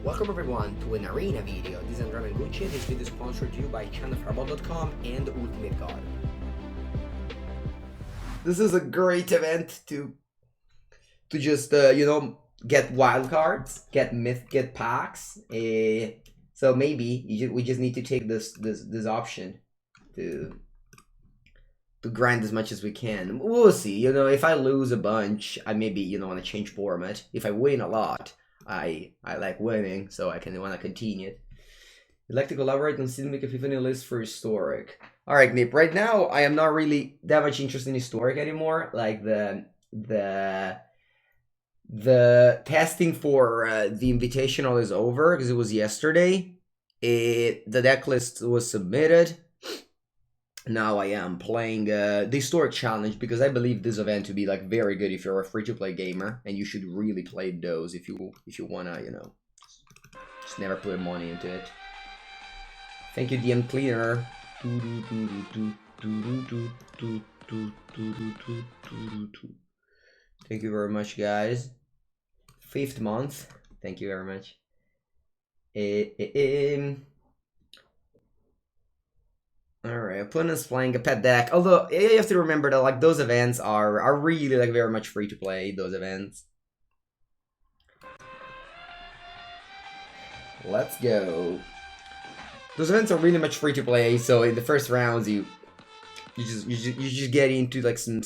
Welcome everyone to an arena video. This is Andrea Mengucci. This video is sponsored to you by channelfireball.com and Ultimate God. This is a great event to just get wildcards, get myth, get packs. So maybe we just need to take this option to grind as much as we can. We'll see. If I lose a bunch, I maybe want to change format. If I win a lot, I like winning, so I want to continue it. You'd like to collaborate on Cinematic Epiphany list for historic. Alright, Nip, right now I am not really that much interested in historic anymore. Like the testing for the invitational is over because it was yesterday. The deck list was submitted. Now I am playing the historic challenge because I believe this event to be like very good if you're a free-to-play gamer, and you should really play those if you wanna just never put money into it. Thank you, DM Cleaner. Thank you very much, guys. 5th month. Thank you very much. Alright, opponent's playing a pet deck. Although you have to remember that like those events are really like very much free to play, those events. Let's go. Those events are really much free to play, so in the first rounds you just get into like some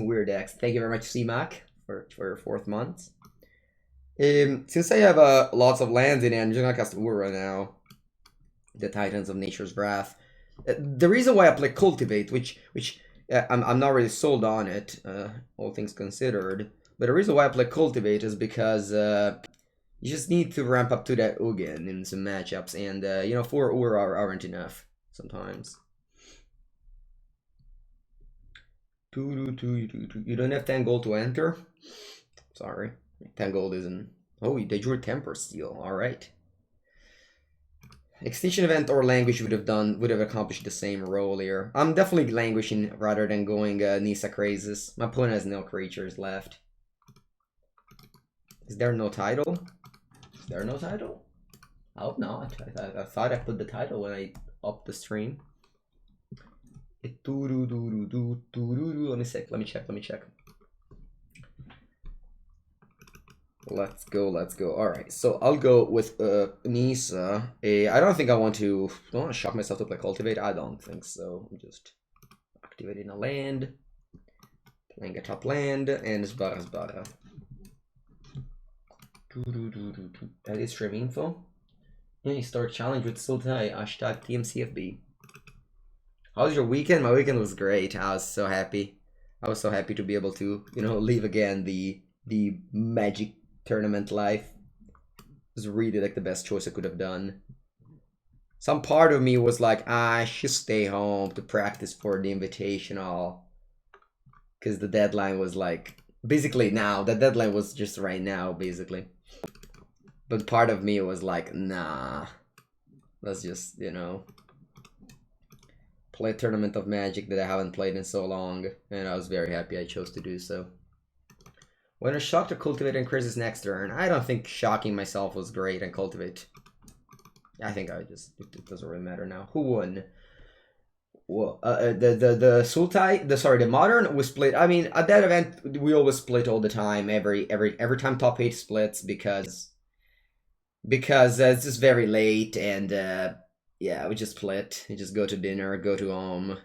weird decks. Thank you very much, CMAC, for your 4th month. Since I have lots of lands in it, I'm just gonna cast Ura now. The Titans of Nature's Wrath. The reason why I play Cultivate, which I'm not really sold on it, all things considered, but the reason why I play Cultivate is because you just need to ramp up to that Ugin in some matchups, and 4 Ura aren't enough sometimes. You don't have 10 gold to enter? Sorry, 10 gold isn't. Oh, they drew a Temper Steel. All right. Extinction event or languish would have accomplished the same role here. I'm definitely languishing rather than going Nisa Crazes. My opponent has no creatures left. Is there no title? Is there no title? I hope not. I thought I put the title when I upped the stream. Let me check. Let's go. Alright, so I'll go with Nisa. I don't think I want to shock myself to play Cultivate. I don't think so. I'm just activating a land, playing a top land, and Sbara. That is stream info. Yeah, you start challenge with Sultai, hashtag TMCFB. How was your weekend? My weekend was great. I was so happy. I was so happy to be able to, live again the Magic tournament life. It was really like the best choice I could have done. Some part of me was like, I should stay home to practice for the invitational, because the deadline was like basically now. The deadline was just right now, basically. But part of me was like, nah, let's just play a tournament of Magic that I haven't played in so long, and I was very happy I chose to do so. When I shock to Cultivate and Crisis next turn, I don't think shocking myself was great and Cultivate. I think it doesn't really matter now. Who won? Well, the Sultai, the Modern was split. I mean, at that event we always split all the time. Every time top 8 splits because it's just very late, and yeah, we just split. We just go to dinner, go to home.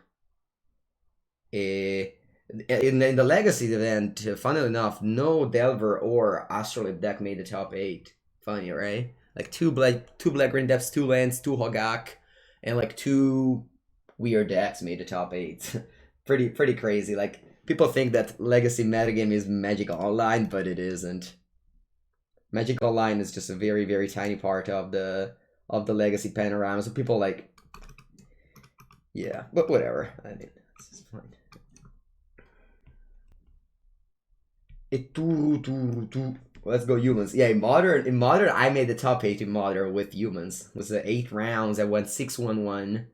In the Legacy event, funnily enough, no Delver or Astrolabe deck made the top 8. Funny, right? Like two Black-Green Depths, 2 lands, 2 Hogak, and like 2 weird decks made the top 8. pretty crazy. Like, people think that Legacy metagame is Magic Online, but it isn't. Magic Online is just a very, very tiny part of the Legacy panorama. So people like, yeah, but whatever. I mean, it's just fine. Let's go humans. Yeah, in modern I made the top 8 in modern with humans. It was 8 rounds. I went 6-1-1.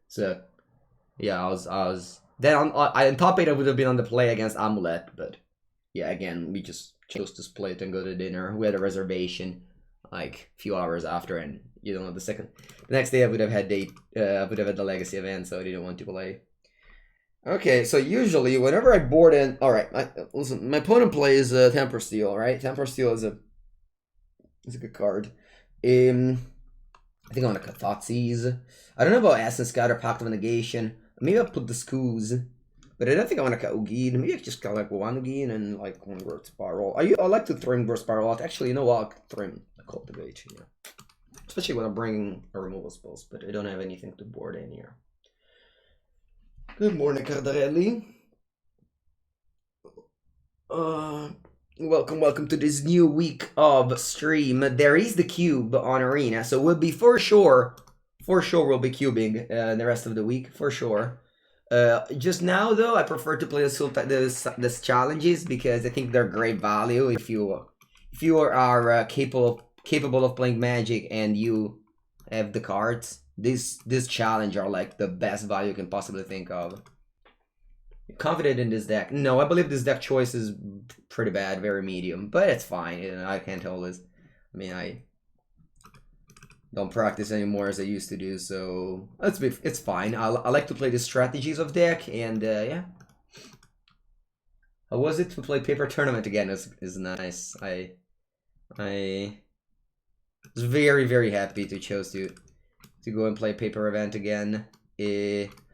So yeah, I was then on top 8 I would have been on the play against Amulet, but yeah, again we just chose to split and go to dinner. We had a reservation. like a few hours after, and you don't know the next day I would have had the legacy event, so I didn't want to play. Okay, so usually whenever I board in, all right, listen, my opponent plays Temper Steel, right? Temper Steel is a good card. I think I want to Kathatsis. I don't know about Essence Scout or Pact of Negation. Maybe I'll put the Skoos. But I don't think I want to Ugin. Maybe I just got like one Ugin and like one Growth Spiral. I like to Thrim Growth Spiral out. Actually, you know what? I'll Thrim Cultivate, yeah. Especially when I'm bringing a removal spells, but I don't have anything to board in here. Good morning, Cardarelli. Welcome to this new week of stream. There is the cube on Arena, so we'll be for sure we'll be cubing the rest of the week, for sure. Just now though, I prefer to play the Sultai, this challenges, because I think they're great value if you are capable of playing Magic and you have the cards. This challenge are like the best value you can possibly think of. Confident in this deck? No, I believe this deck choice is pretty bad, very medium, but it's fine. You know, I can't always. I mean, I don't practice anymore as I used to do, so it's fine. I like to play the strategies of deck, and yeah. How was it to play Paper Tournament again? Is nice. I was very happy to choose to go and play Paper Event again.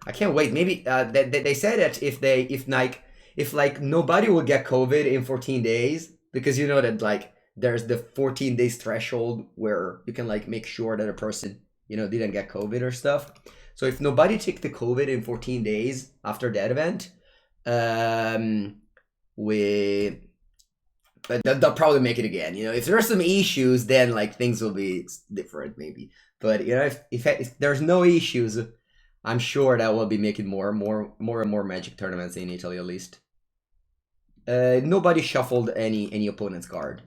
I can't wait. Maybe they said that if like nobody will get COVID in 14 days, because you know that like there's the 14 days threshold where you can like make sure that a person, you know, didn't get COVID or stuff. So if nobody take the COVID in 14 days after that event, but they'll probably make it again. You know, if there are some issues, then like things will be different maybe. But you know, if there's no issues, I'm sure that we'll be making more and more Magic tournaments in Italy at least. Nobody shuffled any opponent's card.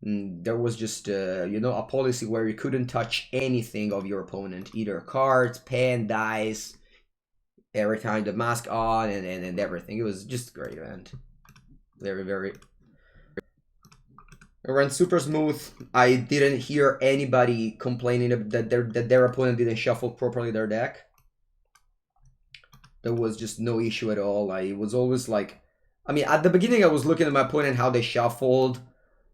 There was just you know, a policy where you couldn't touch anything of your opponent, either cards, pen, dice, every time the mask on and everything. It was just a great event. Very. It ran super smooth. I didn't hear anybody complaining that their opponent didn't shuffle properly their deck. There was just no issue at all. I was always like, I mean, at the beginning I was looking at my opponent, how they shuffled,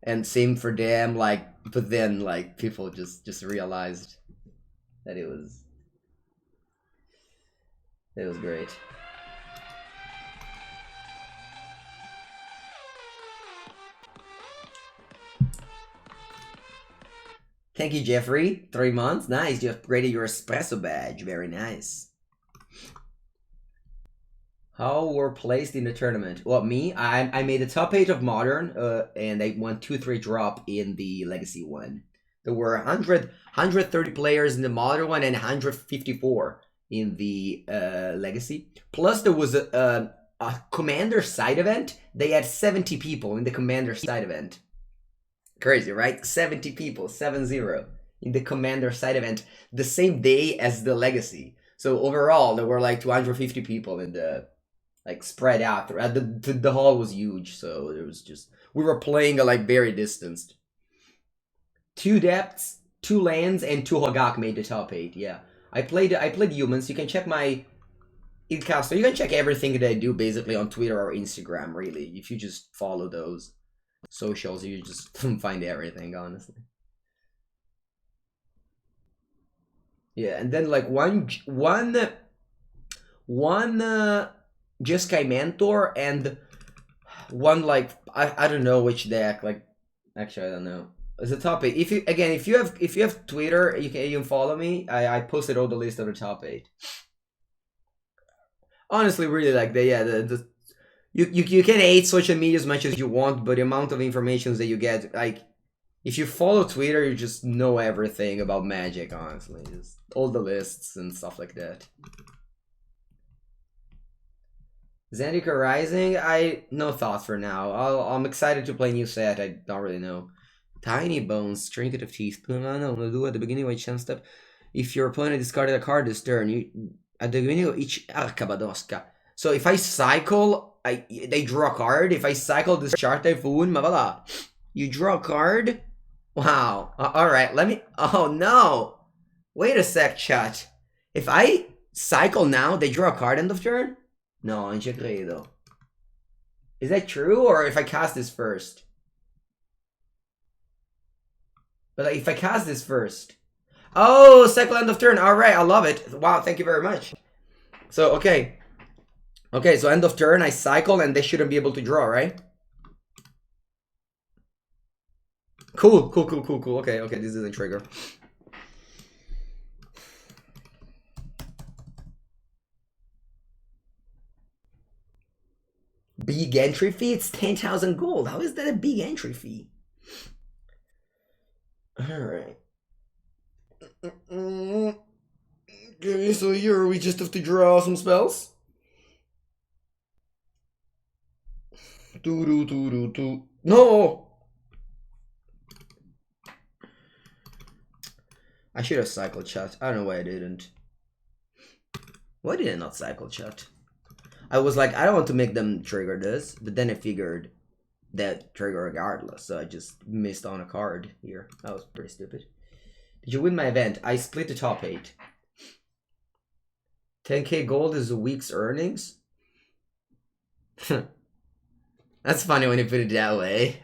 and same for them, like, but then like people just realized that it was great. Thank you, Jeffrey. 3 months. Nice. You upgraded your espresso badge. Very nice. How were placed in the tournament? Well, me, I made the top 8 of Modern, and I won 2-3 drop in the Legacy one. There were 130 players in the Modern one and 154 in the Legacy. Plus, there was a Commander side event. They had 70 people in the Commander side event. Crazy, right? 70 people, 7-0, in the Commander side event the same day as the Legacy. So overall, there were like 250 people in the, like, spread out. The hall was huge, so it was just, we were playing like very distanced. 2 depths, 2 lands, and 2 Hogak made the top 8. Yeah, I played humans. You can check my Ilcast. You can check everything that I do basically on Twitter or Instagram. Really, if you just follow those socials, you just find everything, honestly. Yeah, and then like one Jeskai Mentor and one, like, I don't know which deck, like, actually I don't know. It's a topic. If you have Twitter, you can follow me. I posted all the list of the top 8. Honestly, really, like, you can hate social media as much as you want, but the amount of information that you get, like, if you follow Twitter, you just know everything about Magic, honestly. Just all the lists and stuff like that. Zendika Rising, no thoughts for now. I'm excited to play new set. I don't really know. Tiny Bones, Trinket of Teeth. No, do at the beginning of each end step. If your opponent discarded a card this turn, at the beginning of each Arcabadoska. So if I cycle, they draw a card. If I cycle this Chart Typhoon, ma voilà. You draw a card, Wow. Alright, let me... Oh, no. Wait a sec, chat. If I cycle now, they draw a card end of turn? No, non ci credo. Is that true? Or if I cast this first? But like, if I cast this first... Oh, cycle end of turn. Alright, I love it. Wow, thank you very much. So, okay. Okay, so end of turn, I cycle and they shouldn't be able to draw, right? Cool. Okay, this is a trigger. Big entry fee? It's 10,000 gold. How is that a big entry fee? Alright. Okay, so here we just have to draw some spells. No! I should have cycled chat. I don't know why I didn't. Why did I not cycle chat? I was like, I don't want to make them trigger this, but then I figured that trigger regardless, so I just missed on a card here. That was pretty stupid. Did you win my event? I split the top 8. 10k gold is a week's earnings? That's funny when you put it that way.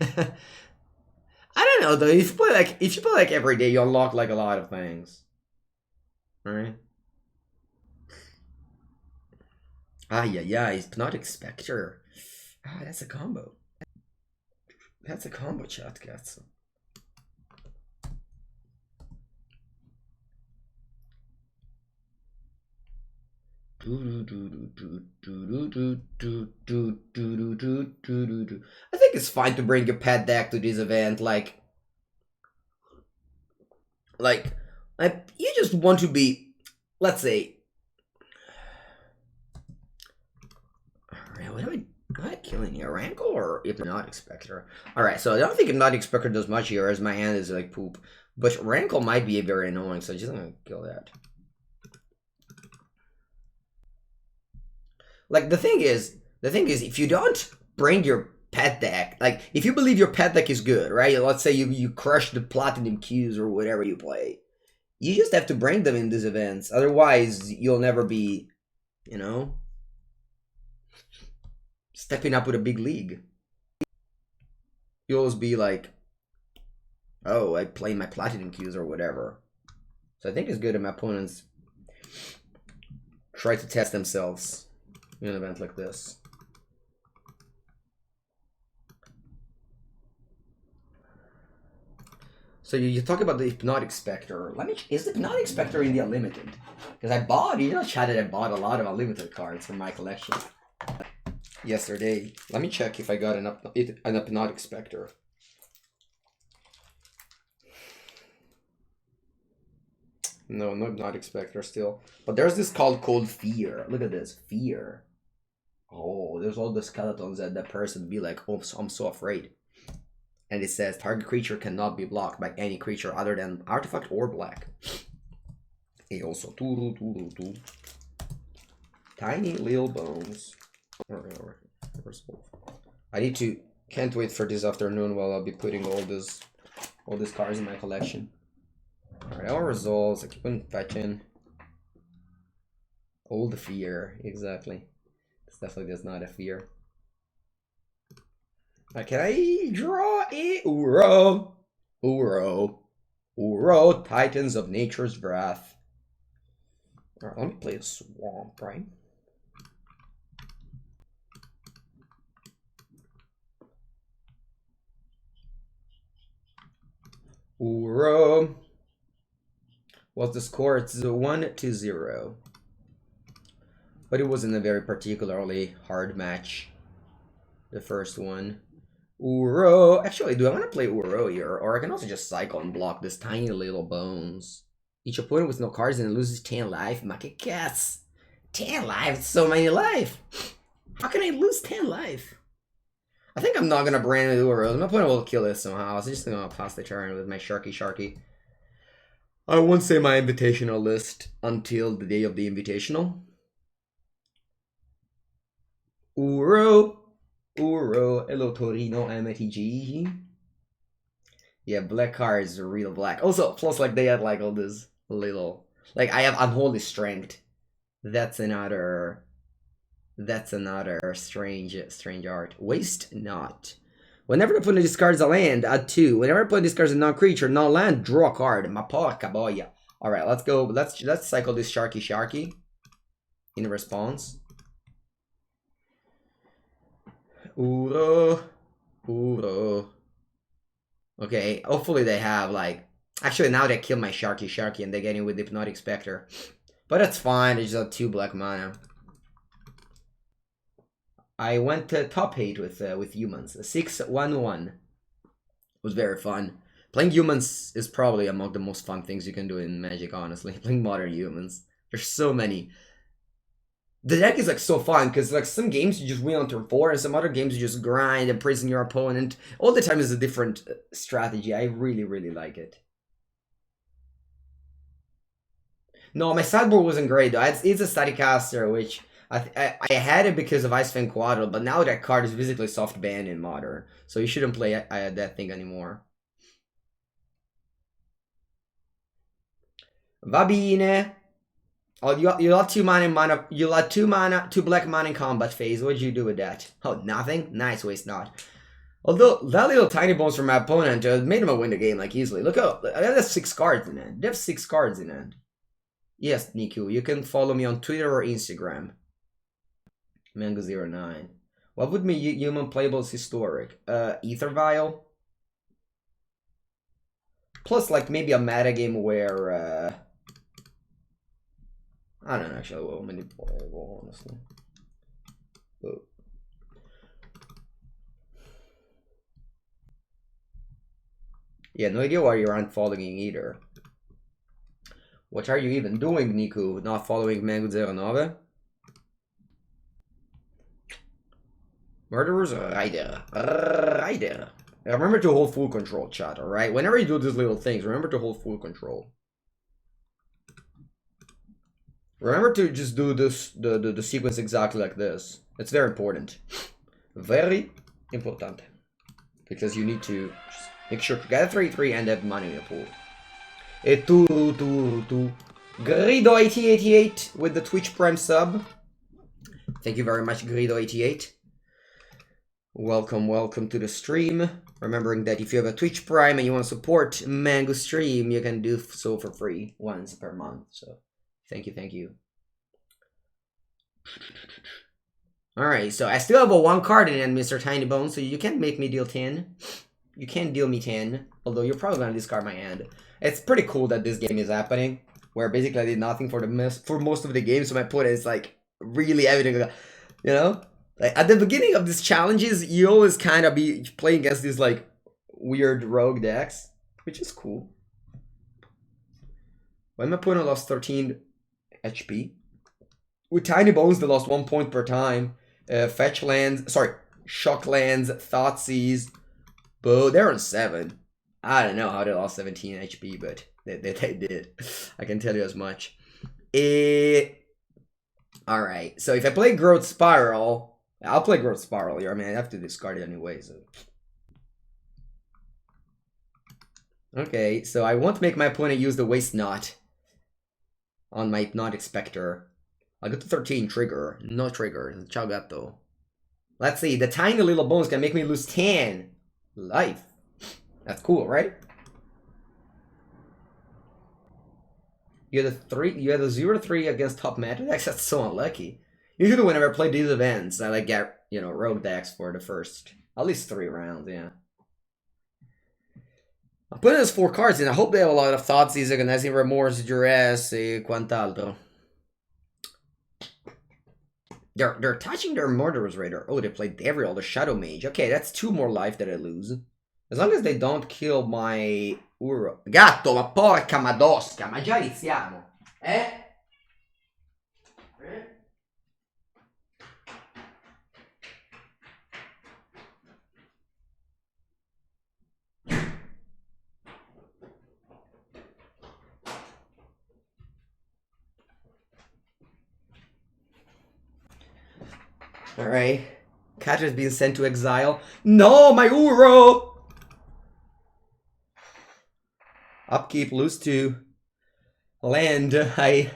I don't know though, if you play like every day, you unlock like a lot of things. Alright. Yeah, Hypnotic Spectre. Ah, that's a combo. That's a combo, chat, cats. I think it's fine to bring your pet deck to this event, like you just want to be, let's say, what am I killing here? Rankle or Hypnotic Spectre? Alright, so I don't think Hypnotic Spectre does much here, as my hand is like poop. But Rankle might be very annoying, so I'm just gonna kill that. Like, the thing is, if you don't bring your pet deck, like, if you believe your pet deck is good, right? Let's say you crush the Platinum Qs or whatever you play. You just have to bring them in these events. Otherwise, you'll never be, you know, stepping up with a big league. You'll always be like, oh, I play my Platinum Qs or whatever. So I think it's good if my opponents try to test themselves in an event like this. So you talk about the Hypnotic Spectre. Is the Hypnotic Spectre in the Unlimited? Because you know, chatted, I bought a lot of Unlimited cards from my collection yesterday. Let me check if I got an Hypnotic Spectre. No, no Hypnotic Spectre still. But there's this called Fear. Look at this, Fear. Oh, there's all the skeletons that that person be like, oh, I'm so afraid. And it says, target creature cannot be blocked by any creature other than artifact or black. It also, tiny little bones. Alright. Can't wait for this afternoon while I'll be putting all these cards in my collection. Alright, our results, I keep on fetching. All the fear, exactly. It's definitely just not a fear. Can I draw a Uro, Titans of Nature's Wrath. Alright, let me play a Swamp, right? Uro. What's the score? It's 1-0. But it wasn't a very particularly hard match. The first one. Uro. Actually, do I want to play Uro here? Or I can also just cycle and block this tiny little bones. Each opponent with no cards and loses 10 life. Market cats. 10 life? It's so many life. How can I lose 10 life? I think I'm not going to brand with Uro. My opponent will kill this somehow. So I'm just going to pass the turn with my Sharky. I won't say my invitational list until the day of the invitational. Uro. Hello Torino MTG. Yeah, black cards are real black. Also, plus like they had like all this little like I have unholy strength. That's another strange art. Waste not. Whenever the opponent discards a land, add 2. Whenever the opponent discards a non-creature, non-land, draw a card. Ma porca boia. Alright, let's go. Let's cycle this Sharky in response. Uro. Okay, hopefully they have like actually now they kill my Sharky and they get in with Hypnotic Spectre. But that's fine, it's just 2 black mana. I went top 8 with humans. 6-1-1. It was very fun. Playing humans is probably among the most fun things you can do in Magic, honestly. Playing modern humans. There's so many. The deck is like so fun because like some games you just win on turn 4 and some other games you just grind and prison your opponent. All the time is a different strategy. I really like it. No, my sideboard wasn't great though. It's a Staticaster, which I had it because of Ice Fang Quadro, but now that card is basically soft banned in Modern, so you shouldn't play that thing anymore. Va bene. Oh, you lost 2 mana. You lost 2 mana, 2 black mana in combat phase. What'd you do with that? Oh, nothing. Nice, waste not. Although that little tiny bones from my opponent made him win the game like easily. Look out! I have 6 cards in hand. They have 6 cards in hand. Yes, Niku, you can follow me on Twitter or Instagram. Mango09. What would be human playables historic? Ether Vial. Plus, like, maybe a metagame where, I don't know, actually, well, many playable, honestly. Oh. Yeah, no idea why you aren't following either. What are you even doing, Niku? Not following Mengucci? Murderers Rider. Remember to hold full control, chat, alright? Whenever you do these little things, remember to hold full control. Remember to just do this the sequence exactly like this. It's very important. Very important. Because you need to just make sure to get a 3/3 and have money in your pool. Grido8088 with the Twitch Prime sub. Thank you very much, Grido88. Welcome to the stream. Remembering that if you have a Twitch Prime and you want to support Mango stream, you can do so for free once per month. So thank you. Alright, so I still have a 1 card in hand, Mr. Tiny Bones, so you can't make me deal 10. You can't deal me 10, although you're probably gonna discard my hand. It's pretty cool that this game is happening, where basically I did nothing for most of the game, so my opponent is like really evident, you know? Like, at the beginning of these challenges, you always kind of be playing against these like weird rogue decks, which is cool. When my opponent lost 13 HP, with Tiny Bones they lost 1 point per time. Fetch lands, sorry, shock lands, Thoughtseize, but they're on 7. I don't know how they lost 17 HP, but they did. I can tell you as much. Alright, so if I play Growth Spiral, I'll play Growth Spiral here. I mean, I have to discard it anyway, so. Okay, so I won't make my opponent use the Waste Not on my Hypnotic Spectre. I'll go to 13, trigger. No trigger. Ciao gatto. Let's see, the tiny little bones can make me lose 10 life. That's cool, right? You had a 0-3 against top meta decks? That's so unlucky. Usually whenever I play these events, I like get, you know, rogue decks for the first at least 3 rounds, yeah. I'm putting those 4 cards in. I hope they have a lot of Thoughtseize, Agonizing Remorse, Duress, e quant'altro. They're touching their Murderer's Raider. Oh, they played Devriel, the Shadow Mage. Okay, that's 2 more life that I lose. As long as they don't kill my Uro. Gatto, ma porca madosca, ma già iniziamo. Alright. Cat has been sent to exile. No, my Uro! Upkeep, lose 2. Land. I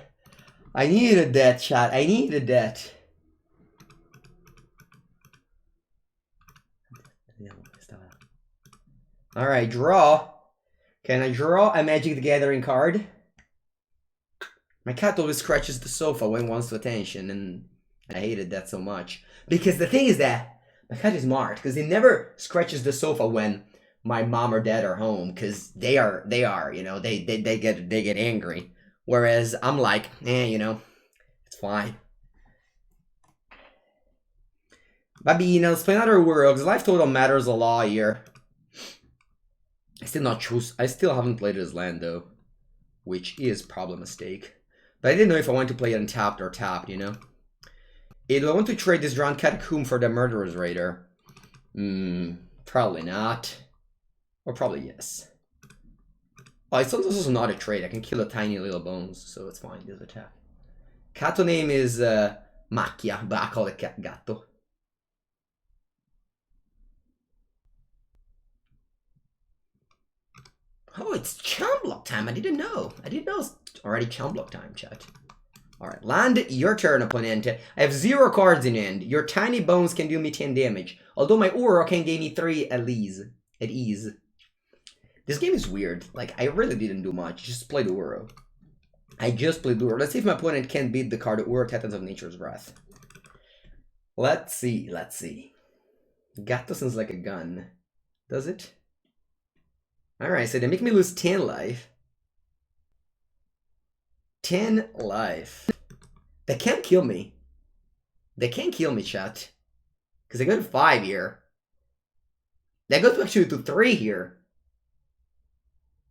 needed that, chat. I needed that. Alright, draw. Can I draw a Magic the Gathering card? My cat always scratches the sofa when it wants attention, and I hated that so much. Because the thing is that my cat is smart, because he never scratches the sofa when my mom or dad are home, because they are, you know, they get angry. Whereas I'm like, you know, it's fine. Bambino, let's play another world, because life total matters a lot here. I still haven't played this land though, which is probably a mistake. But I didn't know if I want to play it untapped or tapped, you know? Do I want to trade this Drowned Catacomb for the Murderer's Raider? Probably not. Or probably yes. Oh, it's also not a trade. I can kill a tiny little bones, so it's fine. This attack. Cat's name is Macchia, but I call it Gatto. Oh, it's Charm Block time. I didn't know. I didn't know it's already Charm Block time, chat. Alright, land your turn, opponent. I have 0 cards in hand. Your tiny bones can do me 10 damage. Although my aura can gain me 3 at ease. This game is weird. Like, I really didn't do much. Just played Uro. I just played Uro. Let's see if my opponent can beat the card Uro Titans of Nature's Wrath. Let's see. Gatto sounds like a gun. Does it? Alright, so they make me lose 10 life. 10 life. They can't kill me. They can't kill me, chat. Because I go to 5 here. They go actually to 3 here.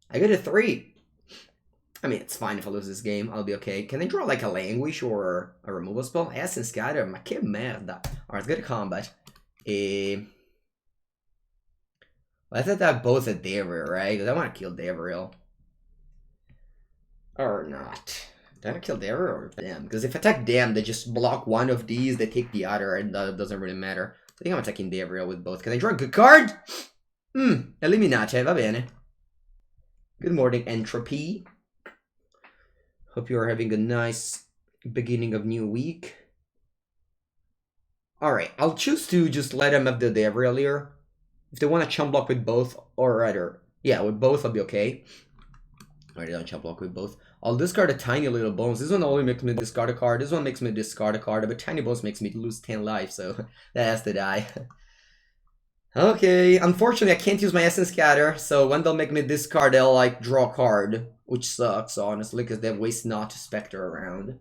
I go to 3. I mean, it's fine if I lose this game. I'll be okay. Can I draw like a Languish or a removal spell? Essence Scatter. Ma che merda. Alright, let's go to combat. I thought that both a Devriel, right? Because I want to kill Devriel. Or not. Do I want to kill Devriel or them? Because if I attack them, they just block one of these, they take the other, and that doesn't really matter. I think I'm attacking Devriel with both. Can I draw a good card? Eliminate, va bene. Good morning, Entropy. Hope you are having a nice beginning of new week. Alright, I'll choose to just let them have the Devriel here. If they want to chump block with both, or rather, yeah, with both I'll be okay. Alright, I'll chump block with both. I'll discard a tiny little bones. This one only makes me discard a card. This one makes me discard a card. But tiny bones makes me lose 10 life, so that has to die. Okay, unfortunately I can't use my Essence Scatter, so when they'll make me discard, they'll like draw a card. Which sucks, honestly, because they have Waste Not Spectre around.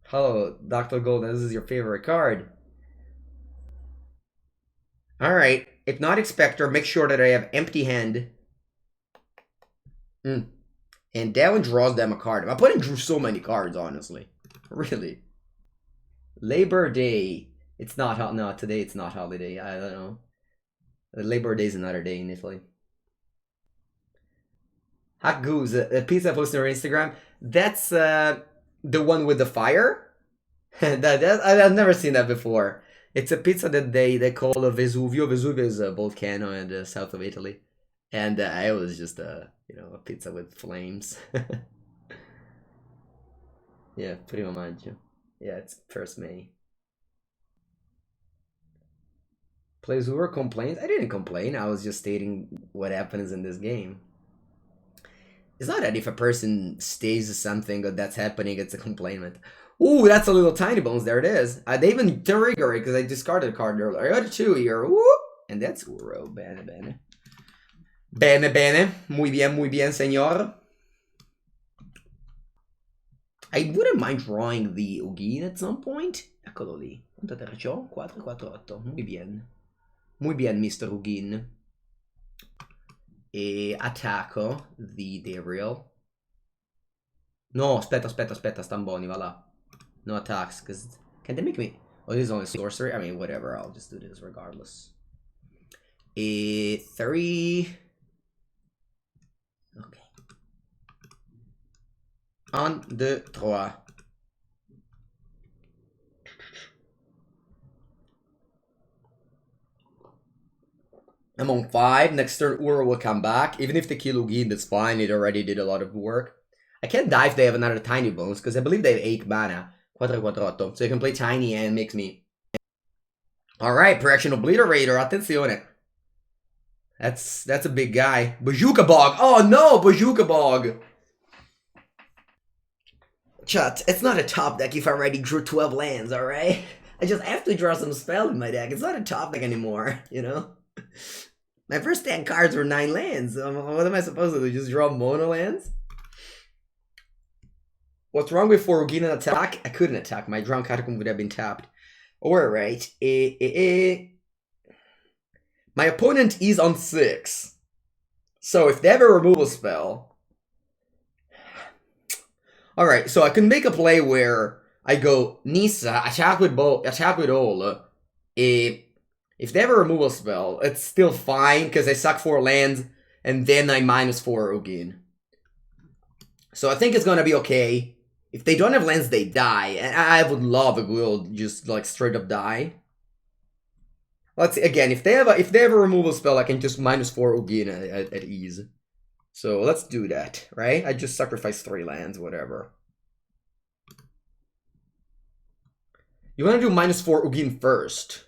Hello, Dr. Golden, this is your favorite card. Alright, Hypnotic Spectre, make sure that I have Empty Hand. And that one draws them a card. My opponent drew so many cards, honestly. Really. Labor Day. It's not, no, today it's not holiday. I don't know. Labor Day is another day in Italy. Hack Goose, a pizza posted on Instagram. That's the one with the fire? I've never seen that before. It's a pizza that they call a Vesuvio. Vesuvio is a volcano in the south of Italy. And it was just a pizza with flames. Yeah, primo maggio. Yeah, it's 1st May. Plezura complains? I didn't complain. I was just stating what happens in this game. It's not that if a person stays something that's happening, it's a complaint. Ooh, that's a little tiny bones. There it is. They even trigger it because I discarded a card earlier. I got 2 here. Whoop! And that's Uro. Bene, bene. Bene, bene. Muy bien, senor. I wouldn't mind drawing the Ugin at some point. Eccolo lì. Quanto te c'ho? 4, 4, 8. Muy bien. Muy bien, Mr. Ugin. E attacco the Devriel. No, aspetta, Stamboni, va là. No attacks, because... Can they make me... Oh, this is only sorcery? I mean, whatever, I'll just do this regardless. 3... Okay. 1, 2, 3. I'm on 5. Next turn, Uro will come back. Even if they kill Ugin, that's fine. It already did a lot of work. I can't die if they have another Tiny Bones, because I believe they have 8 mana. 4-4, so you can play Tiny and makes me... Alright, Correction Obliterator, attenzione. That's a big guy. Bazooka Bog! Oh no, Bazooka Bog! Chat, it's not a top deck if I already drew 12 lands, alright? I just have to draw some spell in my deck. It's not a top deck anymore, you know? My first 10 cards were 9 lands. What am I supposed to do? Just draw mono lands? What's wrong with 4 Ugin and attack? I couldn't attack. My Drown Catacomb would have been tapped. Alright. My opponent is on 6. So if they have a removal spell... Alright, so I can make a play where I go Nissa, attack with all. If they have a removal spell, it's still fine, because I suck 4 lands, and then I minus 4 Ugin. So I think it's gonna be okay. If they don't have lands, they die. And I would love a will just like straight up die. Let's see, again, if they have a removal spell, I can just minus 4 Ugin at ease. So let's do that, right? I just sacrifice 3 lands, whatever. You want to do minus 4 Ugin first.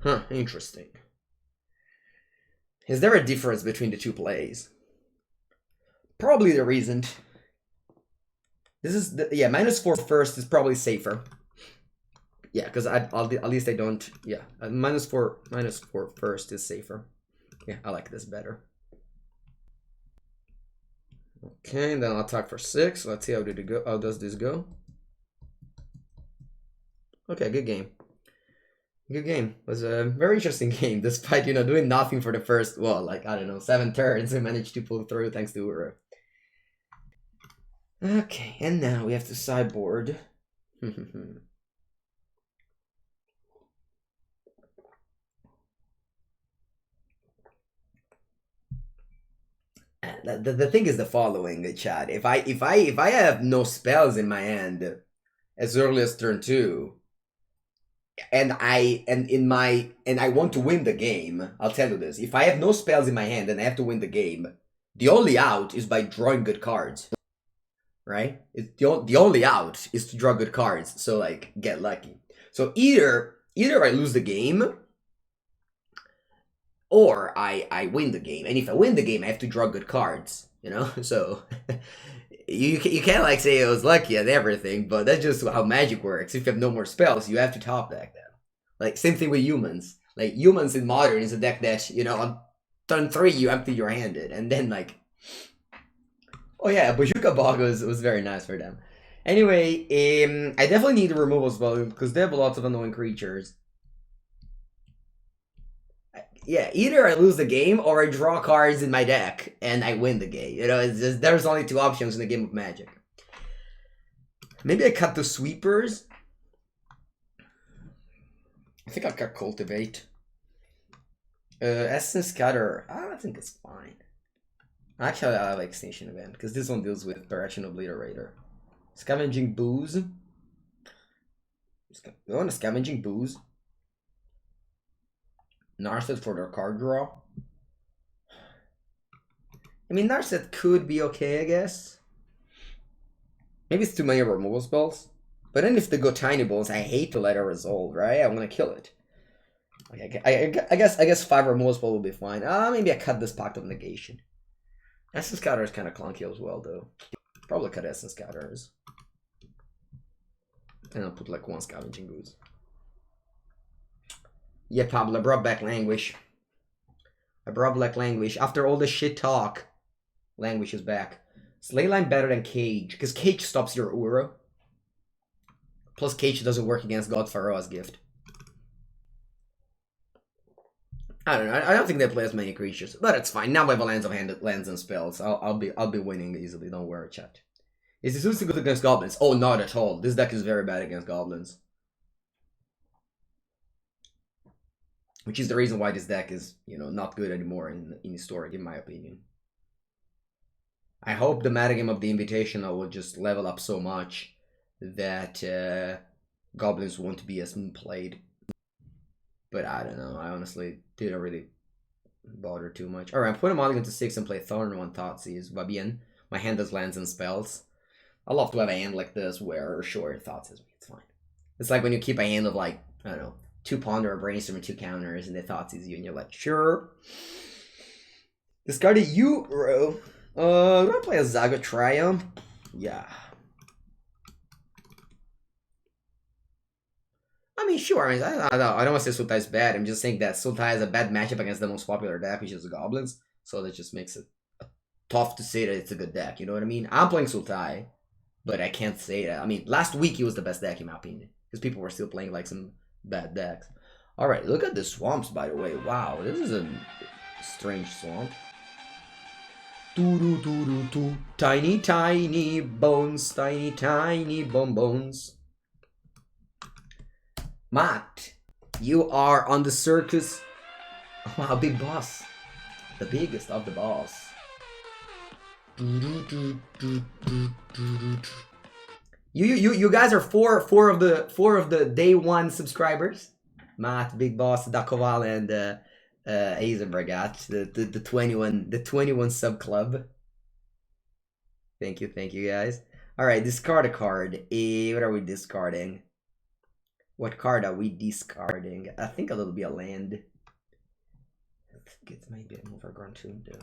Huh, interesting. Is there a difference between the two plays? Probably there isn't. This is, yeah, minus 4 first is probably safer. Yeah, because at least I don't, yeah. Minus 4 first is safer. Yeah, I like this better. Okay, and then I'll attack for 6. Let's see how did it go. How does this go? Okay, good game. Good game. It was a very interesting game, despite, you know, doing nothing for the first, well, like, I don't know, 7 turns. I managed to pull through thanks to Uro. Okay, and now we have to sideboard. The thing is the following, Chad. If I have no spells in my hand as early as turn 2, and I want to win the game, I'll tell you this. If I have no spells in my hand and I have to win the game, the only out is by drawing good cards. Right? It's the only out is to draw good cards. So like get lucky. So either I lose the game or I win the game. And if I win the game, I have to draw good cards, you know? So you can't like say I was lucky and everything, but that's just how Magic works. If you have no more spells, you have to top deck them. Like same thing with humans. Like humans in Modern is a deck that, you know, on turn 3 you empty your handed, and then like, oh yeah, Bazooka Bog was very nice for them. Anyway, I definitely need a removal spell because they have lots of annoying creatures. Yeah, either I lose the game or I draw cards in my deck and I win the game. You know, it's just, there's only 2 options in the game of Magic. Maybe I cut the sweepers. I think I'll cut Cultivate. Essence Scatter, I think it's fine. Actually, I like Extinction Event, because this one deals with Correction Obliterator. Scavenging Booze. You want a Scavenging Booze? Narset for their card draw. I mean, Narset could be okay, I guess. Maybe it's too many removal spells. But then if they go Tiny Bones, I hate to let it resolve, right? I want to kill it. Okay, I guess 5 removal spell will be fine. Maybe I cut this Pact of Negation. Essence Scatter is kind of clunky as well, though. Probably cut Essence Scatters. And I'll put like 1 Scavenging Booze. Yeah, Pablo, I brought back Languish. I brought back Languish. After all the shit talk, Languish is back. Slayline better than Cage, because Cage stops your Uro. Plus Cage doesn't work against God Pharaoh's Gift. I don't know. I don't think they play as many creatures, but it's fine. Now I have a lands and spells. I'll be winning easily. Don't worry, chat. Is this also good against goblins? Oh, not at all. This deck is very bad against goblins, which is the reason why this deck is, you know, not good anymore in Historic, in my opinion. I hope the metagame of the Invitational will just level up so much that goblins won't be as played. But I don't know. I honestly didn't really bother too much. Alright, I'm putting Mulligan to 6 and play Thorn 1 Thoughtseize. Va bien. My hand has lands and spells. I love to have a hand like this where, sure, Thoughtseize. It's fine. It's like when you keep a hand of like, I don't know, 2 Ponder, a Brainstorm, and 2 counters, and the Thoughtseize you, and you're like, sure. Discarded you, bro. Do I play a Zaga Triumph? Yeah. I mean, sure. I mean, I don't want to say Sultai's bad. I'm just saying that Sultai has a bad matchup against the most popular deck, which is the Goblins. So that just makes it tough to say that it's a good deck. You know what I mean? I'm playing Sultai, but I can't say that. I mean, last week he was the best deck in my opinion, because people were still playing like some bad decks. All right, look at the swamps, by the way. Wow, this is a strange swamp. Tiny, tiny bones, tiny, tiny bones. Matt, you are on the circus. Wow, big boss. The biggest of the boss. You guys are four of the day one subscribers. Matt, Big Boss, Dakoval, and Eisenbergat, the 21 sub club. Thank you guys. All right, discard a card. What are we discarding? What card are we discarding? I think it'll be a land. I think it might be an Overgrown Tomb though.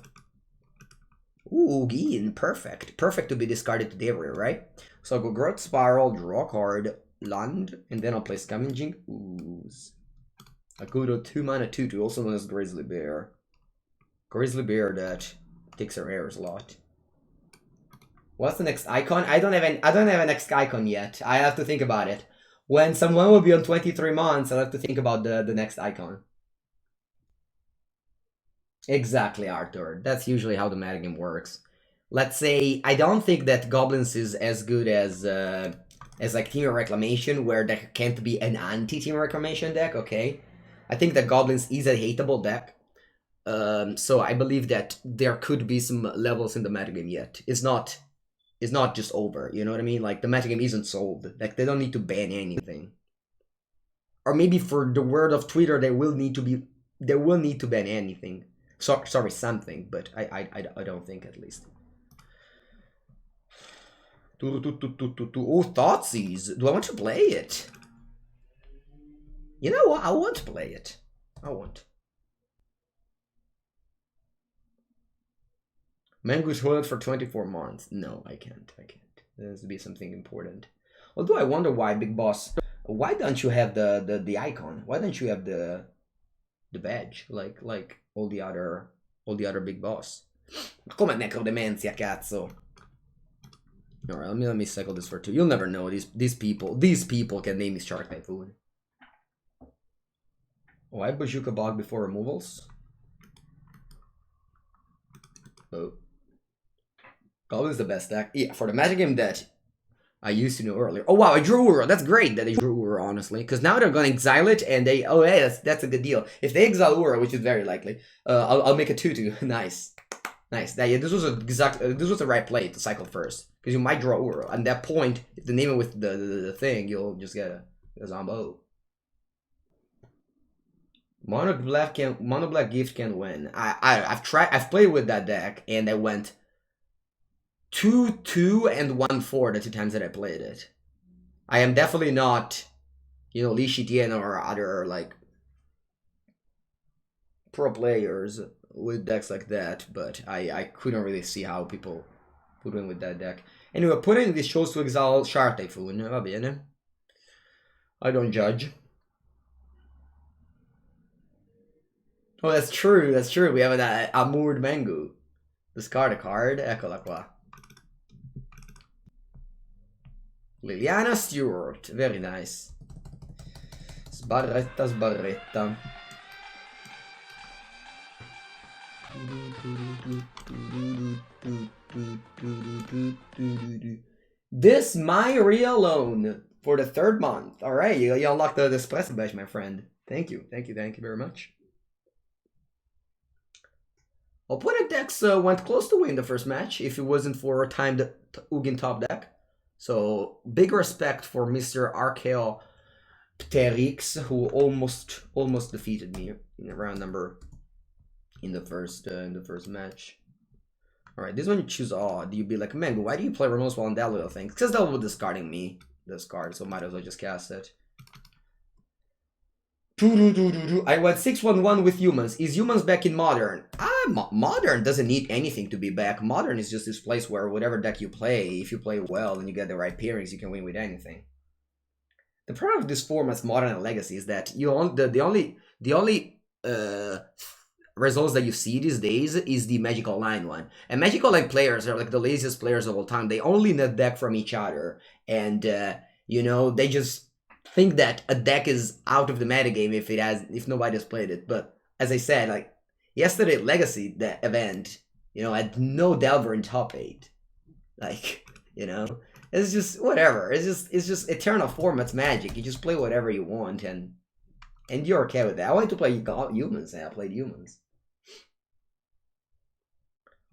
Ooh, Gian, perfect. Perfect to be discarded today, right? So I'll go Growth Spiral, draw a card, land, and then I'll play Scavenging Ooze. I go to 2 mana 2/2, also known as Grizzly Bear. Grizzly Bear that takes her airs a lot. What's the next icon? I don't have a next icon yet. I have to think about it. When someone will be on 23 months, I'll have to think about the next icon. Exactly, Arthur. That's usually how the metagame works. Let's say, I don't think that Goblins is as good as like Team Reclamation, where there can't be an anti-Team Reclamation deck, okay? I think that Goblins is a hateable deck. So I believe that there could be some levels in the metagame yet. It's not just over, you know what I mean? Like, the metagame isn't solved. Like, they don't need to ban anything. Or maybe for the word of Twitter, they will need to ban anything. Sorry, something, but I don't think, at least. Oh, Thoughtseize. Do I want to play it? You know what? I won't play it. I won't. Mengucci hold it for 24 months. No, I can't. There has to be something important. Although I wonder why, Big Boss. Why don't you have the icon? Why don't you have the badge like all the other Big Boss? Come necrodementia, cazzo. All right, let me cycle this for 2. You'll never know. These people can name me Shark Typhoon. Oh, I Bazooka Bog before removals. Oh. Goblin's the best deck. Yeah, for the Magic game that I used to know earlier. Oh wow, I drew Uro. That's great that they drew Uro, honestly. Because now they're going to exile it, and they... Oh yeah, that's a good deal. If they exile Uro, which is very likely, I'll make a 2/2. Nice. Nice. Yeah, this was the right play to cycle first. Because you might draw Uro. At that point, if they name it with the thing, you'll just get a Zombo. Mono Black Gift can win. I've played with that deck, and I went 2/2 and 1/4 the 2 times that I played it. I am definitely not, you know, Li Shitian or other like pro players with decks like that, but I couldn't really see how people would win with that deck. Anyway, putting this chose to exile Shark Typhoon. Va bene. I don't judge. Oh, that's true. That's true. We have an Amurd Mengu. Discard a card. Eccola qua. Liliana Stewart. Very nice. Sbarretta. This my real loan for the 3rd month. All right, you unlocked the espresso badge, my friend. Thank you very much. Opponent decks went close to win the first match if it wasn't for a timed Ugin top deck. So big respect for Mr. Archaeo Pterix, who almost defeated me in round number in the first match. All right, this one you choose odd. You'd be like, man, why do you play Ramos while on that little thing? Because they'll be discarding me this card, so might as well just cast it. I went 6-1-1 with humans. Is humans back in modern? Modern doesn't need anything to be back. Modern is just this place where whatever deck you play, if you play well and you get the right pairings, you can win with anything. The problem with this format, modern and legacy, is that the only results that you see these days is the Magical Line one. And Magical Line players are like the laziest players of all time. They only net deck from each other, and you know, they just think that a deck is out of the metagame if nobody has played it. But as I said, like yesterday Legacy, the event, you know, had no Delver in top 8. Like, you know, it's just whatever. It's just eternal formats magic. You just play whatever you want, and you're okay with that. I wanted to play humans, and I played humans.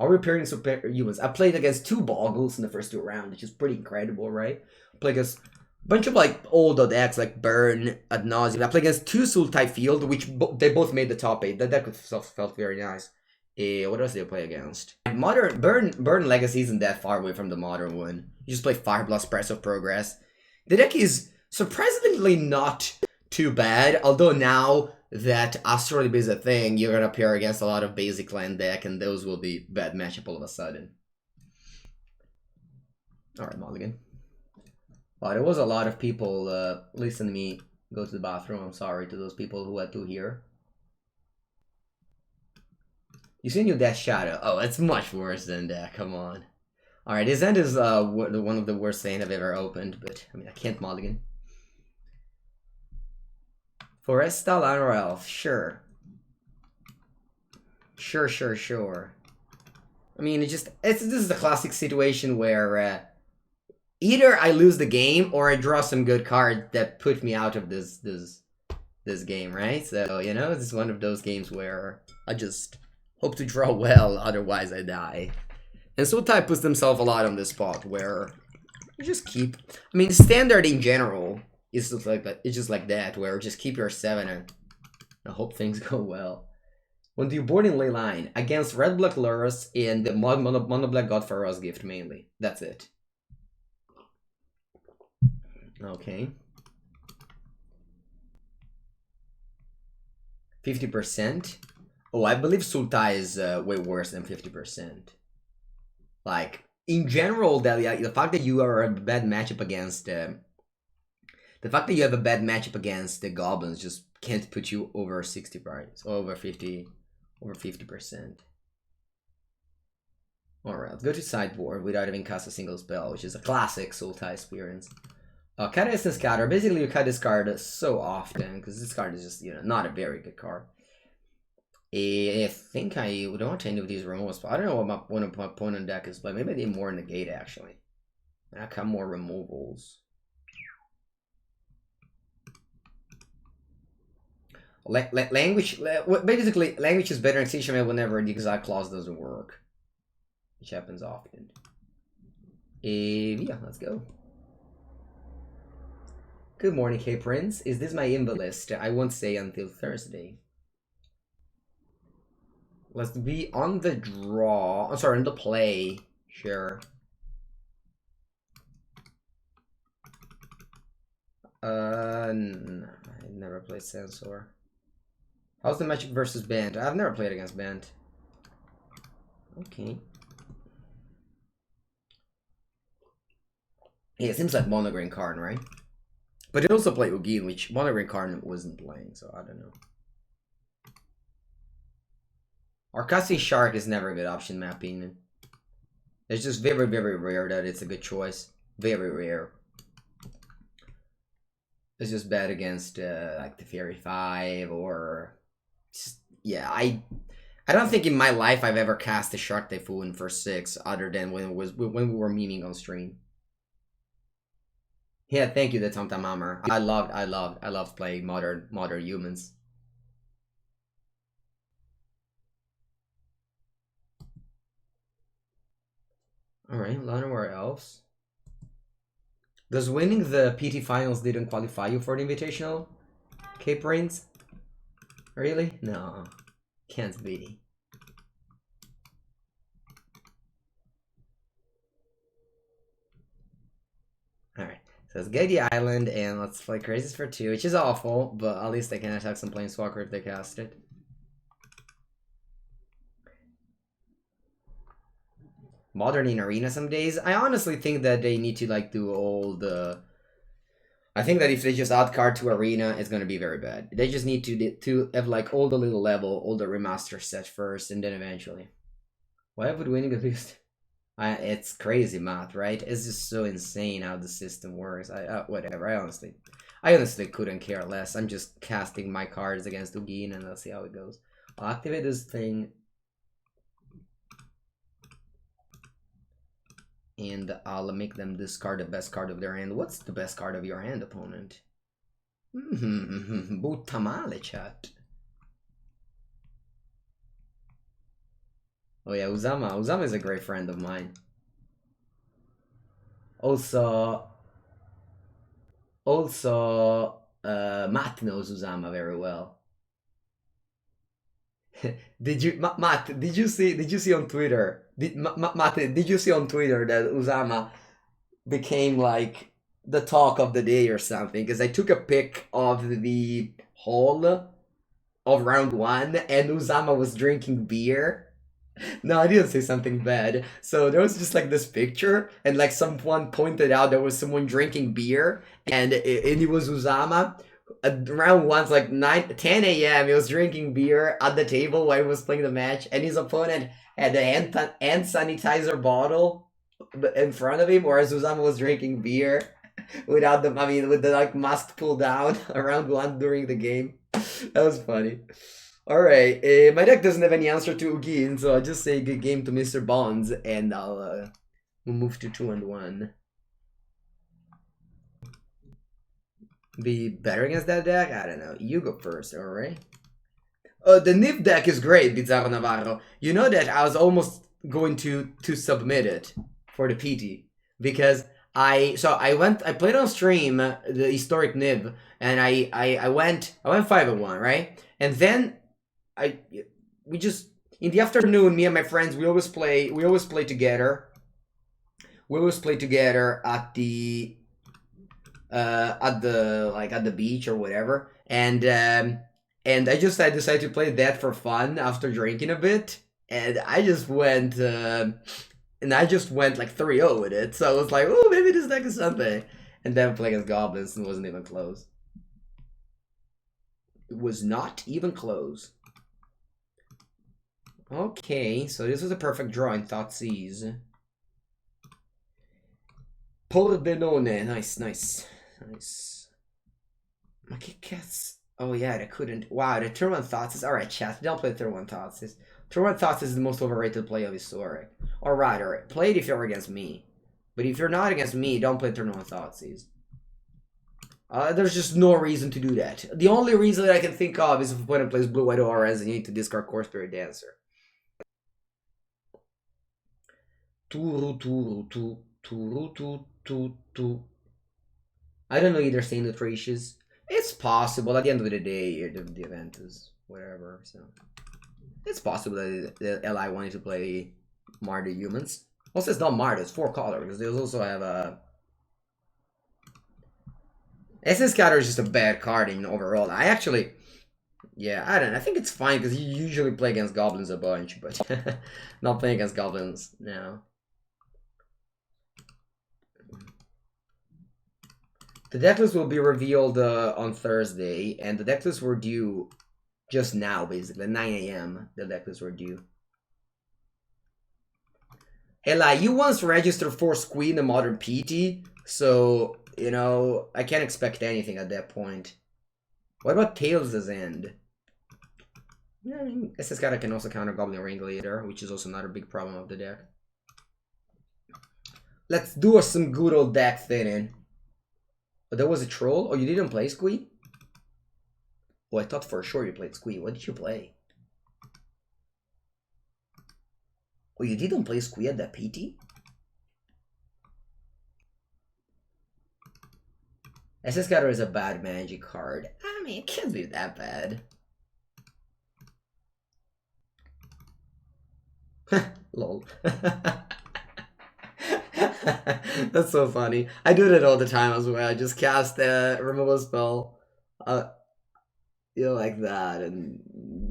Are we pairing super humans? I played against 2 Boggles in the first 2 rounds, which is pretty incredible, right? I played against bunch of like old decks like Burn, Ad Nauseam. I played against 2 Sultai Field, which they both made the top 8. That deck itself felt very nice. What else did I play against? Modern Burn Legacy isn't that far away from the modern one. You just play Fire Blast, Press of Progress. The deck is surprisingly not too bad, although now that Astrolabe is a thing, you're gonna pair against a lot of basic land deck, and those will be bad matchup all of a sudden. Alright, Mulligan. Well, there was a lot of people listening to me go to the bathroom. I'm sorry to those people who had to hear. You see new Death Shadow? Oh, it's much worse than that. Come on. Alright, this end is one of the worst things I've ever opened, but I mean, I can't mulligan. Foresta, Land or Elf? Sure. Sure. I mean, this is the classic situation where either I lose the game or I draw some good cards that put me out of this game, right? So, you know, this is one of those games where I just hope to draw well, otherwise I die. And Sultai puts themselves a lot on this spot where you just keep... I mean, standard in general is just like that. It's just like that, where just keep your 7 and hope things go well. When do you board in ley line? Against Red Black Lurus and the Mono Black God Pharaoh's Gift mainly. That's it. Okay. 50%? Oh, I believe Sultai is way worse than 50%. Like, in general, the fact that you are a bad matchup against... the fact that you have a bad matchup against the Goblins just can't put you over 60 price. Over 50%. Alright, let's go to sideboard without having cast a single spell, which is a classic Sultai experience. Cut Essence Scatter. Basically, you cut this card so often, because this card is just, you know, not a very good card. I think I don't want any of these removals, but I don't know what my opponent deck is, but maybe I need more negate, actually. And I cut more removals. Basically, language is better in Extinction whenever the exact clause doesn't work. Which happens often. Yeah, let's go. Good morning, K Prince. Is this my invalid list? I won't say until Thursday. Let's be on the draw. I'm sorry, on the play. Sure. I never played Sensor. How's the matchup versus Band? I've never played against Band. Okay. Yeah, it seems like Monogreen Karn, right? But it also played Ugin, which Monogreen Karn wasn't playing, so I don't know. Arcassi Shark is never a good option in my opinion. It's just very, very rare that it's a good choice. Very rare. It's just bad against like the Fury 5 or... Just, yeah, I don't think in my life I've ever cast a Shark Typhoon for 6 other than when we were memeing on stream. Yeah, thank you, the Tom Tom Hammer. I loved playing modern humans. Alright, Llanowar Elves. Does winning the PT finals didn't qualify you for the Invitational? Cape Brains? Really? No. Can't be. let's get the island and let's play Crazies for 2, which is awful, but at least they can attack some Planeswalker if they cast it. Modern in Arena some days. I honestly think that they need to like do all the... I think that if they just add card to Arena, it's gonna be very bad. They just need to have like all the little level, all the remaster set first, and then eventually. Why would winning a boost? It's crazy math, right? It's just so insane how the system works. Whatever. I honestly couldn't care less. I'm just casting my cards against Ugin and let's see how it goes. I'll activate this thing. And I'll make them discard the best card of their hand. What's the best card of your hand, opponent? Butamale, chat. Oh yeah, Uzama. Uzama is a great friend of mine. Also, Matt knows Uzama very well. Matt, did you see on Twitter? Matt, did you see on Twitter that Uzama became like the talk of the day or something? Because I took a pic of the hall of round 1 and Uzama was drinking beer. No, I didn't say something bad. So there was just like this picture, and like someone pointed out there was someone drinking beer, and it was Uzama. Around once, like 10 a.m., he was drinking beer at the table while he was playing the match, and his opponent had the hand sanitizer bottle in front of him, whereas Uzama was drinking beer without the, with the like mask pulled down around 1 during the game. That was funny. Alright, my deck doesn't have any answer to Ugin, so I'll just say good game to Mr. Bonds, and I'll we'll move to 2 and 1. Be better against that deck? I don't know. You go first, alright? The Nib deck is great, Bizarro Navarro. You know that I was almost going to submit it for the PT, because I played on stream the historic Nib, and I went 5-1, right? And then we just in the afternoon, me and my friends, we always play together. We always play together at the beach or whatever, and I decided to play that for fun after drinking a bit, and I just went like 3-0 with it. So I was like, oh, maybe this deck is something. And then playing against goblins and wasn't even close. It was not even close. Okay, so this was a perfect draw in Thoughtseize. Pordenone, nice. My cats. Oh yeah, they couldn't. Wow, the turn 1 Thoughtseize. Alright, chat, don't play turn 1 Thoughtseize. Turn 1 Thoughtseize is the most overrated play of Historic. Alright. Play it if you're against me. But if you're not against me, don't play turn 1 Thoughtseize. There's just no reason to do that. The only reason that I can think of is if opponent plays Blue White Auras and you need to discard Core Spirit Dancer. I don't know either Saint Nutritious. It's possible. At the end of the day, the event is whatever, so it's possible that the LI wanted to play Mardu Humans. Also, it's not Mardu, it's 4 color, because they also have a SS Scatter is just a bad card in overall. I actually, yeah, I don't know. I think it's fine because you usually play against goblins a bunch, but not playing against goblins now. The decklist will be revealed on Thursday, and the decklists were due just now, basically. 9 a.m. the decklists were due. Eli, you once registered for Squee in the Modern PT, so, you know, I can't expect anything at that point. What about Tails' End? Yeah, I mean, SS Kata can also counter Goblin Ringleader, which is also another big problem of the deck. Let's do some good old deck thinning. But that was a troll? Oh, you didn't play Squee? Oh, I thought for sure you played Squee. What did you play? Oh, you didn't play Squee at the PT? SS Scatter is a bad magic card. I mean, it can't be that bad. Lol. That's so funny. I do that all the time as well. I just cast a removal spell, like that, and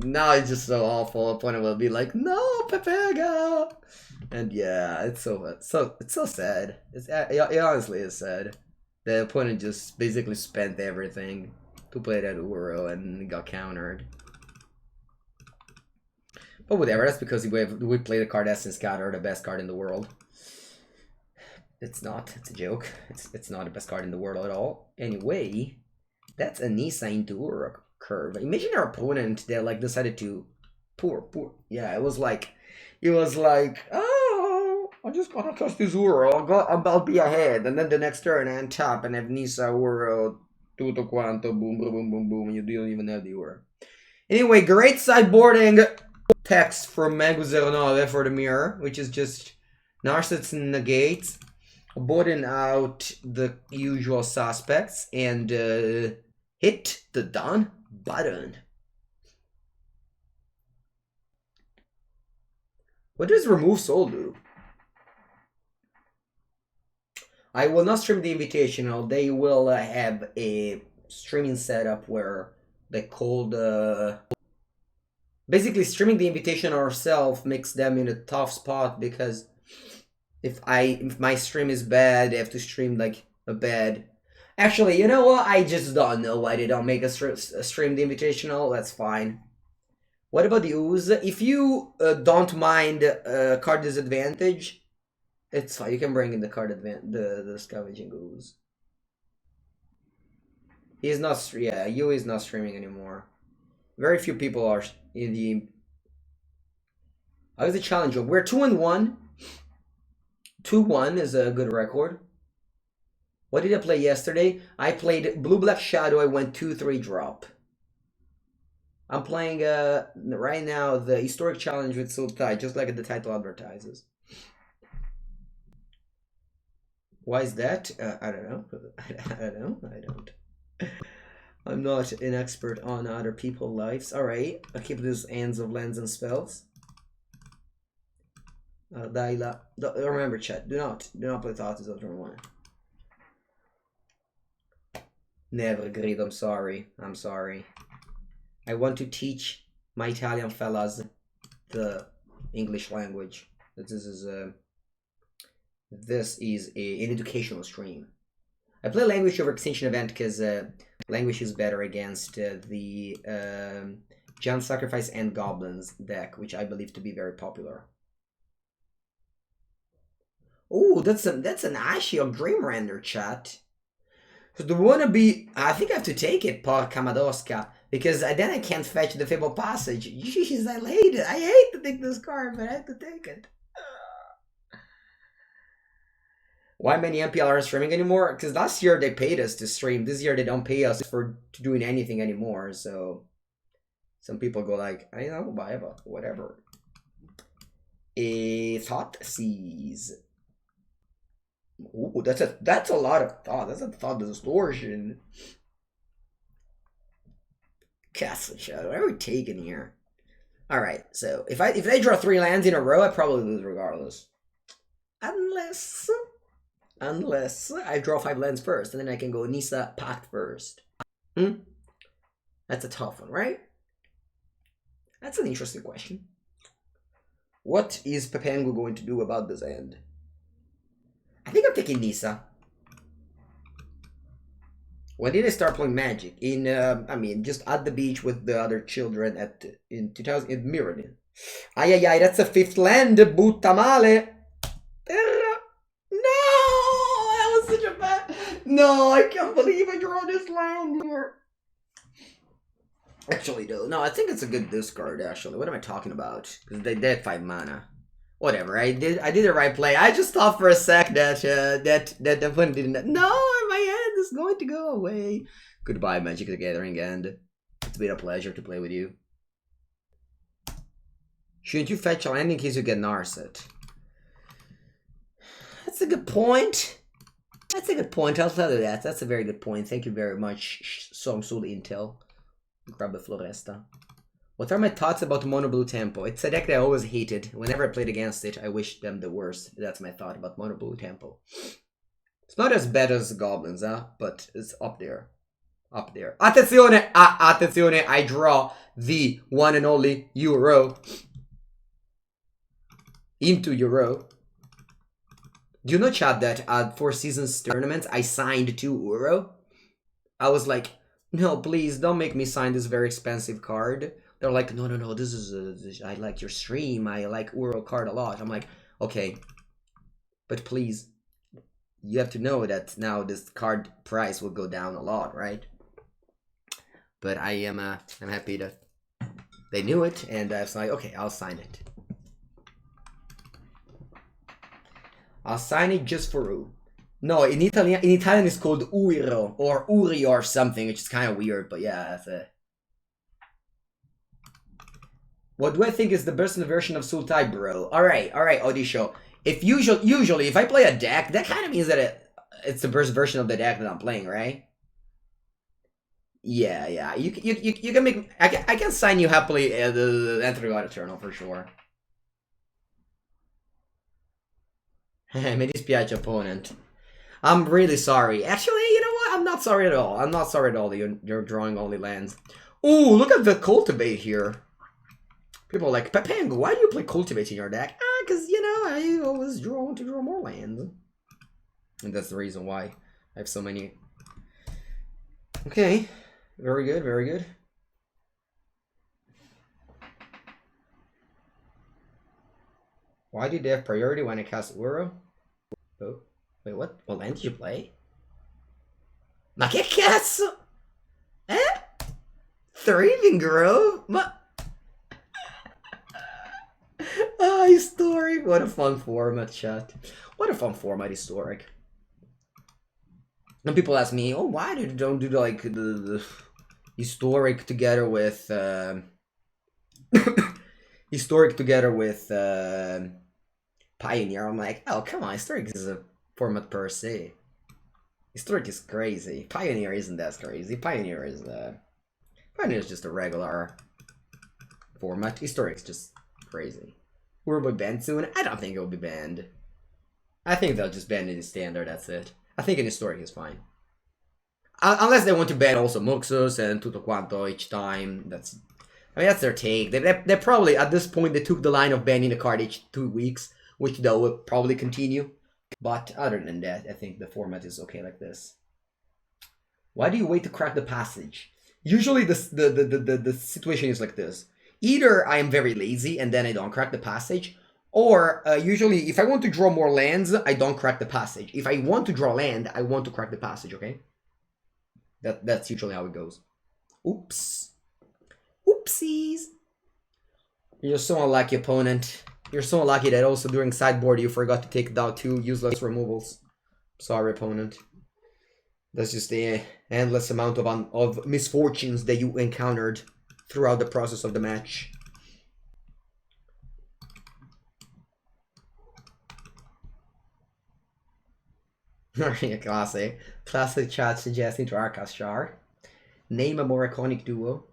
now it's just so awful. Opponent will be like, "No, Pepega," and yeah, it's so sad. It honestly is sad. The opponent just basically spent everything to play that Uro and got countered. But whatever, that's because we play the card Essence Scatter, the best card in the world. It's not, it's a joke. It's not the best card in the world at all. Anyway, that's a Nisa into Uro curve. Imagine our opponent that like decided to poor. Yeah, it was like, oh, I'm just gonna cast this Uro, I'll be ahead, and then the next turn I untap and have Nisa Uro, tutto quanto, boom, boom, boom, boom, boom, and you don't even have the Uro. Anyway, great sideboarding text from Mengucci for the mirror, which is just Narset's negates, boarding out the usual suspects, and hit the done button. What does remove soul do? I will not stream the Invitational. They will have a streaming setup where they call the... Basically, streaming the Invitational ourselves makes them in a tough spot, because if my stream is bad, they have to stream like a bad... Actually, you know what? I just don't know why they don't make a stream the Invitational. That's fine. What about the ooze? If you don't mind card disadvantage, it's fine. You can bring in the card the scavenging ooze. He is not. Yeah, Yu is not streaming anymore. Very few people are in the. How's the challenge? We're 2-1. 2-1 is a good record. What did I play yesterday? I played Blue Black Shadow. I went 2-3 drop. I'm playing right now the historic challenge with Sultai, just like the title advertises. Why is that? I don't know. I don't. I'm not an expert on other people's lives. Alright, I'll keep these ends of lands and spells. Remember, chat, do not play Thoughts of turn 1. Never agreed, I'm sorry. I want to teach my Italian fellas the English language. This is an educational stream. I play Language over Extinction Event because Language is better against the Giant Sacrifice and Goblins deck, which I believe to be very popular. Oh, that's an Ashi of Dream Render, chat. So do wanna be? I think I have to take it, Porca Madosca, because then I can't fetch the Fable Passage. Jeez, I hate it. I hate to take this card, but I have to take it. Why many MPL aren't streaming anymore? Because last year they paid us to stream. This year they don't pay us for doing anything anymore. So some people go like, I don't know, whatever. A Thought Seize. Ooh, that's a lot of thought. That's a thought distortion. Castle Shadow. What are we taking here? Alright, so if I draw 3 lands in a row, I probably lose regardless. Unless I draw 5 lands first, and then I can go Nisa Pact first. That's a tough one, right? That's an interesting question. What is Pepengu going to do about this end? I think I'm taking Nisa. When did I start playing Magic? In I mean, just at the beach with the other children in 2000 in Mirrodin. Ay, that's a 5th land, butta male. No, that was such a bad. No, I can't believe I draw this land here. Actually, no, I think it's a good discard. Actually, what am I talking about? Because they have 5 mana. Whatever, I did the right play. I just thought for a sec that the opponent didn't. No, my hand is going to go away. Goodbye, Magic the Gathering, and it's been a pleasure to play with you. Shouldn't you fetch a land in case you get Narset? That's a good point. That's a good point. I'll tell you that. That's a very good point. Thank you very much, Songsul Intel. Grab a Floresta. What are my thoughts about Mono Blue Tempo? It's a deck that I always hated. Whenever I played against it, I wished them the worst. That's my thought about Mono Blue Tempo. It's not as bad as Goblins, huh? But it's up there. Up there. Attenzione! Attenzione! I draw the one and only Euro. Into Euro. Do you know, chat, that at Four Seasons tournament, I signed 2 Euro? I was like, no, please, don't make me sign this very expensive card. They're like, no, no, no, this is, I like your stream, I like Euro card a lot. I'm like, okay, but please, you have to know that now this card price will go down a lot, right? But I am, I'm happy that they knew it, and I was like, okay, I'll sign it. I'll sign it just for you. No, in Italian it's called Uiro or Uri or something, which is kind of weird, but yeah, that's it. What do I think is the best version of Sultai, bro? Alright, Odisho. If usually if I play a deck, that kind of means that it's the best version of the deck that I'm playing, right? Yeah. You can make. I can sign you happily the Enter God Eternal for sure. Mi dispiace, opponent. I'm really sorry. Actually, you know what? I'm not sorry at all. I'm not sorry at all that you're drawing only lands. Ooh, look at the Cultivate here. People are like, Pepengo, why do you play Cultivate in your deck? Because, you know, I always want to draw more lands. And that's the reason why I have so many. Okay. Very good, very good. Why did they have priority when I cast Uro? Oh, wait, what? What land did you play? Ma che cazzo? Eh? Thriving Grove? Ma... Ah, Historic. What a fun format, chat. What a fun format, Historic. And people ask me, oh, why did you don't do like the Historic together with Historic together with Pioneer? I'm like, oh, come on, Historic is a format per se. Historic is crazy. Pioneer isn't that crazy. Pioneer is just a regular format. Historic's just crazy. Will it be banned soon? I don't think it will be banned. I think they'll just ban it in standard, that's it. I think in Historic is fine. Unless they want to ban also Muxus and Tutto Quanto each time. That's, I mean, that's their take. They probably, at this point, they took the line of banning the card each 2 weeks, which they will probably continue. But other than that, I think the format is okay like this. Why do you wait to crack the passage? Usually the situation is like this. Either I am very lazy and then I don't crack the passage, or usually if I want to draw more lands, I don't crack the passage. If I want to draw land, I want to crack the passage, okay? That's usually how it goes. Oops. Oopsies. You're so unlucky, opponent. You're so unlucky that also during sideboard you forgot to take down 2 useless removals. Sorry, opponent. That's just the endless amount of misfortunes that you encountered throughout the process of the match. Classic. Classic chat suggesting to Arcashar. Name a more iconic duo.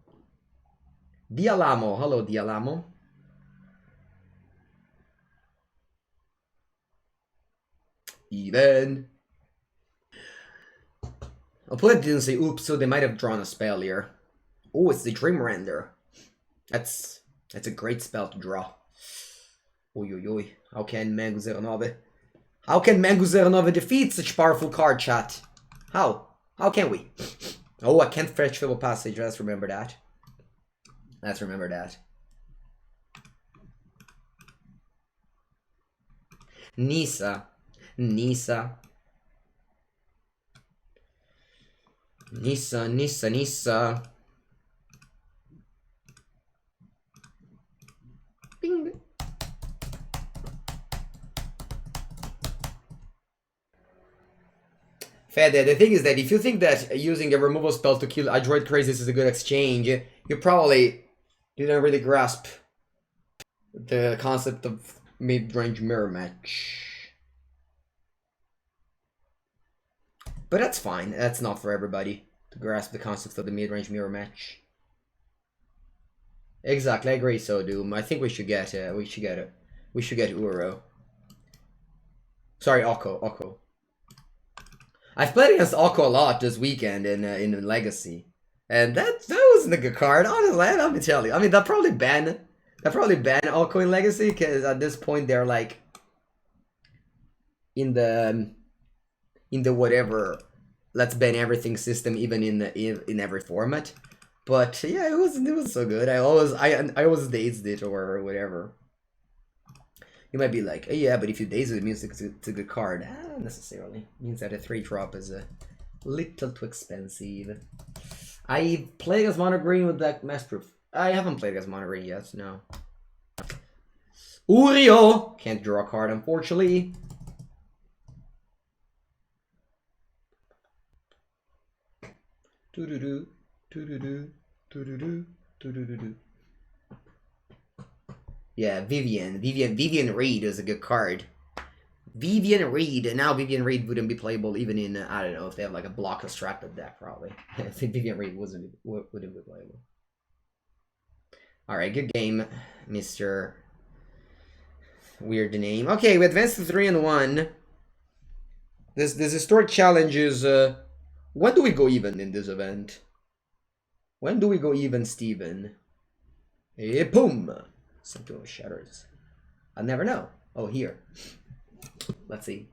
Dialamo. Hello, Dialamo. Even. Opponent didn't say oops, so they might have drawn a spell here. Oh, it's the Dream Render. That's a great spell to draw. Oi. How can Mengu 09 defeat such powerful card, chat? How can we? Oh, I can't fetch Fable Passage. Let's remember that. Nisa. Bing. Fede, the thing is that if you think that using a removal spell to kill a Droid Crazes is a good exchange, you probably didn't really grasp the concept of mid-range mirror match. But that's fine. That's not for everybody to grasp the concept of the mid-range mirror match. Exactly, I agree. So Doom. I think we should get Uro. Sorry, Oko. I've played against Oko a lot this weekend in Legacy, and that wasn't a good card. Honestly, let me tell you. I mean, they'll probably ban Oko in Legacy because at this point they're like in the whatever let's ban everything system, even in every format. But yeah, it was so good. I always dazed it or whatever. You might be like, oh, yeah, but if you daze it, it means it's a good card. Not necessarily. It means that a 3-drop is a little too expensive. I played as Mono Green with that Mass Proof. I haven't played as Mono Green yet, no. Urio! Can't draw a card, unfortunately. Do-do-do, do-do-do, do-do-do, do-do-do-do. Yeah, Vivian Reed is a good card. Vivian Reed, and now Vivian Reed wouldn't be playable even in, I don't know, if they have like a block constructed deck, probably. I think Vivian Reed wouldn't be playable. Alright, good game, Mr. Weird name. Okay, we advanced to 3-1. This historic challenge is, when do we go even in this event? When do we go even, Steven? Hey, boom! Something shatters. I'll never know. Oh, here. Let's see.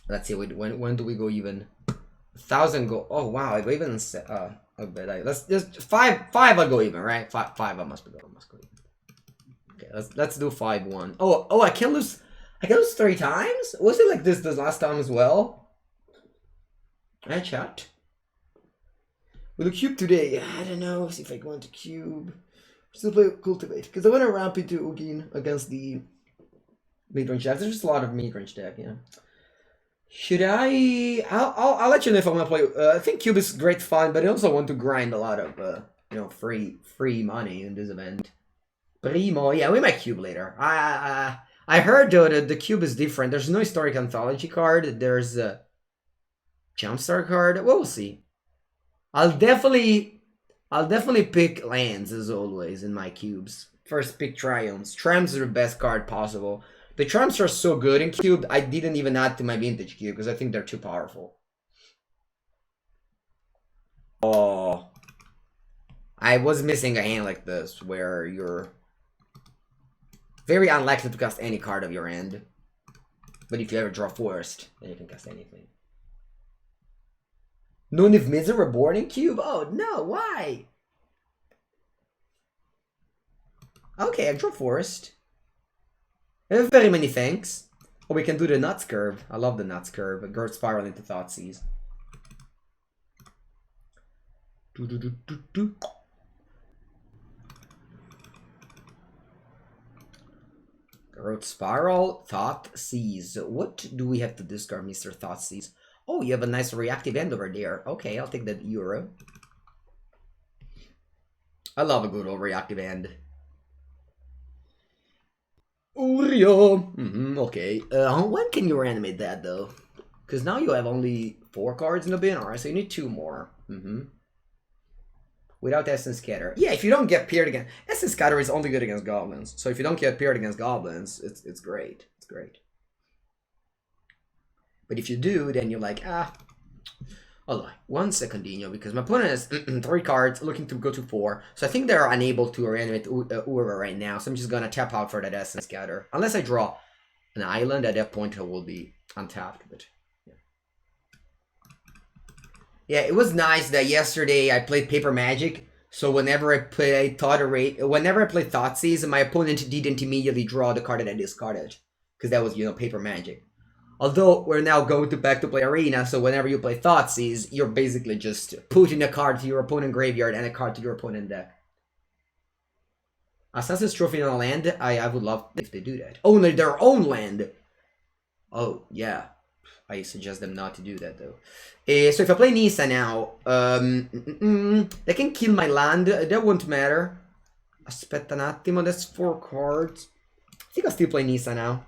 When do we go even? 1,000 go. Oh wow, I go even. Let's just five. I'll go even, right? Five. I must go even. Okay, let's do 5-1. Oh, I can lose. I can lose 3 times. Was it like this last time as well? I chat. With a cube today, I don't know. See if I go into cube. Still play cultivate because I want to ramp into Ugin against the mid-range deck. There's just a lot of mid-range deck, yeah. Should I? I'll let you know if I want to play. I think cube is great fun, but I also want to grind a lot of free money in this event. Primo, yeah, we might cube later. I heard though that the cube is different. There's no historic anthology card. There's a jumpstart card. Well, we'll see. I'll definitely pick lands as always in my cubes. First pick Triumphs. Triumphs are the best card possible. The Triumphs are so good in cube, I didn't even add to my vintage cube because I think they're too powerful. Oh. I was missing a hand like this where you're very unlikely to cast any card of your end. But if you ever draw Forest, then you can cast anything. None of Miser reborn in cube? Oh no, why? Okay, I draw Forest. I have very many thanks. Oh, we can do the Nuts Curve. I love the Nuts Curve. A Gerd Spiral into Thoughtseize. Gerd Spiral, Thoughtseize. What do we have to discard, Mr. Thoughtseize? Oh, you have a nice reactive end over there. Okay, I'll take that Euro. I love a good old reactive end. Urio. Okay. When can you reanimate that though? Because now you have only 4 cards in the bin. Alright, so you need 2 more. Without Essence Scatter. Yeah, if you don't get paired against... Essence Scatter is only good against goblins. So if you don't get paired against goblins, it's great. It's great. But if you do, then you're like, hold on, 1 secondino, because my opponent has 3 cards, looking to go to 4. So I think they're unable to reanimate Ura right now, so I'm just gonna tap out for that Essence Scatter. Unless I draw an island, at that point I will be untapped, but yeah. Yeah, it was nice that yesterday I played Paper Magic, so whenever I play Thoughtseize, my opponent didn't immediately draw the card that I discarded. Because that was, Paper Magic. Although we're now going back to play Arena, so whenever you play Thoughtseize, you're basically just putting a card to your opponent graveyard and a card to your opponent deck. Assassin's Trophy on a land? I would love if they do that. Oh, their own land! Oh, yeah. I suggest them not to do that, though. So if I play Nisa now, they can kill my land. That won't matter. Aspetta un attimo, that's 4 cards. I think I'll still play Nisa now.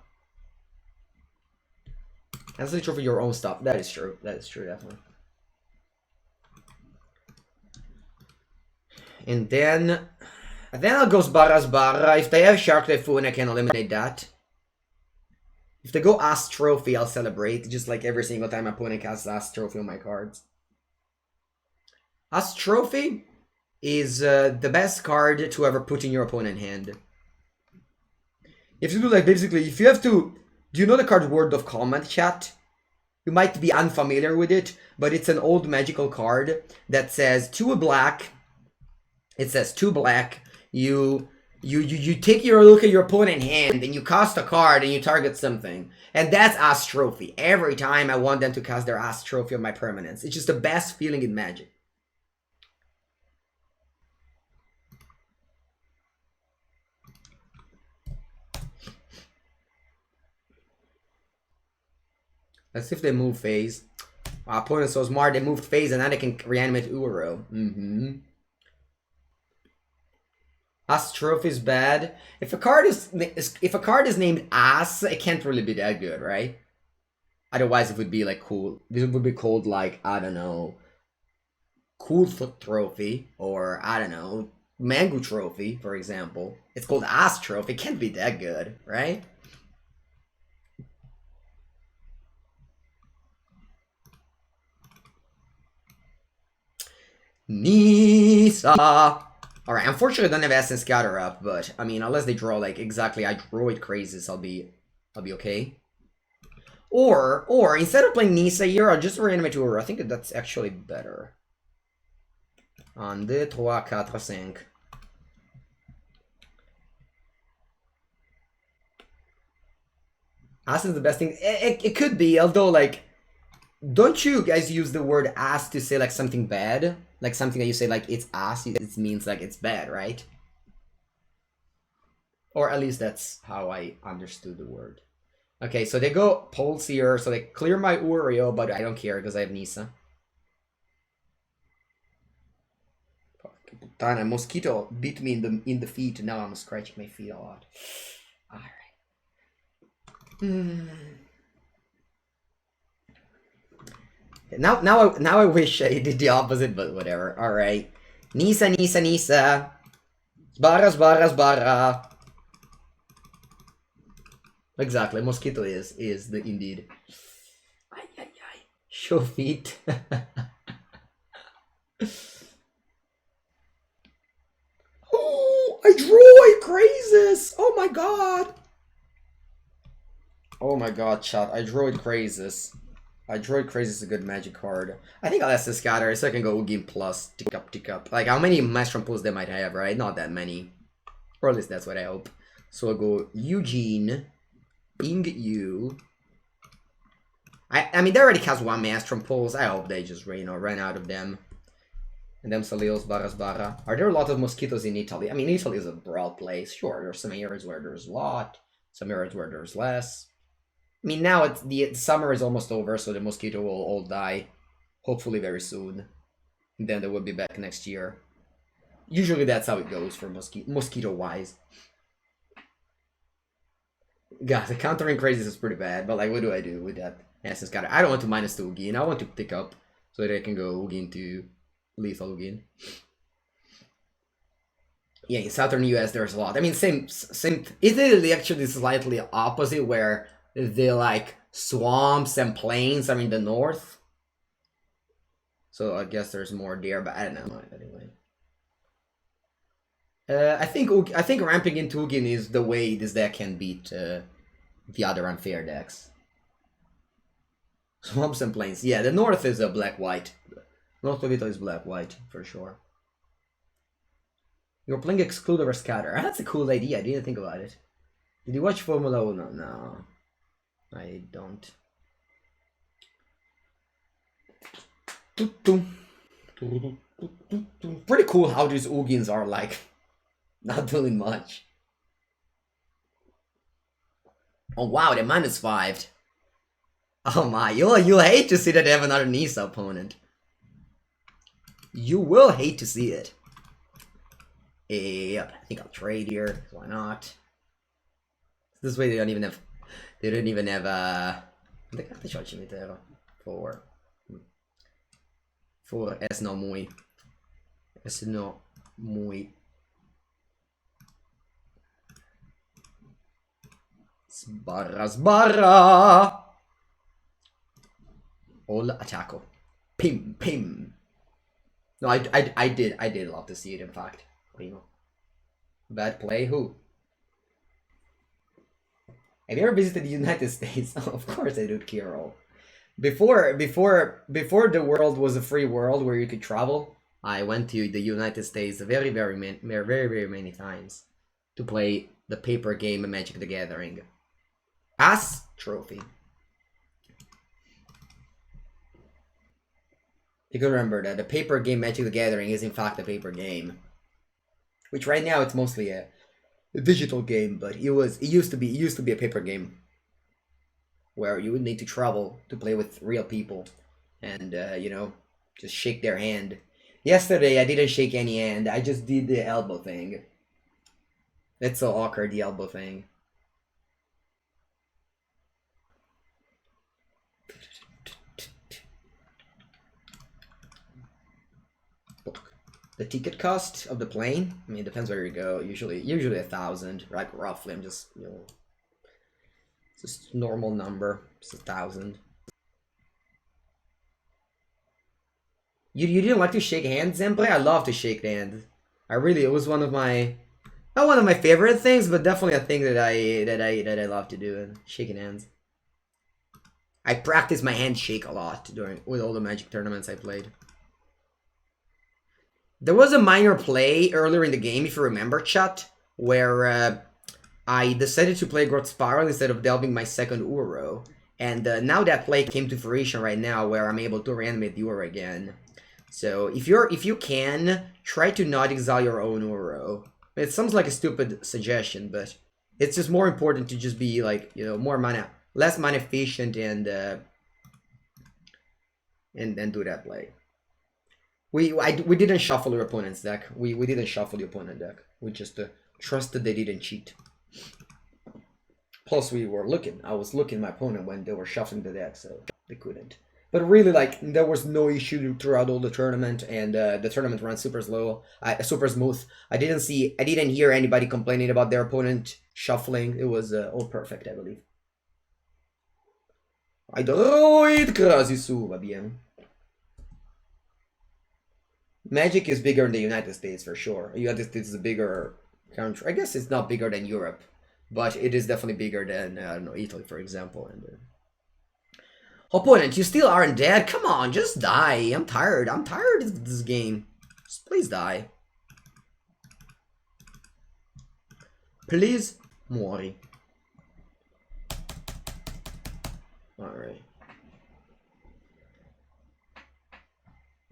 That's the trophy your own stuff. That is true. That is true, definitely. And then Then I'll go Sbarra Sbarra. If they have Shark Typhoon, I can eliminate that. If they go Ass Trophy, I'll celebrate. Just like every single time my opponent casts Ass Trophy on my cards. Ass Trophy is the best card to ever put in your opponent's hand. If you do like basically, if you have to... Do you know the card Word of Command, chat? You might be unfamiliar with it, but it's an old magical card that says 2 black. It says 2 black. You take your look at your opponent's hand and you cast a card and you target something. And that's Ass Trophy. Every time I want them to cast their Ass Trophy on my permanents. It's just the best feeling in Magic. Let's see if they move phase. Our opponent's so smart, they moved phase and now they can reanimate Uro. Ass Trophy is bad. If a card is named Ass, it can't really be that good, right? Otherwise, it would be like cool. This would be called like, I don't know, Cool Foot Trophy, or I don't know, Mengucci Trophy, for example. It's called Ass Trophy. It can't be that good, right? Nisa. Alright, unfortunately I don't have Essence Scatter up, but I mean, unless they draw like exactly I Droid Crazes, I'll be okay. Or instead of playing Nisa here, I'll just reanimate Uro. I think that's actually better. 1, 2, 3, 4, 5. Ass is the best thing. It could be, although like, don't you guys use the word ass to say like something bad? Like something that you say like it's ass, it means like it's bad, right? Or at least that's how I understood the word. Okay, so they go Pulse here, so they clear my Uriel, but I don't care because I have Nisa. Puttana, Mosquito bit me in the feet, now I'm scratching my feet a lot. Alright. Now I wish I did the opposite, but whatever. Alright. Nisa. Sbarra. Exactly, Mosquito is the indeed. Ay. Show feet. Oh, I Droid Crazes! Oh my god! Oh my god, chat. I Droid Crazes. Droid Crazes is a good Magic card. I think I'll Essence Scatter so I can go Ugin plus tick up. Like how many Maelstrom pulls they might have, right? Not that many. Or at least that's what I hope. So I'll go Eugene, Ing-Yu. I mean they already cast 1 Maelstrom pulls. I hope they just run out of them. And then Salil's Barra. Are there a lot of mosquitoes in Italy? I mean Italy is a broad place. Sure, there's some areas where there's a lot, some areas where there's less. I mean, now the summer is almost over, so the mosquito will all die. Hopefully very soon. And then they will be back next year. Usually that's how it goes for mosquito-wise. God, the countering crazes is pretty bad, but like, what do I do with that Essence Scatter? I don't want to -2 Ugin. I want to pick up so that I can go Ugin to lethal Ugin. Yeah, in southern US there's a lot. I mean, same. Italy actually slightly opposite, where the like swamps and plains are in the north, so I guess there's more there, but I don't know. Anyway, I think ramping into Ugin is the way this deck can beat the other unfair decks. Swamps and plains, yeah. The north is a black-white. North of Italy is black-white for sure. You're playing Exclude over Scatter. That's a cool idea. I didn't think about it. Did you watch Formula 1? No. I don't. Pretty cool how these Ugins are like not doing much. Oh wow, they're -5. Oh my, you'll hate to see that they have another Nisa opponent. You will hate to see it. Yep, I think I'll trade here. Why not? This way they don't even have. They don't even have the carta c'ho il cimitero. For es no muy. Sbarra, sbarra! Hola, attacco. Pim, pim. No, I did love to see it, in fact. Primo. Bad play, who? Have you ever visited the United States? Oh, of course I do, Kiro. Before the world was a free world where you could travel, I went to the United States very many times to play the paper game Magic the Gathering. As trophy. You can remember that the paper game Magic the Gathering is in fact a paper game, which right now it's mostly a digital game, but it used to be a paper game where you would need to travel to play with real people and you know, just shake their hand. Yesterday I didn't shake any hand, I just did the elbow thing. It's so awkward, the elbow thing. The ticket cost of the plane, I mean, it depends where you go. Usually 1,000, like roughly. I'm just, you know, just normal number. It's 1,000. You didn't like to shake hands, Zemple? I love to shake hands. It was one of my, not one of my favorite things, but definitely a thing that I love to do, shaking hands. I practice my handshake a lot with all the Magic tournaments I played. There was a minor play earlier in the game, if you remember, chat, where I decided to play Growth Spiral instead of delving my second Uro. And now that play came to fruition right now, where I'm able to reanimate the Uro again. So if you can, try to not exile your own Uro. It sounds like a stupid suggestion, but it's just more important to just be like, you know, less mana efficient and do that play. We didn't shuffle your opponent's deck. We didn't shuffle the opponent deck. We just trusted they didn't cheat. Plus, I was looking at my opponent when they were shuffling the deck, so they couldn't. But really, like, there was no issue throughout all the tournament, and the tournament ran super smooth. I didn't hear anybody complaining about their opponent shuffling. It was all perfect, I believe. I droid crasi su, va bien. Magic is bigger in the United States for sure. United States is a bigger country. I guess it's not bigger than Europe, but it is definitely bigger than, I don't know, Italy, for example. And opponent, you still aren't dead? Come on, just die. I'm tired. I'm tired of this game. Just please die. Please, muori. Alright.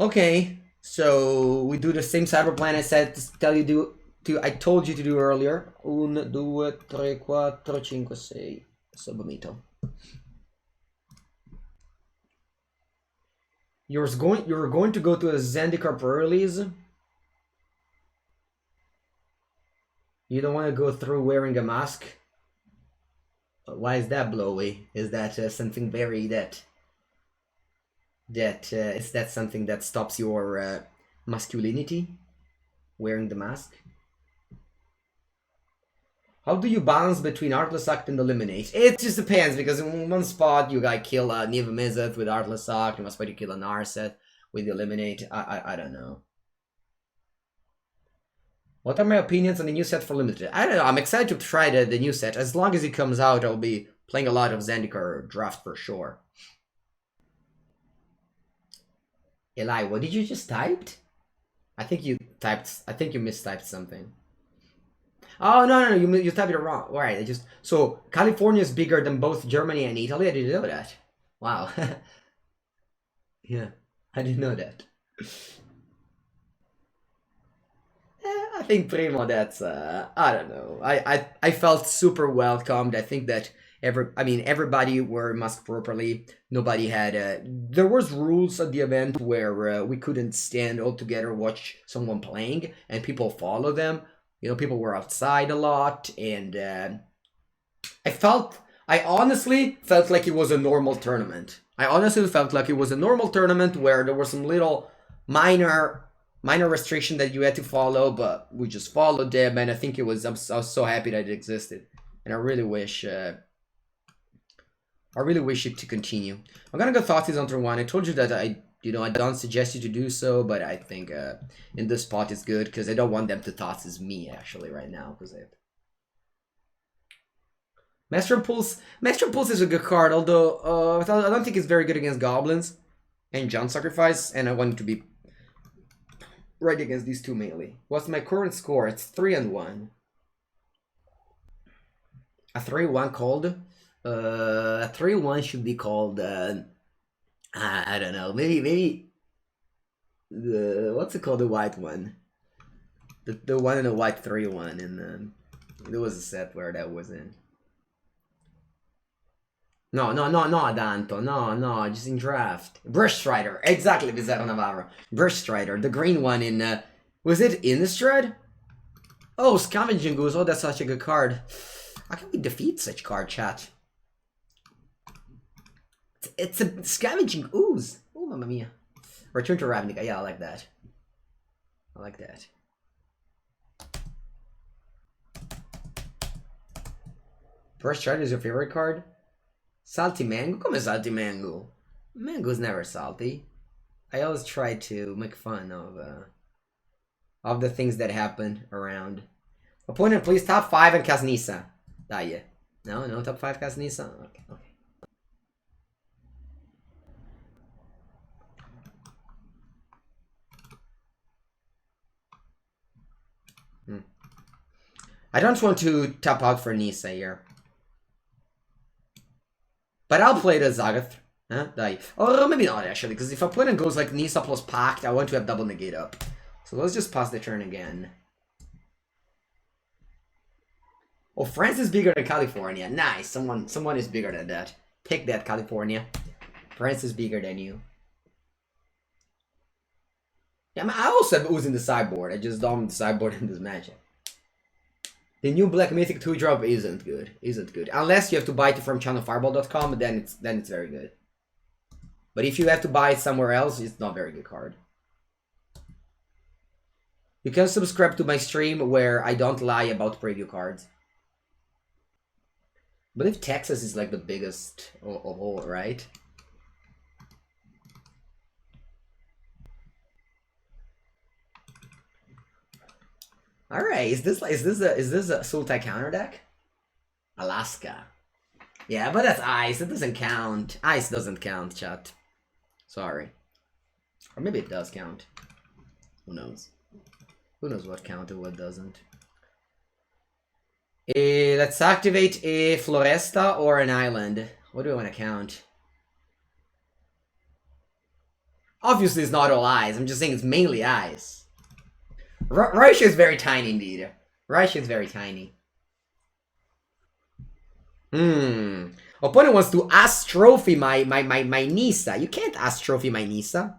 Okay. So we do the same cyber plan I said I told you to do earlier. 1, 2, 3, 4, 5, 6. Submito. You're going to go to a Zendikar Pro release. You don't want to go through wearing a mask. Why is that, Blowy? Is that something very is that something that stops your masculinity, wearing the mask? How do you balance between Artless Act and Eliminate? It just depends, because in one spot you gotta kill a Niva Mizzet with Artless Act, in one spot you kill a Narset with Eliminate. I don't know. What are my opinions on the new set for Limited? I don't know, I'm excited to try the new set. As long as it comes out, I'll be playing a lot of Zendikar draft for sure. Eli, what did you just type? I think you mistyped something. Oh, no, you typed it wrong. Alright, so California is bigger than both Germany and Italy? I didn't know that. Wow. Yeah, I didn't know that. I think Primo, that's, I don't know. I felt super welcomed. I think that everybody were masked properly. Nobody had there was rules at the event where we couldn't stand all together watch someone playing, and people follow them. You know, people were outside a lot, and I honestly felt like it was a normal tournament. I honestly felt like it was a normal tournament where there were some little minor restriction that you had to follow, but we just followed them, and I think I was so happy that it existed. And I really wish I really wish it to continue. I'm gonna go Thought's on turn 1. I told you that I don't suggest you to do so, but I think in this spot it's good because I don't want them to Thought's me actually right now because Master Pulse is a good card, although I don't think it's very good against goblins and John Sacrifice, and I want it to be right against these two mainly. What's my current score? It's 3-1. A 3-1 called? A 3-1 should be called, I don't know, maybe what's it called, the white one? The one in the white 3-1, and there was a set where that was in. No, Adanto. No, just in draft. Brush Strider. Exactly, Bizarro Navarro. Brush Strider. The green one in, was it Innistrad? Oh, Scavenging Goose. Oh, that's such a good card. How can we defeat such card, chat? It's a Scavenging Ooze. Oh, mamma mia. Return to Ravnica. Yeah, I like that. I like that. Brush Strider is your favorite card? Salty Mango? Come Salty Mango? Mango's never salty. I always try to make fun of the things that happen around. Opponent, please top 5 and cast Nissa. Yeah. No top 5 cast Nissa? Okay. I don't want to tap out for Nissa here. But I'll play the Zagath. Or maybe not actually, because if opponent goes like Nissa plus Pact, I want to have double negate up. So let's just pass the turn again. Oh, France is bigger than California. Nice. Someone is bigger than that. Take that, California. France is bigger than you. Yeah, I also have Ooze in the sideboard. I just dominate the sideboard in this matchup. The new Black Mythic 2-drop isn't good. Unless you have to buy it from channelfireball.com, then it's very good. But if you have to buy it somewhere else, it's not a very good card. You can subscribe to my stream where I don't lie about preview cards. I believe Texas is like the biggest of all, right? All right, is this a Sultai counter deck? Alaska. Yeah, but that's ice. It doesn't count. Ice doesn't count, chat. Sorry. Or maybe it does count. Who knows? Who knows what counts and what doesn't? Let's activate a Floresta or an island. What do I want to count? Obviously, it's not all ice. I'm just saying it's mainly ice. Russia is very tiny indeed. Russia is very tiny. Opponent wants to Astrophy my Nissa. You can't Astrophy my Nissa.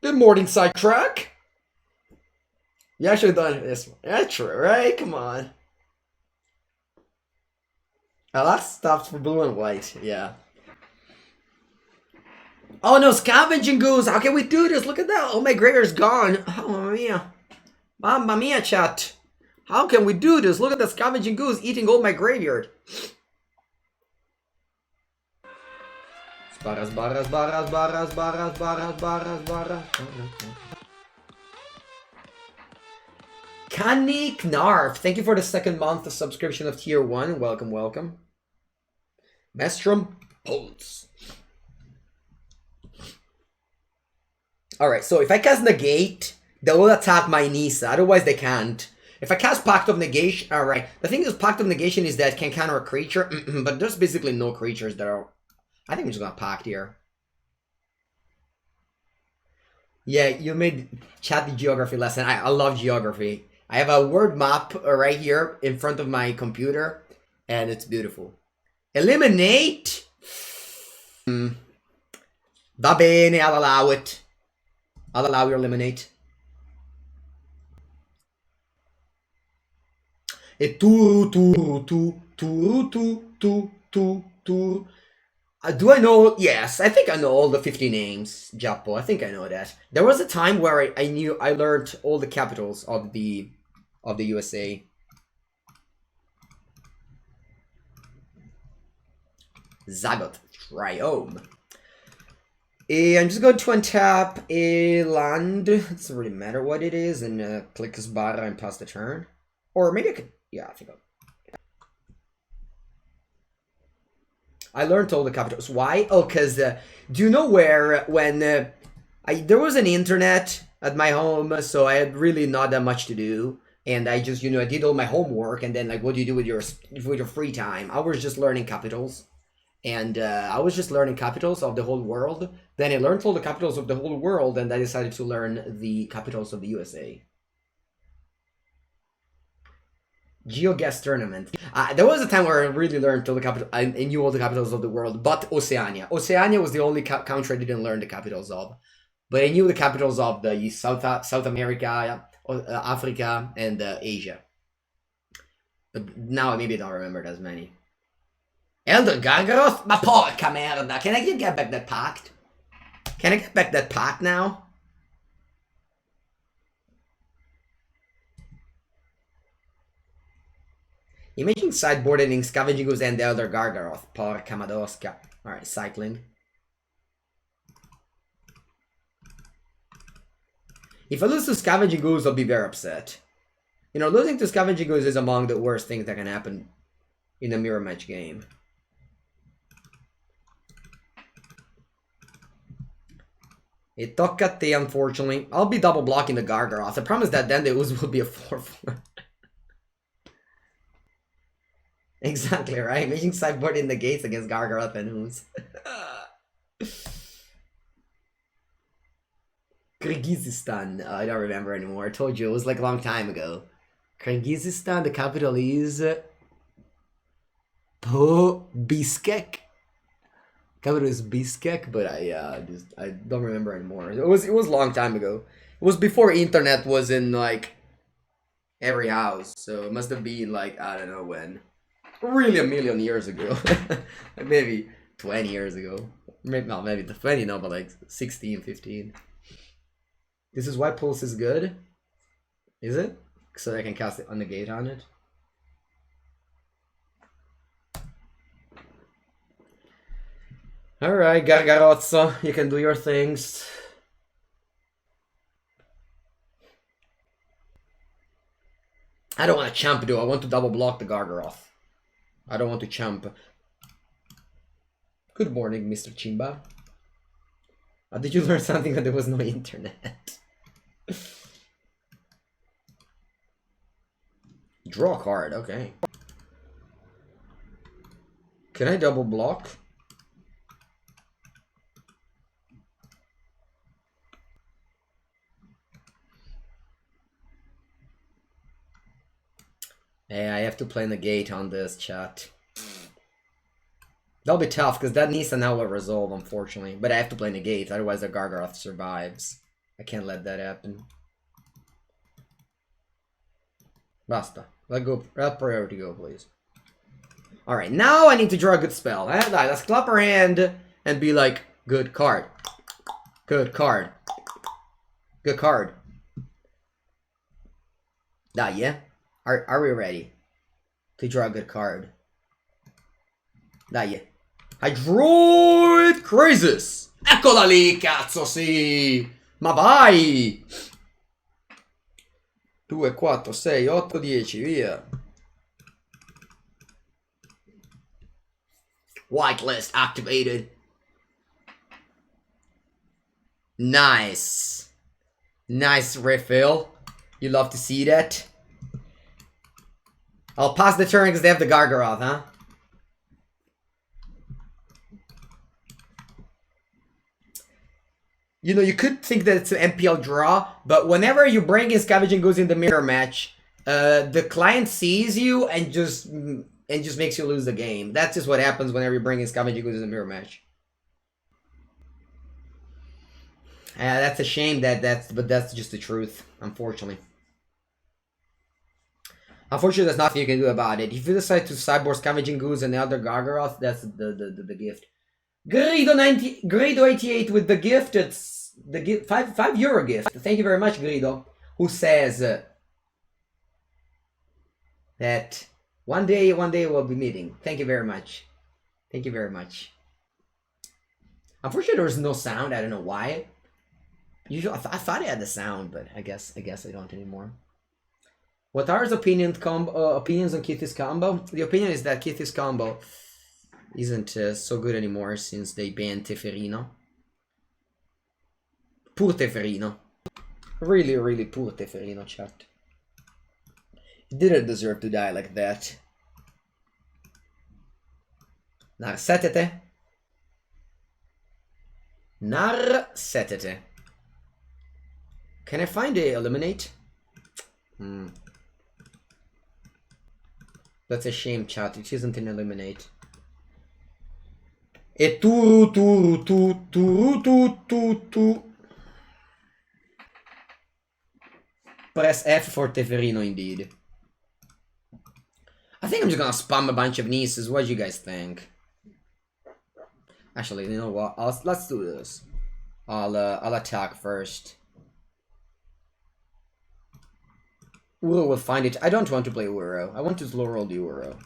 Good morning, Sidetrack. You should have done this one. That's true, right? Come on. A lot of stuff for blue and white. Yeah. Oh no, Scavenging Goose! How can we do this? Look at that! Oh, my graveyard's gone! Oh, mamma mia! Mamma mia, chat! How can we do this? Look at the Scavenging Goose eating all my graveyard! Barras. Canny Knarf, thank you for the 2nd month of subscription of tier 1. Welcome. Mestrum Pulse. Alright, so if I cast Negate, they will attack my Nissa, otherwise they can't. If I cast Pact of Negation, alright. The thing is, Pact of Negation is that it can counter a creature, but there's basically no creatures that are... I think I'm just gonna Pact here. Yeah, you made chat the geography lesson. I love geography. I have a word map right here in front of my computer, and it's beautiful. Eliminate? Va bene, I'll allow it. I'll allow your eliminate. E turu. Do I know? Yes, I think I know all the 50 names, Jappo. I think I know that. There was a time where I learned all the capitals of the USA. Zygote Triome. I'm just going to untap a land. It doesn't really matter what it is, and click Sbarra and pass the turn. Or maybe I could. Yeah, I think I learned all the capitals. Why? Oh, because do you know where when there was an internet at my home, so I had really not that much to do, and I just I did all my homework, and then like what do you do with your free time? I was just learning capitals, and I was just learning capitals of the whole world. Then I learned all the capitals of the whole world, and I decided to learn the capitals of the USA. GeoGuess tournament. There was a time where I really learned all the capital. I knew all the capitals of the world, but Oceania. Oceania was the only country I didn't learn the capitals of. But I knew the capitals of the South America, Africa, and Asia. But now maybe I don't remember as many. Elder Gargaroth? Ma porca merda! Can I get back that pact? Can I get back that pact now? Imagine sideboarding Scavenging Ooze and the Elder Gargaroth. Porca madosca. Alright, cycling. If I lose to Scavenging Ooze, I'll be very upset. Losing to Scavenging Ooze is among the worst things that can happen in a mirror match game. It tocca a te, unfortunately. I'll be double blocking the Gargaroth. I promise that then the Ooze will be a 4/4. Exactly, right? Making sideboard in the gates against Gargaroth and Ooze. Kyrgyzstan. I don't remember anymore. I told you, it was like a long time ago. Kyrgyzstan, the capital is... Bishkek. Capital is Bishkek, but I don't remember anymore. It was a long time ago. It was before internet was in, like, every house. So it must have been, like, I don't know when. Really a million years ago. Maybe 20 years ago. Maybe 20, no, but like 16, 15. This is why Pulse is good? Is it? So I can cast it on the gate on it? Alright, Gargarozzo, you can do your things. I don't want to champ though, I want to double block the Gargaroth. I don't want to champ. Good morning, Mr. Chimba. Did you learn something that there was no internet? Draw a card, okay. Can I double block? Yeah, I have to play negate on this, chat. That'll be tough, because that needs to now resolve, unfortunately. But I have to play negate, otherwise the Gargaroth survives. I can't let that happen. Basta. Let priority go, please. Alright, now I need to draw a good spell. Let's clap our hand and be like, good card. Good card. Good card. Yeah? Are we ready to draw a good card? Dai. Hydroid Crisis! Eccola lì, cazzo, sì! Ma vai! 2, 4, 6, 8, 10, via. Whitelist activated. Nice. Nice refill. You love to see that. I'll pass the turn because they have the Gargaroth, huh? You could think that it's an MPL draw, but whenever you bring in Scavenging Ooze in the mirror match, the client sees you and just makes you lose the game. That's just what happens whenever you bring in Scavenging Ooze in the mirror match. That's a shame but that's just the truth, unfortunately. Unfortunately, there's nothing you can do about it. If you decide to sideboard Scavenging Ooze and the other Gargaroth, that's the gift. Grido 88 with the gift. It's the gift, €5 gift. Thank you very much, Grido. Who says that one day we'll be meeting. Thank you very much. Thank you very much. Unfortunately, there was no sound. I don't know why. Usually, I thought it had the sound, but I guess I don't anymore. What are his opinions on Kitty's combo? The opinion is that Kitty's combo isn't so good anymore since they banned Teferino. Poor Teferino. Really, really poor Teferino, chat. He didn't deserve to die like that. Nar setete. Nar setete. Can I find a eliminate? That's a shame, chat. It isn't an eliminate. E turu turu tu turu tu. Press F for Teferino indeed. I think I'm just gonna spam a bunch of nieces. What do you guys think? Actually, you know what? Let's do this. I'll attack first. Uro will find it. I don't want to play Uro. I want to slow roll the Uro.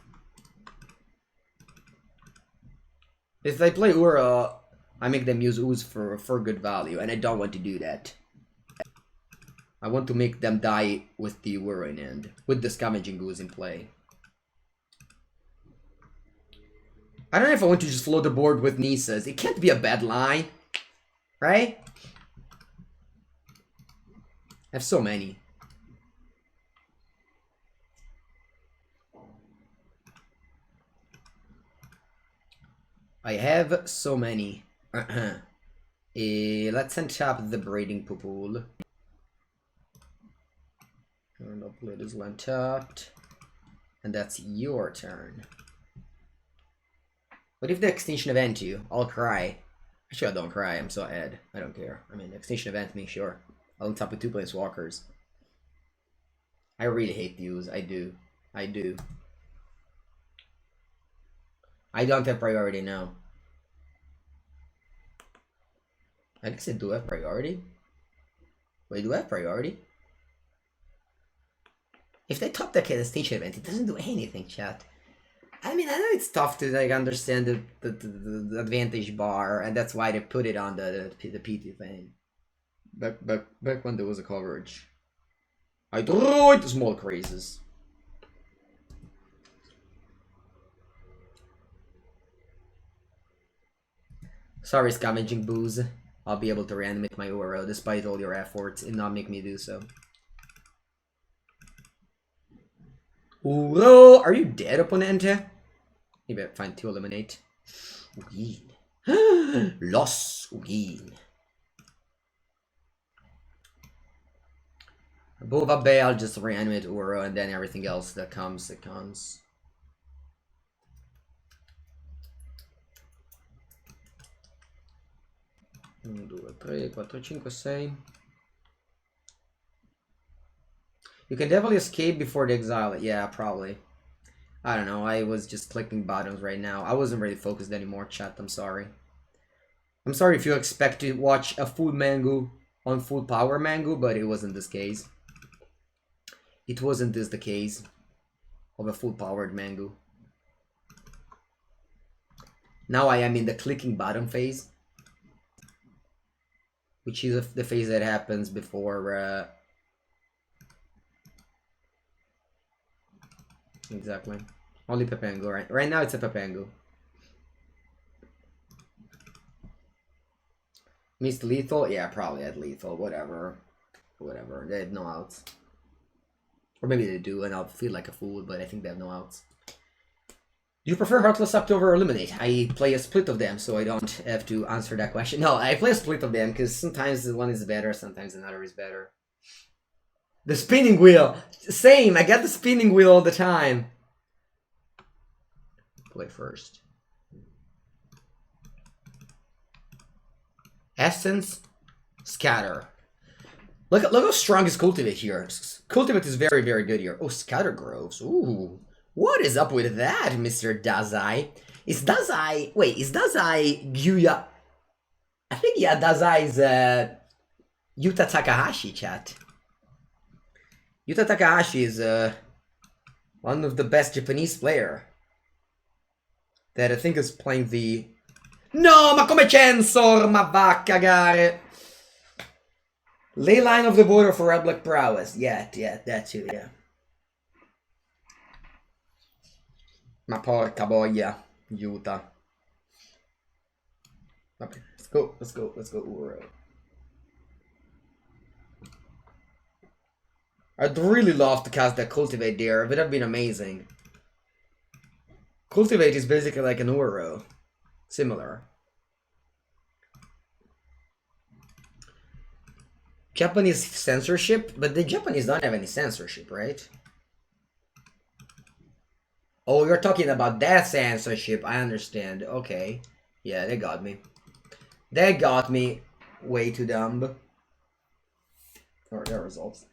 If I play Uro, I make them use Ooze for good value, and I don't want to do that. I want to make them die with the Uro in hand, with the Scavenging Ooze in play. I don't know if I want to just float the board with Nisas. It can't be a bad line, right? I have so many. I have so many. Let's untap the Braiding Pool. And I'll play this untapped. And that's your turn. What if the Extinction event you? I'll cry. Actually, I don't cry. I'm so ahead. I don't care. I mean, the Extinction event me, sure. I'll untap with 2 Planeswalkers. I really hate these. I do. I do. I don't have priority now. I guess I do have priority. Wait, do I have priority? If they top deck at a station event, it doesn't do anything, chat. I mean, I know it's tough to like understand the advantage bar, and that's why they put it on the PT thing. Back when there was a coverage. I drew it small crazes. Sorry, Scavenging Booze. I'll be able to reanimate my Uro despite all your efforts and not make me do so. Uro, are you dead, opponente? You better find 2 eliminate. Ugin. Loss Ugin. Above Bay, I'll just reanimate Uro and then everything else that comes, it comes. Uno, due, tre, quattro, cinque, sei. You can definitely escape before they exile it. Yeah, probably. I don't know. I was just clicking buttons right now. I wasn't really focused anymore, chat. I'm sorry. I'm sorry if you expect to watch a full Mengu on full power Mengu, but it wasn't this case. It wasn't this the case of a full powered Mengu. Now I am in the clicking button phase, which is the phase that happens before exactly. Only Pepengu, right? Right now it's a Pepengu. Missed lethal? Yeah, probably at lethal. Whatever. Whatever. They have no outs. Or maybe they do and I'll feel like a fool, but I think they have no outs. Do you prefer Heartless Act over Eliminate? I play a split of them, so I don't have to answer that question. No, I play a split of them because sometimes one is better, sometimes another is better. The spinning wheel! Same! I get the spinning wheel all the time. Play first. Essence, Scatter. Look how strong is Cultivate here. Cultivate is very, very good here. Oh, Scatter Groves. Ooh. What is up with that, Mr. Dazai? Is Dazai... Wait, is Dazai Gyuya? I think, yeah, Dazai is Yuta Takahashi, chat. Yuta Takahashi is one of the best Japanese player. that I think is playing the... No, ma come Censor, ma va a cagare! Ley line of the border for Red Black Prowess. Yeah, that too, yeah. Ma porca boia, aiuta. Okay, let's go Uro. I'd really love to cast that Cultivate there, it would have been amazing. Cultivate is basically like an Uro. Similar. Japanese censorship? But the Japanese don't have any censorship, right? Oh, you're talking about that censorship. I understand. Okay. Yeah, they got me. They got me. Way too dumb. Or their results.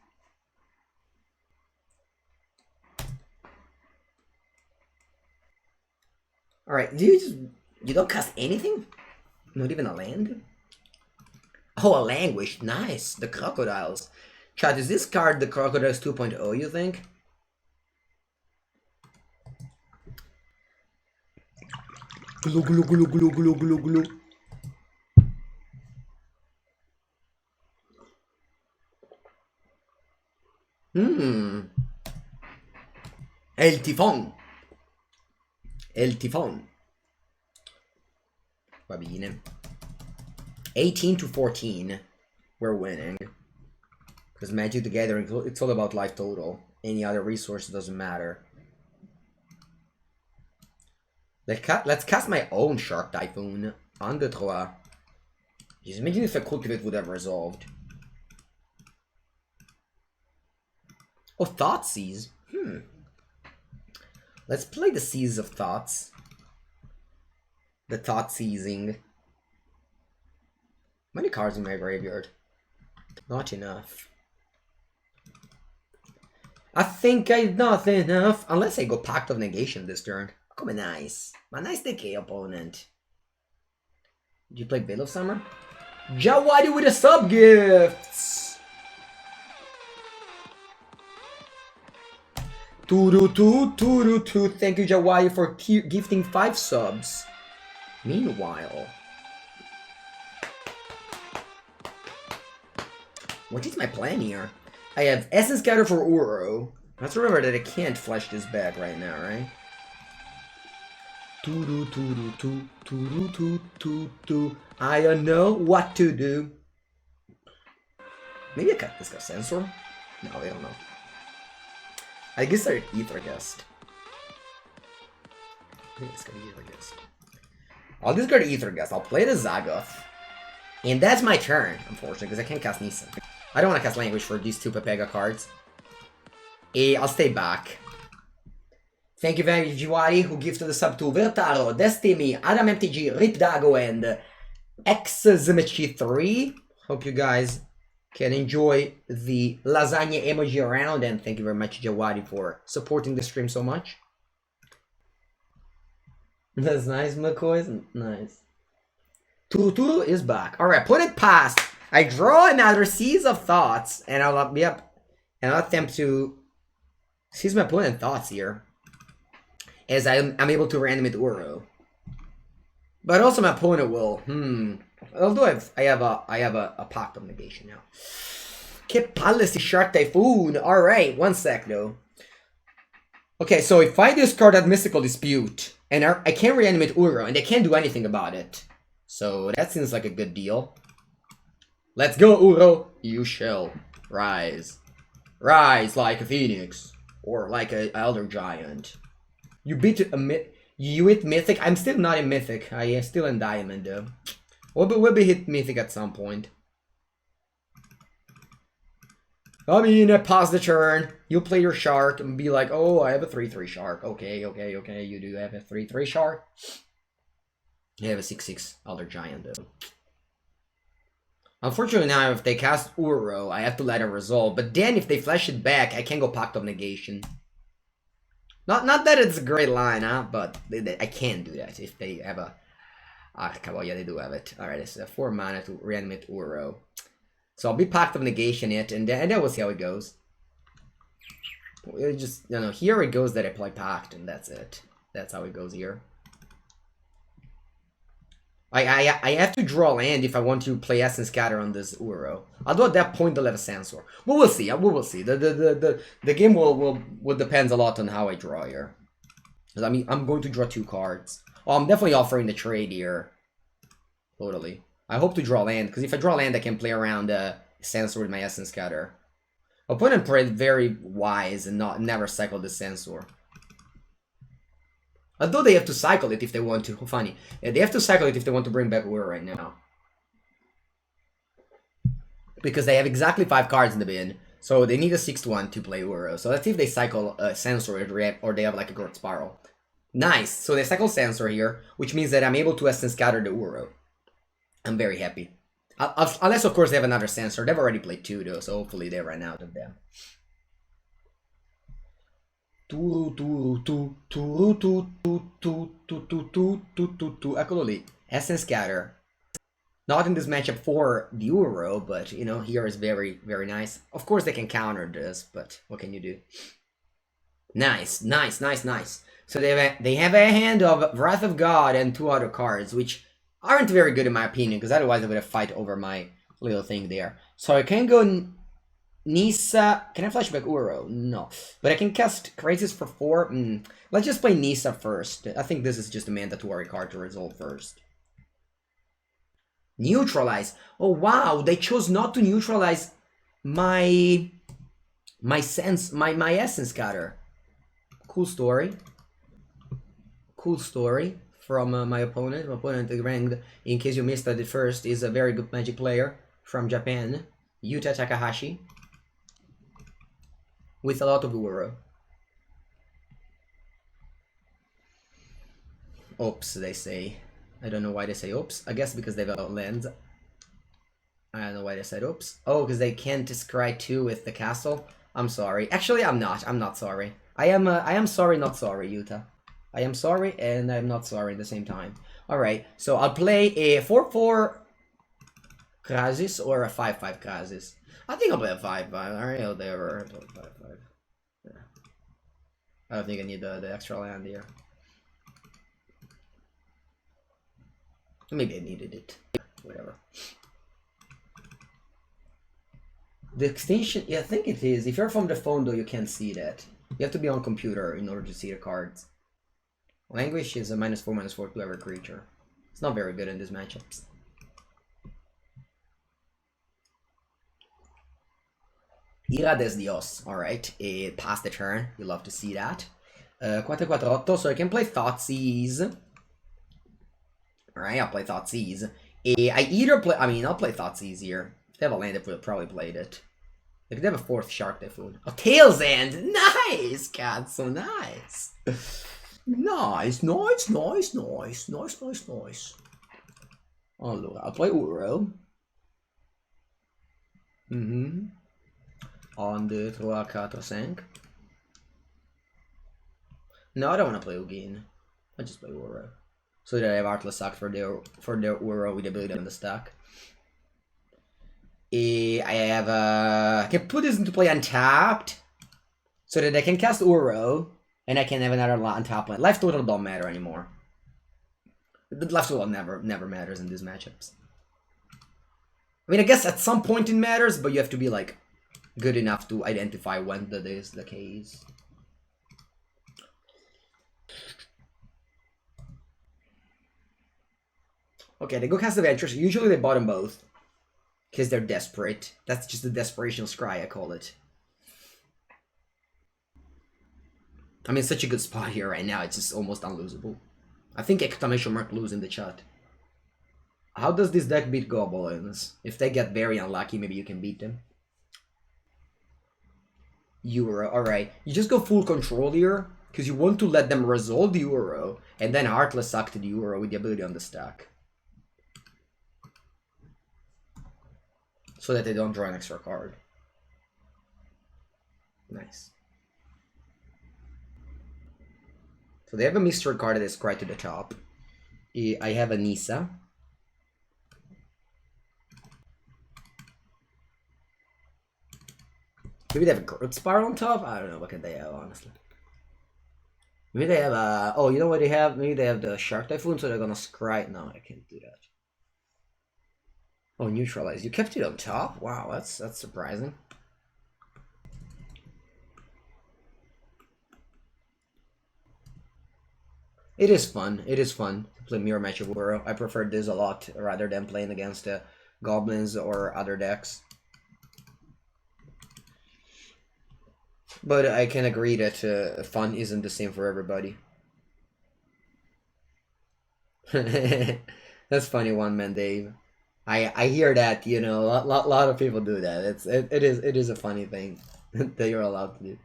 Alright, you don't cast anything? Not even a land? Oh, a language. Nice. The crocodiles. Chat, is this card the Crocodiles 2.0, you think? Glue, glue, glue, glue, glue, glue, glue. El tifón. El tifón. Va bene. 18 to 14. We're winning. Because Magic the Gathering, it's all about life total. Any other resource doesn't matter. Let's cast my own Shark Typhoon. On the 3. Just imagine if a Cultivate would have resolved. Oh, Thoughtseize. Let's play the Seas of Thoughts. The Thoughtseizing. Many cards in my graveyard. Not enough. I think I not enough. Unless I go Pact of Negation this turn. Come nice. My nice decay opponent. Did you play Veil of Summer? Jawadi with the sub gifts. Two. Thank you, Jawadi, for gifting 5 subs. Meanwhile, what is my plan here? I have Essence Scatter for Uro. Let's remember that I can't flash this back right now, right? I don't know what to do. Maybe I cut this guy Sensor? No, I don't know. I guess they're Ether Guest. I think it's gonna be Ether Guest. I'll discard Ether Guest. I'll play the Zagoth. And that's my turn, unfortunately, because I can't cast Nissan. I don't want to cast Language for these 2 Pepega cards. I'll stay back. Thank you very much, Jiwari, who gifted the sub to Vertaro, Destiny, Adam MTG, Ripdago, and XZMH3. Hope you guys can enjoy the lasagna emoji around, and thank you very much, Jawadi, for supporting the stream so much. That's nice, McCoy. Nice. Turu is back. Alright, put it past. I draw another Seas of Thoughts, and I'll attempt to seize my opponent's thoughts here. As I'm able to reanimate Uro. But also my opponent will. Although I have a Pact of Negation now. Que Palace Shark Typhoon. Alright, one sec though. Okay, so if I discard that Mystical Dispute, and I can't reanimate Uro, and they can't do anything about it. So that seems like a good deal. Let's go, Uro. You shall rise. Rise like a phoenix. Or like an elder giant. You beat you hit Mythic. I'm still not in Mythic. I am still in Diamond though. We'll be hit Mythic at some point. I mean, I pause the turn. You play your shark and be like, oh, I have a 3/3 shark. Okay. You do have a 3/3 shark. You have a 6/6 elder giant though. Unfortunately now, if they cast Uro, I have to let it resolve. But then if they flash it back, I can't go Pact of Negation. Not that it's a great line, huh? But I can do that if they have a... come on, yeah, they do have it. Alright, it's 4 mana to reanimate Uro. So I'll be Pact of Negation it, and then we'll see how it goes. It just, here it goes that I play Pact, and that's it. That's how it goes here. I have to draw land if I want to play Essence Scatter on this Uro. Although at that point they'll have a Sensor. We will see. We will see. The game will depend a lot on how I draw here. Because I mean, I'm going to draw 2 cards. Oh, I'm definitely offering the trade here. Totally. I hope to draw land, because if I draw land, I can play around Sensor with my Essence Scatter. Opponent played very wise and never cycled the Sensor. Although they have to cycle it if they want to. Oh, funny. Yeah, they have to cycle it if they want to bring back Uro right now. Because they have exactly 5 cards in the bin. So they need a 6th-1 to play Uro. So let's see if they cycle Sensor or they have like a Growth Spiral. Nice. So they cycle Sensor here, which means that I'm able to Essence Scatter the Uro. I'm very happy. Unless, of course, they have another Sensor. They've already played 2, though, so hopefully they ran out of them. Eccolo lì. Essence Scatter. Not in this matchup for the Uro, but, you know, here is very, very nice. Of course they can counter this, but what can you do? Nice, nice, nice, nice. So they have a hand of Wrath of God and 2 other cards, which aren't very good in my opinion, because otherwise I would have fight over my little thing there. So I can go Nisa. Can I flashback Uro? No. But I can cast Crisis for 4. Let's just play Nisa first. I think this is just a mandatory card to resolve first. Neutralize. Oh wow, they chose not to neutralize my Essence Scatter. Cool story. Cool story from my opponent. My opponent ranked, in case you missed that at first, is a very good Magic player from Japan, Yuta Takahashi, with a lot of Uro. Oops, they say. I don't know why they say oops. I guess because they've got lands. I don't know why they said oops. Oh, because they can't scry 2 with the castle. I'm sorry. Actually, I'm not. I'm not sorry. I am sorry, not sorry, Yuta. I am sorry, and I'm not sorry at the same time. Alright, so I'll play a 4-4 Krasis or a 5-5 Krasis. I think I'll play a 5-5. Alright, I'll never 5-5. Yeah. I don't think I need the extra land here. Maybe I needed it. Whatever. The extension, yeah, I think it is. If you're from the phone, though, you can't see that. You have to be on computer in order to see the cards. Language is a -4/-4 to every creature. It's not very good in these matchups. Ira des Dios. Alright, it passed the turn. You love to see that. 4-4-8, so I can play Thoughtseize. Alright, I'll play Thoughtseize. I either play, I'll play Thoughtseize here. If they have a land, they would probably played it. They could have a 4th Shark Typhoon. Oh, Tail's End! Nice, cat, so nice. Nice, nice, nice, nice, nice, nice, nice. Oh, look, I'll play Uro. 1, 2, 3, 4, 5. No, I don't want to play Ugin. I just play Uro. So that I have Artless Sack for their Uro with the ability on the stack. I can put this into play untapped, so that I can cast Uro, and I can have another untap land. Life total don't matter anymore. The life total never matters in these matchups. I mean, I guess at some point it matters, but you have to be like good enough to identify when that is the case. Okay, they go cast Adventures. Usually they bottom both. Because they're desperate. That's just the desperation scry, I call it. I'm in such a good spot here right now, it's just almost unlosable. I think exclamation mark lose in the chat. How does this deck beat goblins? If they get very unlucky, maybe you can beat them. Uro, alright. You just go full control here, because you want to let them resolve the Uro, and then Heartless Suck to the Uro with the ability on the stack. So that they don't draw an extra card. Nice. So they have a mystery card that is right to the top. I have a Nisa. Maybe they have a Growth Spiral on top? I don't know, what can they have, honestly. Maybe they have oh, you know what they have? Maybe they have the Shark Typhoon, so they're gonna scry. No, I can't do that. Oh, neutralize. You kept it on top? Wow, that's surprising. It is fun. It is fun to play mirror match of Uro. I prefer this a lot rather than playing against goblins or other decks. But I can agree that fun isn't the same for everybody. That's funny, one man Dave. I hear that, you know, a lot of people do that. It is a funny thing that you're allowed to do.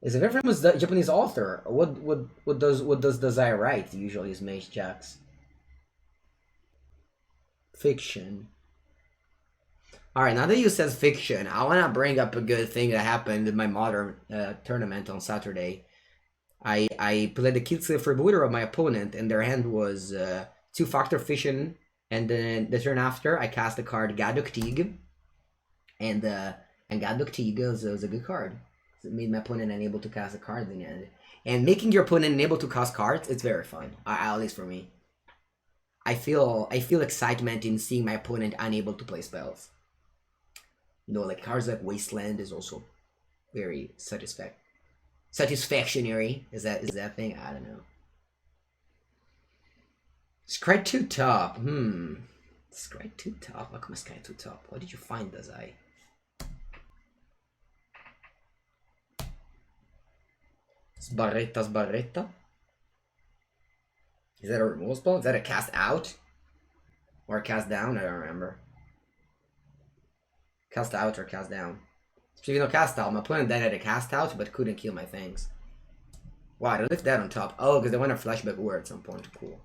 Is a very famous Japanese author. What does Dazai write? Usually is Mage Jacks. Fiction. Alright, now that you said fiction, I wanna bring up a good thing that happened in my modern tournament on Saturday. I played the Kitsu Freebooter of my opponent, and their hand was two-factor fission, and then the turn after I cast the card Gadok Tig, and Gadok Tig was a good card. It made my opponent unable to cast a card in the end. And making your opponent unable to cast cards, it's very fun. At least for me. I feel excitement in seeing my opponent unable to play spells. You know, like cards like Wasteland is also very satisfactionary. Is that thing? I don't know. Scry 2 top. Scry 2 top. How come Scry 2 top? What did you find, Dazai? Sbarretta. Is that a removal spell? Is that a cast out? Or a cast down? I don't remember. Cast out or cast down? Speaking of cast out, my opponent then had a cast out but couldn't kill my things. Wow, I left that on top. Oh, because they want a flashback war at some point. Cool.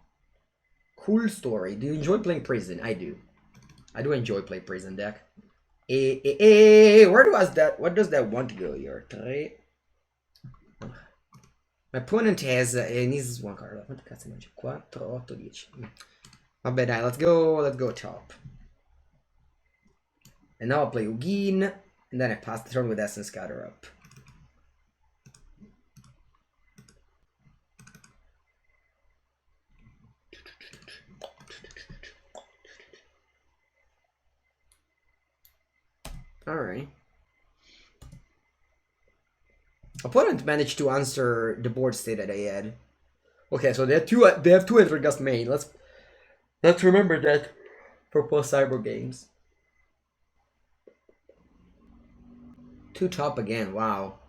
Cool story. Do you enjoy playing prison? I do. I do enjoy playing prison deck. Where does that want to go here? Three. My opponent has needs one card. Quanto cazzo mangia? 4, 8, 10. Vabbè dai, let's go top. And now I'll play Ugin, and then I pass the turn with Essence Scatter up. Alright. Opponent managed to answer the board state that I had. Okay, so they have two Enthusiast main. Let's remember that for post cyber games. 2 top again, wow.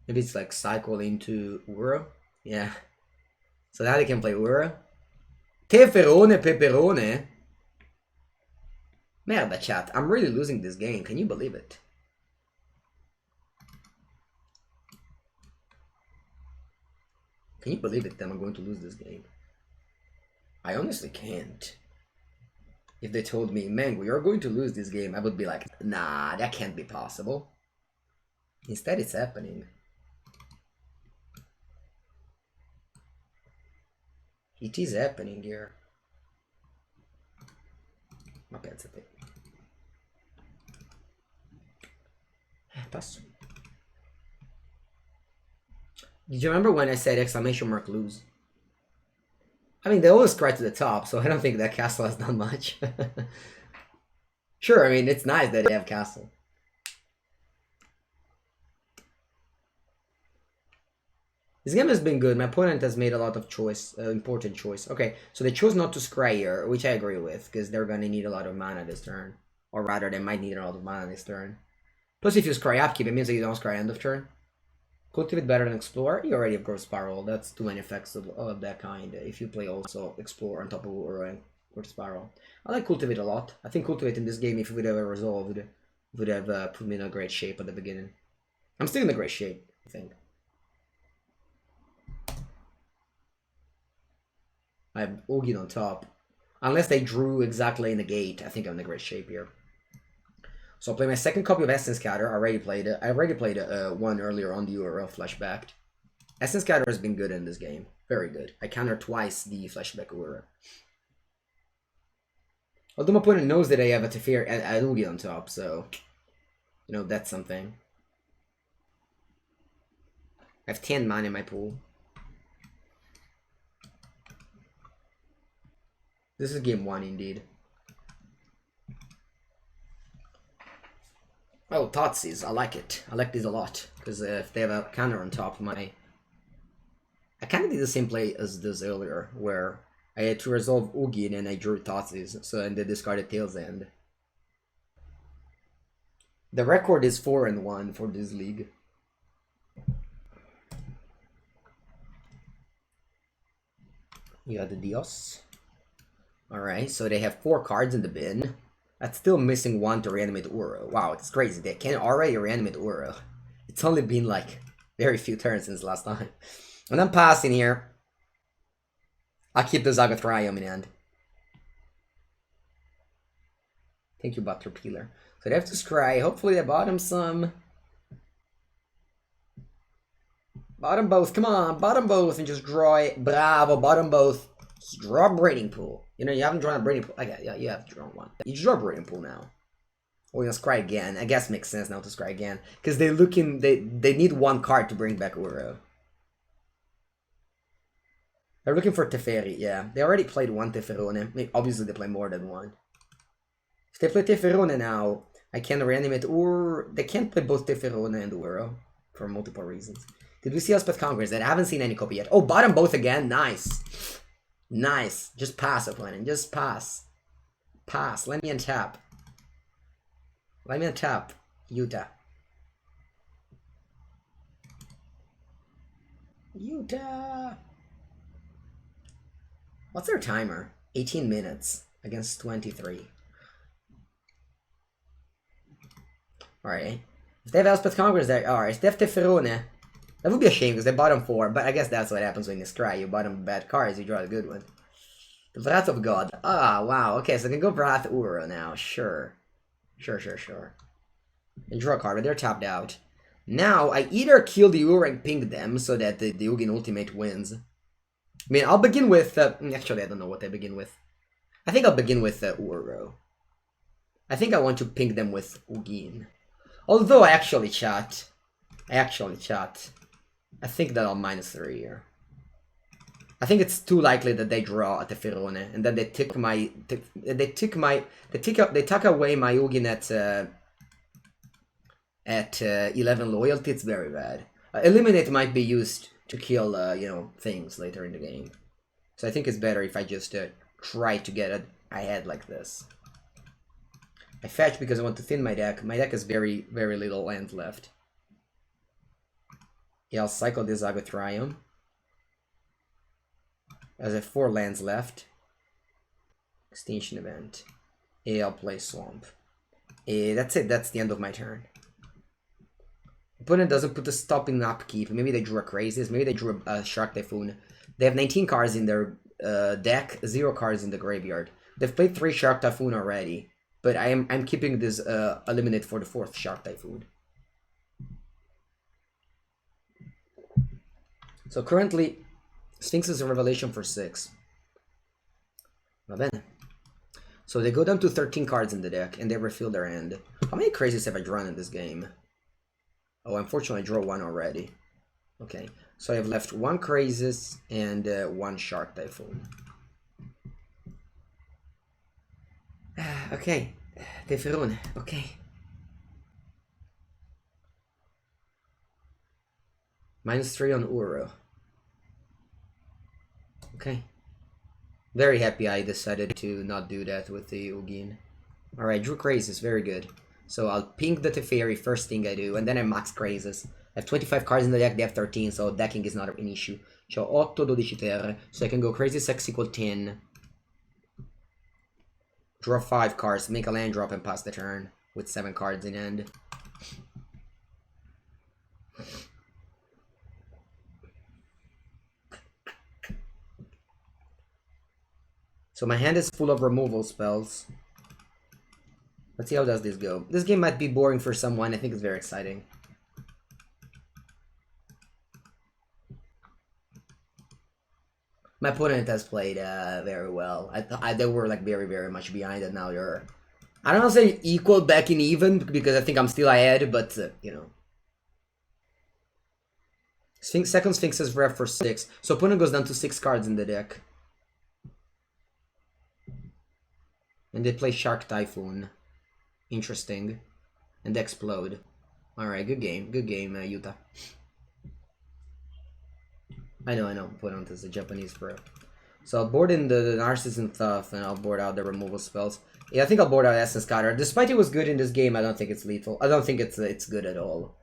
Maybe it's like cycle into Uro? Yeah. So now they can play Uro. Teferone Peperone? Merda chat, I'm really losing this game, can you believe it? Can you believe it that I'm going to lose this game? I honestly can't. If they told me, Mengu, you're going to lose this game, I would be like, nah, that can't be possible. Instead, it's happening. It is happening here. Ma pensa te. Passo. Did you remember when I said exclamation mark lose? I mean, they always cry to the top, so I don't think that castle has done much. Sure, I mean, it's nice that they have castle. This game has been good. My opponent has made a lot of important choice. Okay, so they chose not to scry here, which I agree with, because they're gonna need a lot of mana this turn. Or rather, they might need a lot of mana this turn. Plus, if you scry upkeep, it means that you don't scry end of turn. Cultivate better than Explore. You already have Growth Spiral. That's too many effects of that kind. If you play also Explore on top of Growth Spiral. I like Cultivate a lot. I think Cultivate in this game, if it would have resolved, would have put me in a great shape at the beginning. I'm still in a great shape, I think. I have Ugin on top. Unless they drew exactly in the gate, I think I'm in a great shape here. So I'll play my second copy of Essence Scatter. I already played one earlier on the URL flashback. Essence Scatter has been good in this game. Very good. I countered twice the flashback URL. Although my opponent knows that I have a Teferi and Ugin on top, so you know that's something. I have 10 mana in my pool. This is game 1 indeed. Oh, Thoughtseize, I like it. I like this a lot. Because if they have a counter on top, I kind of did the same play as this earlier, where I had to resolve Oogie and then I drew Thoughtseize, so and they discarded Tail's End. The record is 4-1 for this league. You got the Dios. Alright, so they have 4 cards in the bin. That's still missing 1 to reanimate Uro. Wow, it's crazy. They can already reanimate Uro. It's only been like very few turns since last time. And I'm passing here. I'll keep the Zagathrium in hand. Thank you, Butter Peeler. So they have to scry. Hopefully they bottom some. Bottom both. Come on, bottom both and just draw it. Bravo, bottom both. Just draw a Breeding Pool. You know, you haven't drawn a Breeding Pool. Yeah, you have drawn one. You draw a Breeding Pool now. Or you're gonna scry again. I guess it makes sense now to scry again. Because they need 1 card to bring back Uro. They're looking for Teferi, yeah. They already played 1 Teferone. I mean, obviously they play more than 1. If they play Teferone now, I can reanimate Uro. They can't play both Teferone and Uro. For multiple reasons. Did we see Elspeth Conquerors? I haven't seen any copy yet. Oh, bottom both again. Nice. Nice. Just pass, opponent. Just pass. Pass. Let me untap. Let me untap. Utah. Utah. What's their timer? 18 minutes against 23. Alright. If they have Elspeth Conquerors there, alright. If they have Teferone, that would be a shame because they bottom 4, but I guess that's what happens when you scry. You bottom bad cards, you draw a good one. The Wrath of God. Ah, wow. Okay, so I can go Wrath Uro now. Sure. Sure. And draw a card, but they're tapped out. Now, I either kill the Uro and ping them so that the Ugin Ultimate wins. I mean, I'll begin with... actually, I don't know what I begin with. I think I'll begin with Uro. I think I want to ping them with Ugin. Although I actually chat. I think that I'll -3 here. I think it's too likely that they draw at the Teferone and then they took my they took away my Ugin at 11 loyalty. It's very bad. Eliminate might be used to kill you know, things later in the game. So I think it's better if I just try to get it ahead like this. I fetch because I want to thin my deck. My deck has very little land left. Yeah, I'll cycle this Zagathrium. As I have 4 lands left. Extinction event. I'll play Swamp. That's it, that's the end of my turn. Opponent doesn't put a stopping upkeep. Maybe they drew a Crazies, maybe they drew a Shark Typhoon. They have 19 cards in their deck, 0 cards in the graveyard. They've played 3 Shark Typhoon already. But I'm keeping this eliminate for the 4th Shark Typhoon. So currently, Sphinx is a revelation for 6. Va bene. So they go down to 13 cards in the deck, and they refill their hand. How many Crazies have I drawn in this game? Oh, unfortunately I drew 1 already. Okay, so I have left 1 Crazies and 1 Shark Typhoon. Okay, Teferone, okay. -3 on Uro. Okay. Very happy I decided to not do that with the Ugin. Alright, drew Crazes, very good. So I'll ping the Teferi first thing I do, and then I max Crazes. I have 25 cards in the deck, they have 13, so decking is not an issue. C'ho 8, 12 terre, so I can go Crazy Sex equal 10. Draw 5 cards, make a land drop and pass the turn with 7 cards in hand. So my hand is full of removal spells. Let's see how does this go. This game might be boring for someone. I think it's very exciting. My opponent has played very well. They were like very much behind, and now they're, I don't want to say equal back in even because I think I'm still ahead, but you know. Second Sphinx is ref for 6. So opponent goes down to 6 cards in the deck. And they play Shark Typhoon. Interesting. And they explode. Alright, good game. Good game, Utah. I know. Put on this a Japanese pro. So I'll board in the Narcissism Thought, and I'll board out the removal spells. Yeah, I think I'll board out Essence Scatter. Despite it was good in this game, I don't think it's lethal. I don't think it's good at all.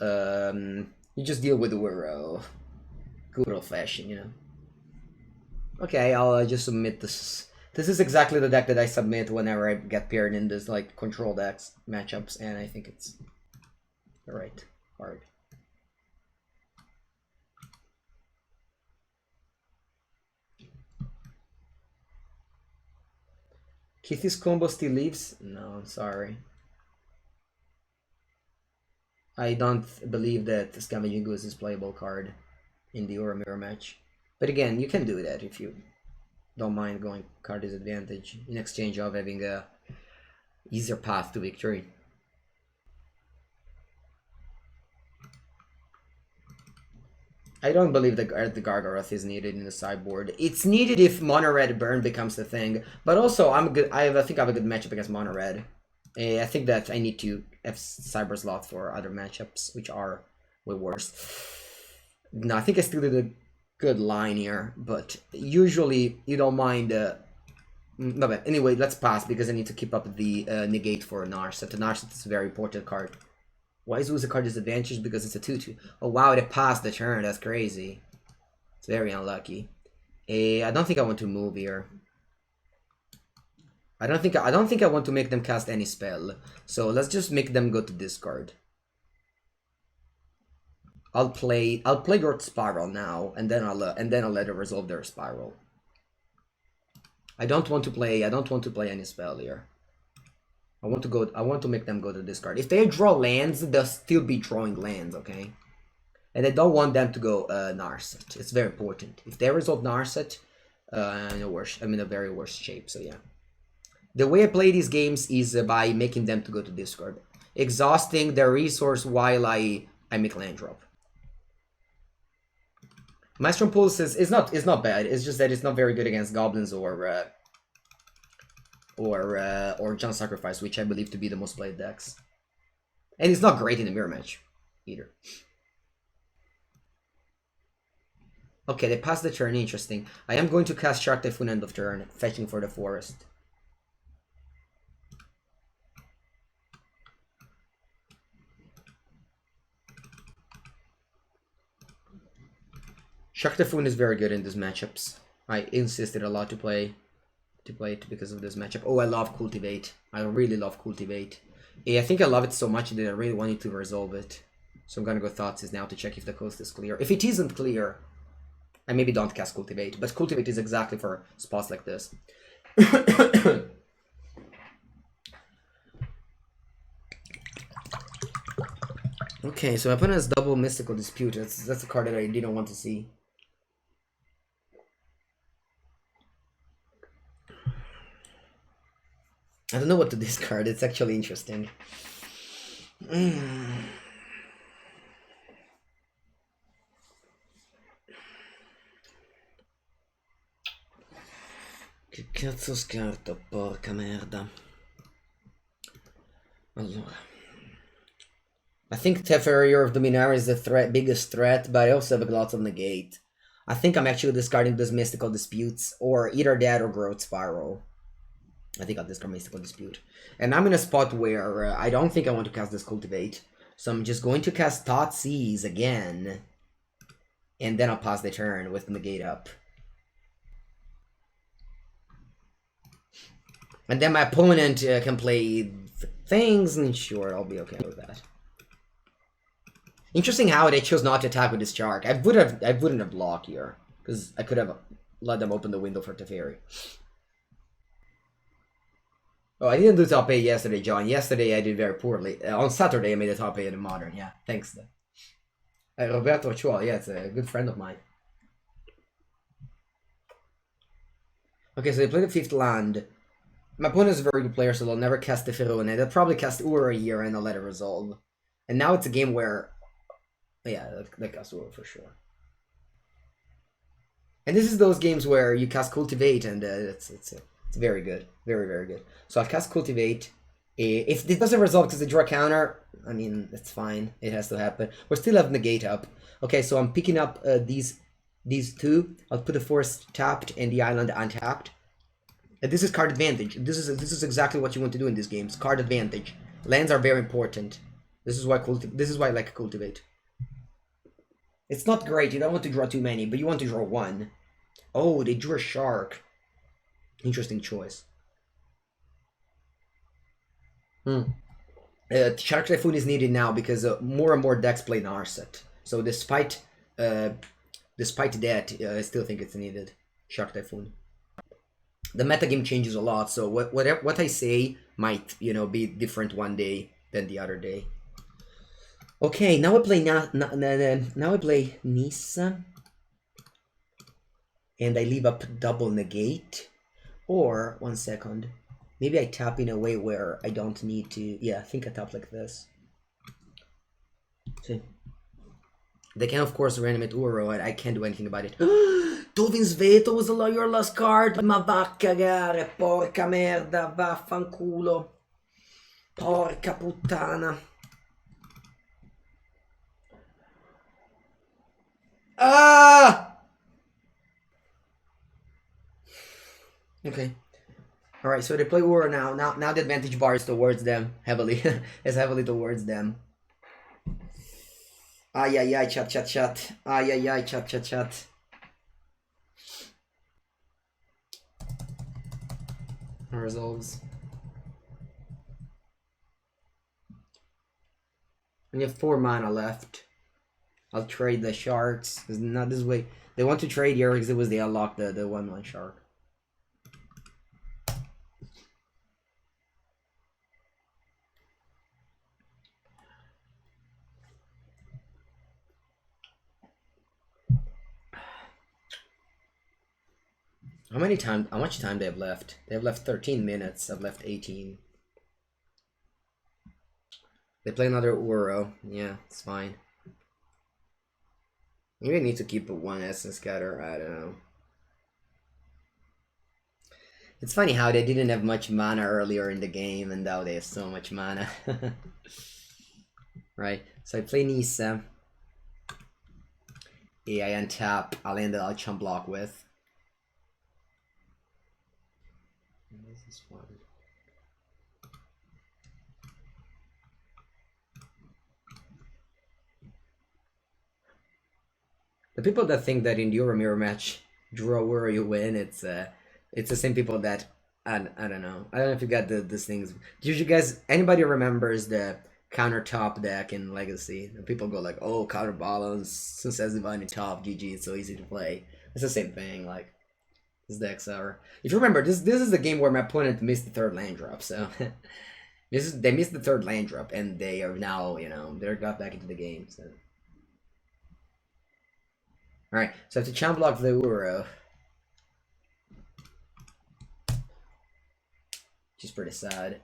You just deal with Whirl. Good old fashion, you know. Okay, I'll just submit this. This is exactly the deck that I submit whenever I get paired in this like control decks matchups, and I think it's the right card. Keith's combo still lives? No, I'm sorry. I don't believe that Scavenging Goose is playable card in the Aura Mirror match. But again, you can do that if you don't mind going card disadvantage in exchange of having a easier path to victory. I don't believe the Gargaroth is needed in the sideboard. It's needed if Mono Red Burn becomes the thing, but also I think I have a good matchup against Mono Red. I think that I need to have Cyber Slot for other matchups, which are way worse. No, I think I still did a good line here, but usually you don't mind. No, but anyway, let's pass because I need to keep up the negate for Narset. The Narset is a very important card. Why is lose a card disadvantage? Because it's a 2/2. Oh wow, they passed the turn. That's crazy. It's very unlucky. I don't think I want to move here. I don't think I want to make them cast any spell. So let's just make them go to discard. I'll play Growth Spiral now, and then I'll let it resolve their spiral. I don't want to play any spell here. I want to make them go to discard. If they draw lands, they'll still be drawing lands, okay? And I don't want them to go Narset. It's very important. If they resolve Narset, I'm in a very worse shape, so yeah. The way I play these games is by making them to go to discard. Exhausting their resource while I make land drop. Maelstrom Pulse is not bad. It's just that it's not very good against goblins or John Sacrifice, which I believe to be the most played decks. And it's not great in the mirror match either. Okay, they passed the turn. Interesting. I am going to cast Shark Typhoon end of turn, fetching for the forest. Shark Typhoon is very good in these matchups. I insisted a lot to play it because of this matchup. Oh, I love Cultivate. I really love Cultivate. I think I love it so much that I really wanted to resolve it. So I'm gonna go Thoughtseize now to check if the coast is clear. If it isn't clear, I maybe don't cast Cultivate, but Cultivate is exactly for spots like this. Okay, so my opponent has double Mystical Dispute. That's a card that I didn't want to see. I don't know what to discard. It's actually interesting. Che cazzo scarto, porca merda. Allora. I think Teferior of Dominaria is the biggest threat, but I also have lots of negate. I think I'm actually discarding those Mystical Disputes, or either that or Growth Spiral. I think I'll discard Mystical Dispute. And I'm in a spot where I don't think I want to cast this Cultivate. So I'm just going to cast Thoughtseize again. And then I'll pass the turn with negate up. And then my opponent can play things, and sure, I'll be okay with that. Interesting how they chose not to attack with this Shark. I wouldn't have blocked here, because I could have let them open the window for Teferi. Oh, I didn't do top 8 yesterday, John. Yesterday I did very poorly. On Saturday I made a top 8 in Modern, yeah. Thanks. Roberto Ochoa, yeah, it's a good friend of mine. Okay, so they play the 5th land. My opponent is a very good player, so they'll never cast the Teferi, and they'll probably cast Ura here and I'll let it resolve. And now it's a game where Yeah, that castle for sure. And this is those games where you cast Cultivate, and it's very good, very good. So I'll cast Cultivate. If it doesn't resolve because they draw a counter, I mean that's fine. It has to happen. We still have Negate up. Okay, so I'm picking up these two. I'll put the forest tapped and the island untapped. And this is card advantage. This is exactly what you want to do in these games. Card advantage. Lands are very important. This is why I like Cultivate. It's not great. You don't want to draw too many, but you want to draw one. Oh, they drew a shark. Interesting choice. Shark Typhoon is needed now because more and more decks play Narset. So despite that, I still think it's needed. Shark Typhoon. The metagame changes a lot, so what I say might, you know, be different one day than the other day. Okay, now I play now I play Nissa, and I leave up double negate, or 1 second, maybe I tap in a way where I don't need to. Yeah, I think I tap like this. See, they can of course reanimate Uro, and I can't do anything about it. Dovin's Veto was your last card. Ma va a cagare, porca merda, vaffanculo. Porca puttana. Ah! Okay. Alright, so they play Uro now. Now the advantage bar is towards them. Heavily. It's heavily towards them. Ay ay ay, chat. Ay ay ay, chat. Resolves. And you have 4 mana left. I'll trade the sharks. It's not this way. They want to trade here because it was they unlocked the 1/1 shark. How much time they have left? They have left 13 minutes. I've left 18. They play another Uro. Yeah, it's fine. Maybe I need to keep a 1 Essence Scatter. I don't know. It's funny how they didn't have much mana earlier in the game, and now they have so much mana. Right, so I play Nissa. Yeah, I untap. I'll end I'll chump block with. This is fun. The people that think that in the Euro Mirror match, draw where you win, it's the same people that I don't know. I don't know if you got these things. Did you guys, anybody remembers the countertop deck in Legacy? And people go like, oh, counterbalance, Success Divine in top, GG, it's so easy to play. It's the same thing, like these decks are. If you remember, this is the game where my opponent missed the 3rd land drop, so they missed the 3rd land drop, and they are now, you know, they're got back into the game. So. Alright, so I have to chump block the Uro. Which is pretty sad.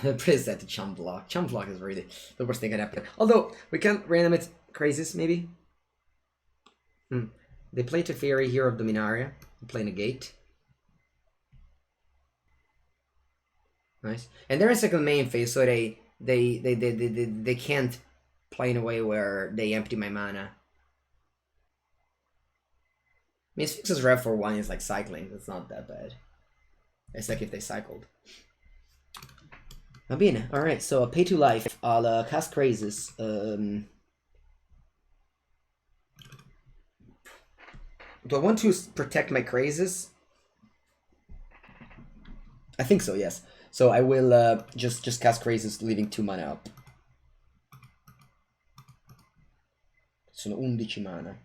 Pretty sad to chump block. Chump block is really the worst thing that happened. Although, we can reanimate Crazes, maybe? They play Teferi, Hero of Dominaria. They play Negate. Nice. And they're in second main phase, so they can't play in a way where they empty my mana. I mean, Sphinx's rev for 1 is like cycling. That's not that bad. It's like if they cycled. Bene. Alright, so pay to life. I'll cast Crazes. Do I want to protect my Crazes? I think so, yes. So I will just cast Crazes, leaving 2 mana up. Sono 11 mana.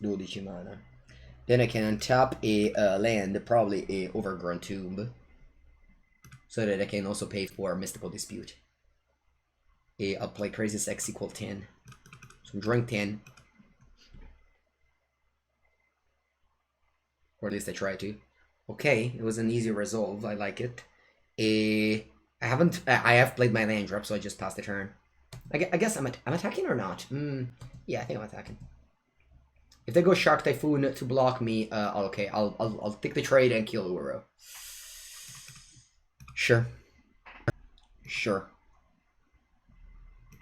12 mana. Then I can untap a land, probably a Overgrown Tomb, so that I can also pay for Mystical Dispute. I'll play Crazes X equal 10. So I'm drawing 10. Or at least I try to. Okay, it was an easy resolve. I like it. I have played my land drop, so I just passed the turn. I guess I'm attacking or not? Yeah, I think I'm attacking. If they go Shark Typhoon to block me, okay, I'll take the trade and kill Uro. Sure. Sure.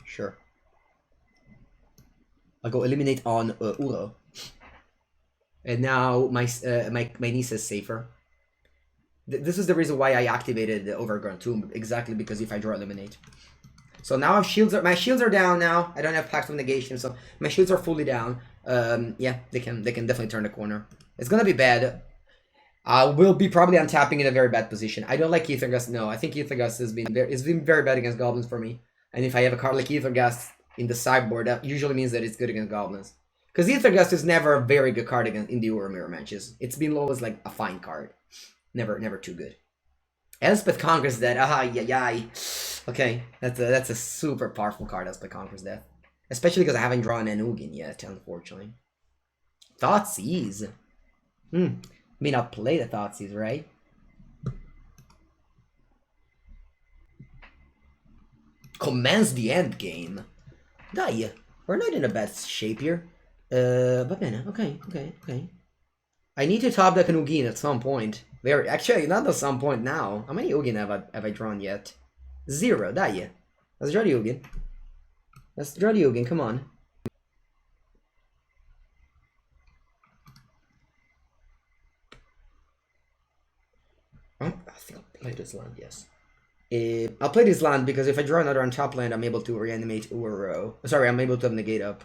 Sure. I'll go eliminate on Uro. And now my niece is safer. This is the reason why I activated the Overgrown Tomb, exactly because if I draw eliminate. So now my shields are down now. I don't have Pact of Negation, so my shields are fully down. Yeah, they can definitely turn the corner. It's gonna be bad. I will be probably untapping in a very bad position. I don't like Ether Gust. No, I think Ether Gust has been very bad against goblins for me. And if I have a card like Ether Gust in the sideboard, that usually means that it's good against goblins. Because Ether Gust is never a very good card against in the Uro mirror matches. It's been always like a fine card. Never too good. Elspeth Conquers Death. Yeah. Okay, that's a super powerful card, Elspeth Conquers Death. Especially because I haven't drawn an Ugin yet, unfortunately. Thoughtseize. May not play the Thoughtseize, right? Commence the end game. Die. We're not in a bad shape here. But man, okay. I need to top deck an Ugin at some point. Actually, not at some point now. How many Ugin have I drawn yet? 0. Die. Let's draw the Ugin. Let's draw the Ugin. Come on. I think I'll play this land. Yes. I'll play this land because if I draw another on top land, I'm able to reanimate Uro. Sorry, I'm able to have negate up.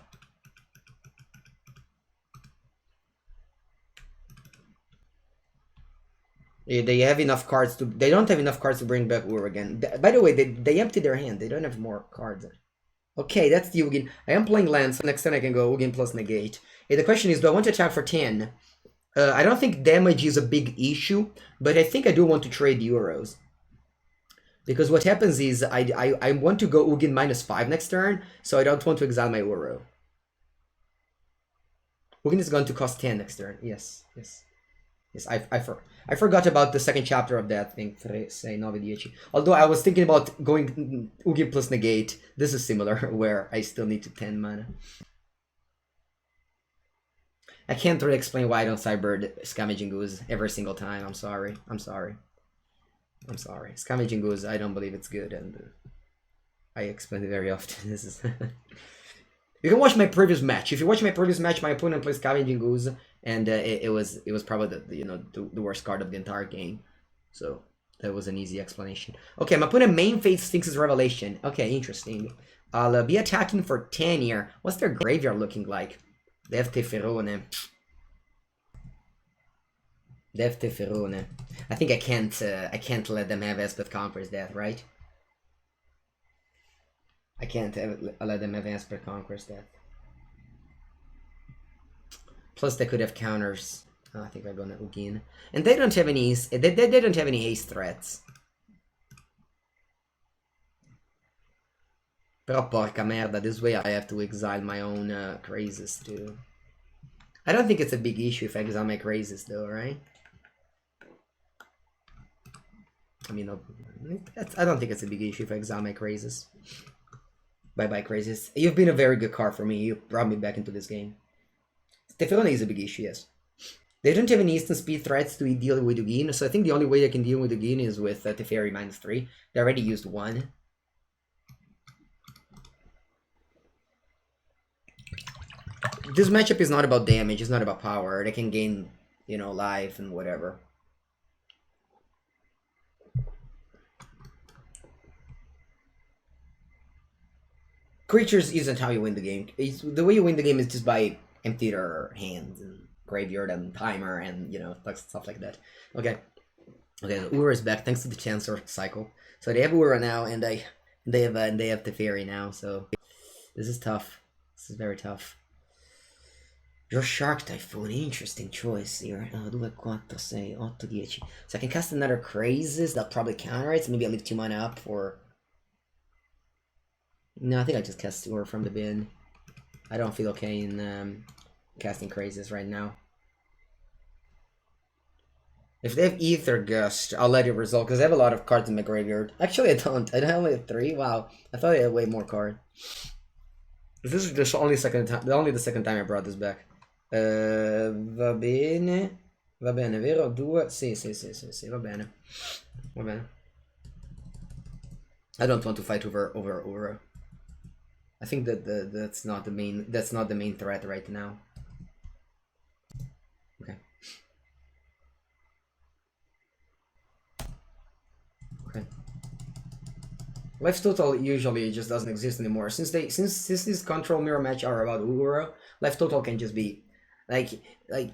They have enough cards to. They don't have enough cards to bring back Ur again. By the way, they empty their hand. They don't have more cards. Okay, that's the Ugin. I am playing land, so next turn I can go Ugin plus negate. The question is, do I want to attack for 10? I don't think damage is a big issue, but I think I do want to trade Euros. Because what happens is I want to go Ugin -5 next turn, so I don't want to exile my Uro. Ugin is going to cost 10 next turn. Yes. I forgot about the second chapter of that thing. Although I was thinking about going Ugin plus negate. This is similar, where I still need to 10 mana. I can't really explain why I don't Cybird Scavenging Ooze every single time. I'm sorry. Scavenging Ooze, I don't believe it's good, and I explain it very often. This is. You can watch my previous match. If you watch my previous match, my opponent plays Scavenging Ooze, and it was probably the worst card of the entire game. So that was an easy explanation. Okay, my opponent main phase Sphinx's Revelation. Okay, interesting. I'll be attacking for 10 here. What's their graveyard looking like? They have Teferone. I think I can't let them have Elspeth Conquers Death, right? I can't let them have Elspeth Conquers Death. Plus, they could have counters. Oh, I think I'm gonna Ugin, and they don't have any. They don't have any haste threats. Però porca merda, this way I have to exile my own crazes too. I don't think it's a big issue if I exile my crazes though, right? I mean, I don't think it's a big issue if I exile my crazes. Bye-bye, crazes. You've been a very good card for me. You brought me back into this game. Teferone is a big issue, yes. They don't have any instant speed threats to deal with Ugin, so I think the only way I can deal with Ugin is with Teferi -3. They already used 1. This matchup is not about damage, it's not about power. They can gain, life and whatever. Creatures isn't how you win the game. The way you win the game is just by empty their hands and graveyard and timer and stuff like that. Okay, the Ura is back thanks to the Chancellor cycle. So they have Ura now, and they have Teferi now. So this is tough. This is very tough. Your Shark Typhoon, interesting choice here. 2, 4, 6, 8, 10. So I can cast another Crazes, that'll probably counter it. So maybe I'll leave 2 mana up for. No, I think I just cast Ur from the bin. I don't feel okay in casting Crazes right now. If they have Ether Gust, I'll let it result because I have a lot of cards in my graveyard. Actually, I don't. I only have 3. Wow, I thought I had way more cards. This is the only the second time I brought this back. Va bene. Va bene, vero? 2. Sì, va bene. Va bene. I don't want to fight over. I think that that's not the main threat right now. Okay. Okay. Life's total usually just doesn't exist anymore. Since this control mirror match are about Uro, life total can just be like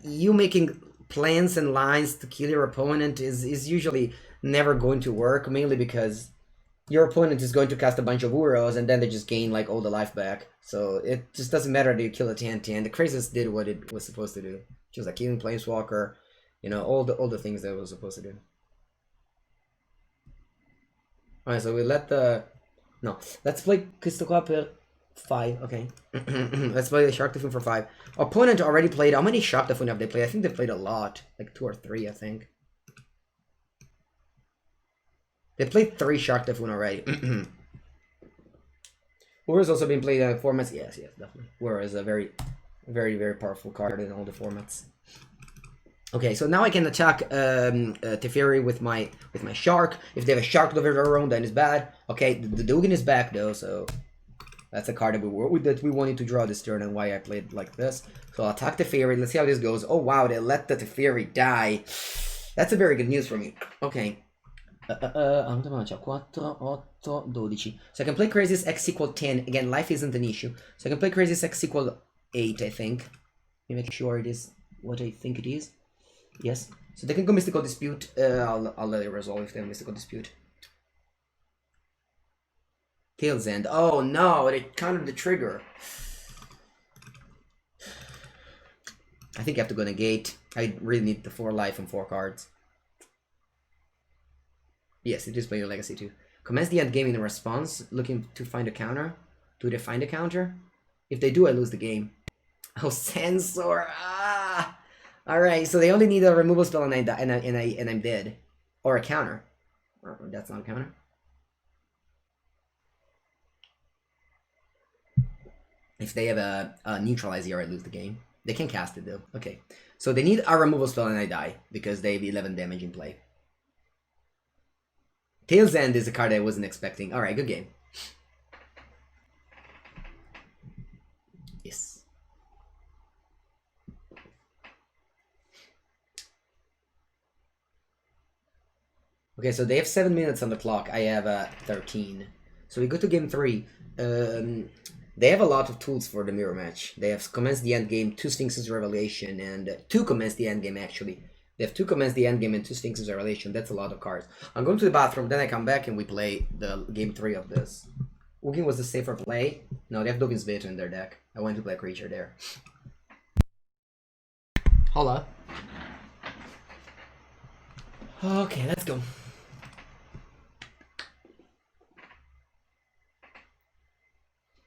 you making plans and lines to kill your opponent is usually never going to work, mainly because your opponent is going to cast a bunch of Uros and then they just gain like all the life back. So it just doesn't matter that you kill a TNT, and the Craziness did what it was supposed to do. She was like killing Planeswalker, you know, all the things that it was supposed to do. Alright, so we let the... No, let's play Crystal Copper 5, okay. Let's play the Shark Typhoon for 5. Opponent already played... How many Shark Typhoon have they played? I think they played a lot. Like 2 or 3, I think. They played 3 Shark Typhoon already. Ura has also been played in formats. Yes, definitely. Ura is a very, very powerful card in all the formats. Okay, so now I can attack Teferi with my Shark. If they have a Shark of their own, then it's bad. Okay, the Dugan is back though, so that's a card that we wanted to draw this turn, and why I played like this. So I'll attack Teferi. Let's see how this goes. Oh wow, they let the Teferi die. That's a very good news for me. Okay. 4, 8, 12. So I can play Crazy's X equal 10. Again, life isn't an issue. So I can play Crazy's X equal 8, I think. Let me make sure it is what I think it is. Yes. So they can go Mystical Dispute. I'll let it resolve if they have Mystical Dispute. Tail's End. Oh no, they countered the trigger. I think I have to go negate. I really need the 4 life and 4 cards. Yes, it is playing a Legacy too. Commence the end game in response, looking to find a counter. Do they find a counter? If they do, I lose the game. Oh, Sensor! Ah! Alright, so they only need a removal spell and I'm dead. Or a counter. Oh, that's not a counter. If they have a neutralize here, I lose the game. They can cast it though. Okay. So they need a removal spell and I die, because they have 11 damage in play. Tail's End is a card I wasn't expecting. Alright, good game. Yes. Okay, so they have 7 minutes on the clock. I have 13. So we go to game 3. They have a lot of tools for the mirror match. They have Commence the End Game, 2 Sphinx's Revelation, and 2 Commence the End Game actually. They have 2 Commence the End Game and 2 Sphinx's Revelation. That's a lot of cards. I'm going to the bathroom, then I come back and we play the game 3 of this. Ugin was the safer play. No, they have Dovin's Veto in their deck. I went to play a creature there. Holla. Okay, let's go.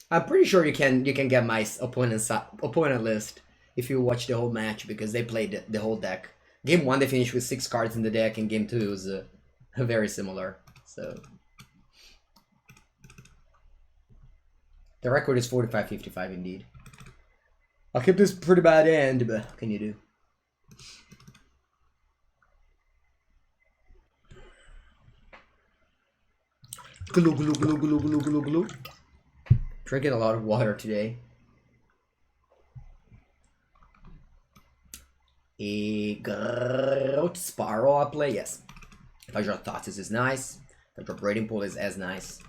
I'm pretty sure you can get my opponent list if you watch the whole match, because they played the whole deck. Game 1 they finished with 6 cards in the deck, and game 2 was very similar. So the record is 45-55 indeed. I'll keep this pretty bad end, but what can you do? Glue, glue, glue, glue, glue, glue, glue. Drinking a lot of water today. A Groot Sparrow I'll play, yes. If I draw Thoughts, this is nice. If I draw Braiding Pool, is as nice.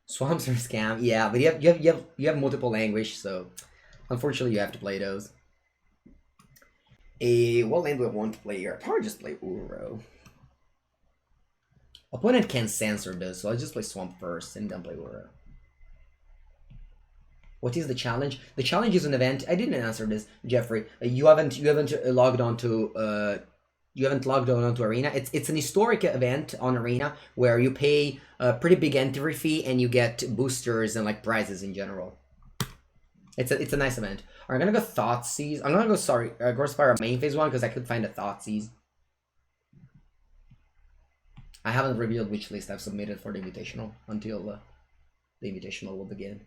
Swamps are scam, yeah, but you have multiple language, so unfortunately you have to play those. What land do I want to play here? I'll probably just play Uro. Opponent can censor this, so I'll just play Swamp first and then play Uro. What is the challenge? The challenge is an event. I didn't answer this, Jeffrey. You haven't logged on to onto Arena. It's an historic event on Arena where you pay a pretty big entry fee and you get boosters and like prizes in general. It's a nice event. I'm gonna go Thoughtseize. I'm gonna go Growth Spiral main phase 1 because I could find a Thoughtseize. I haven't revealed which list I've submitted for the Invitational until the Invitational will begin.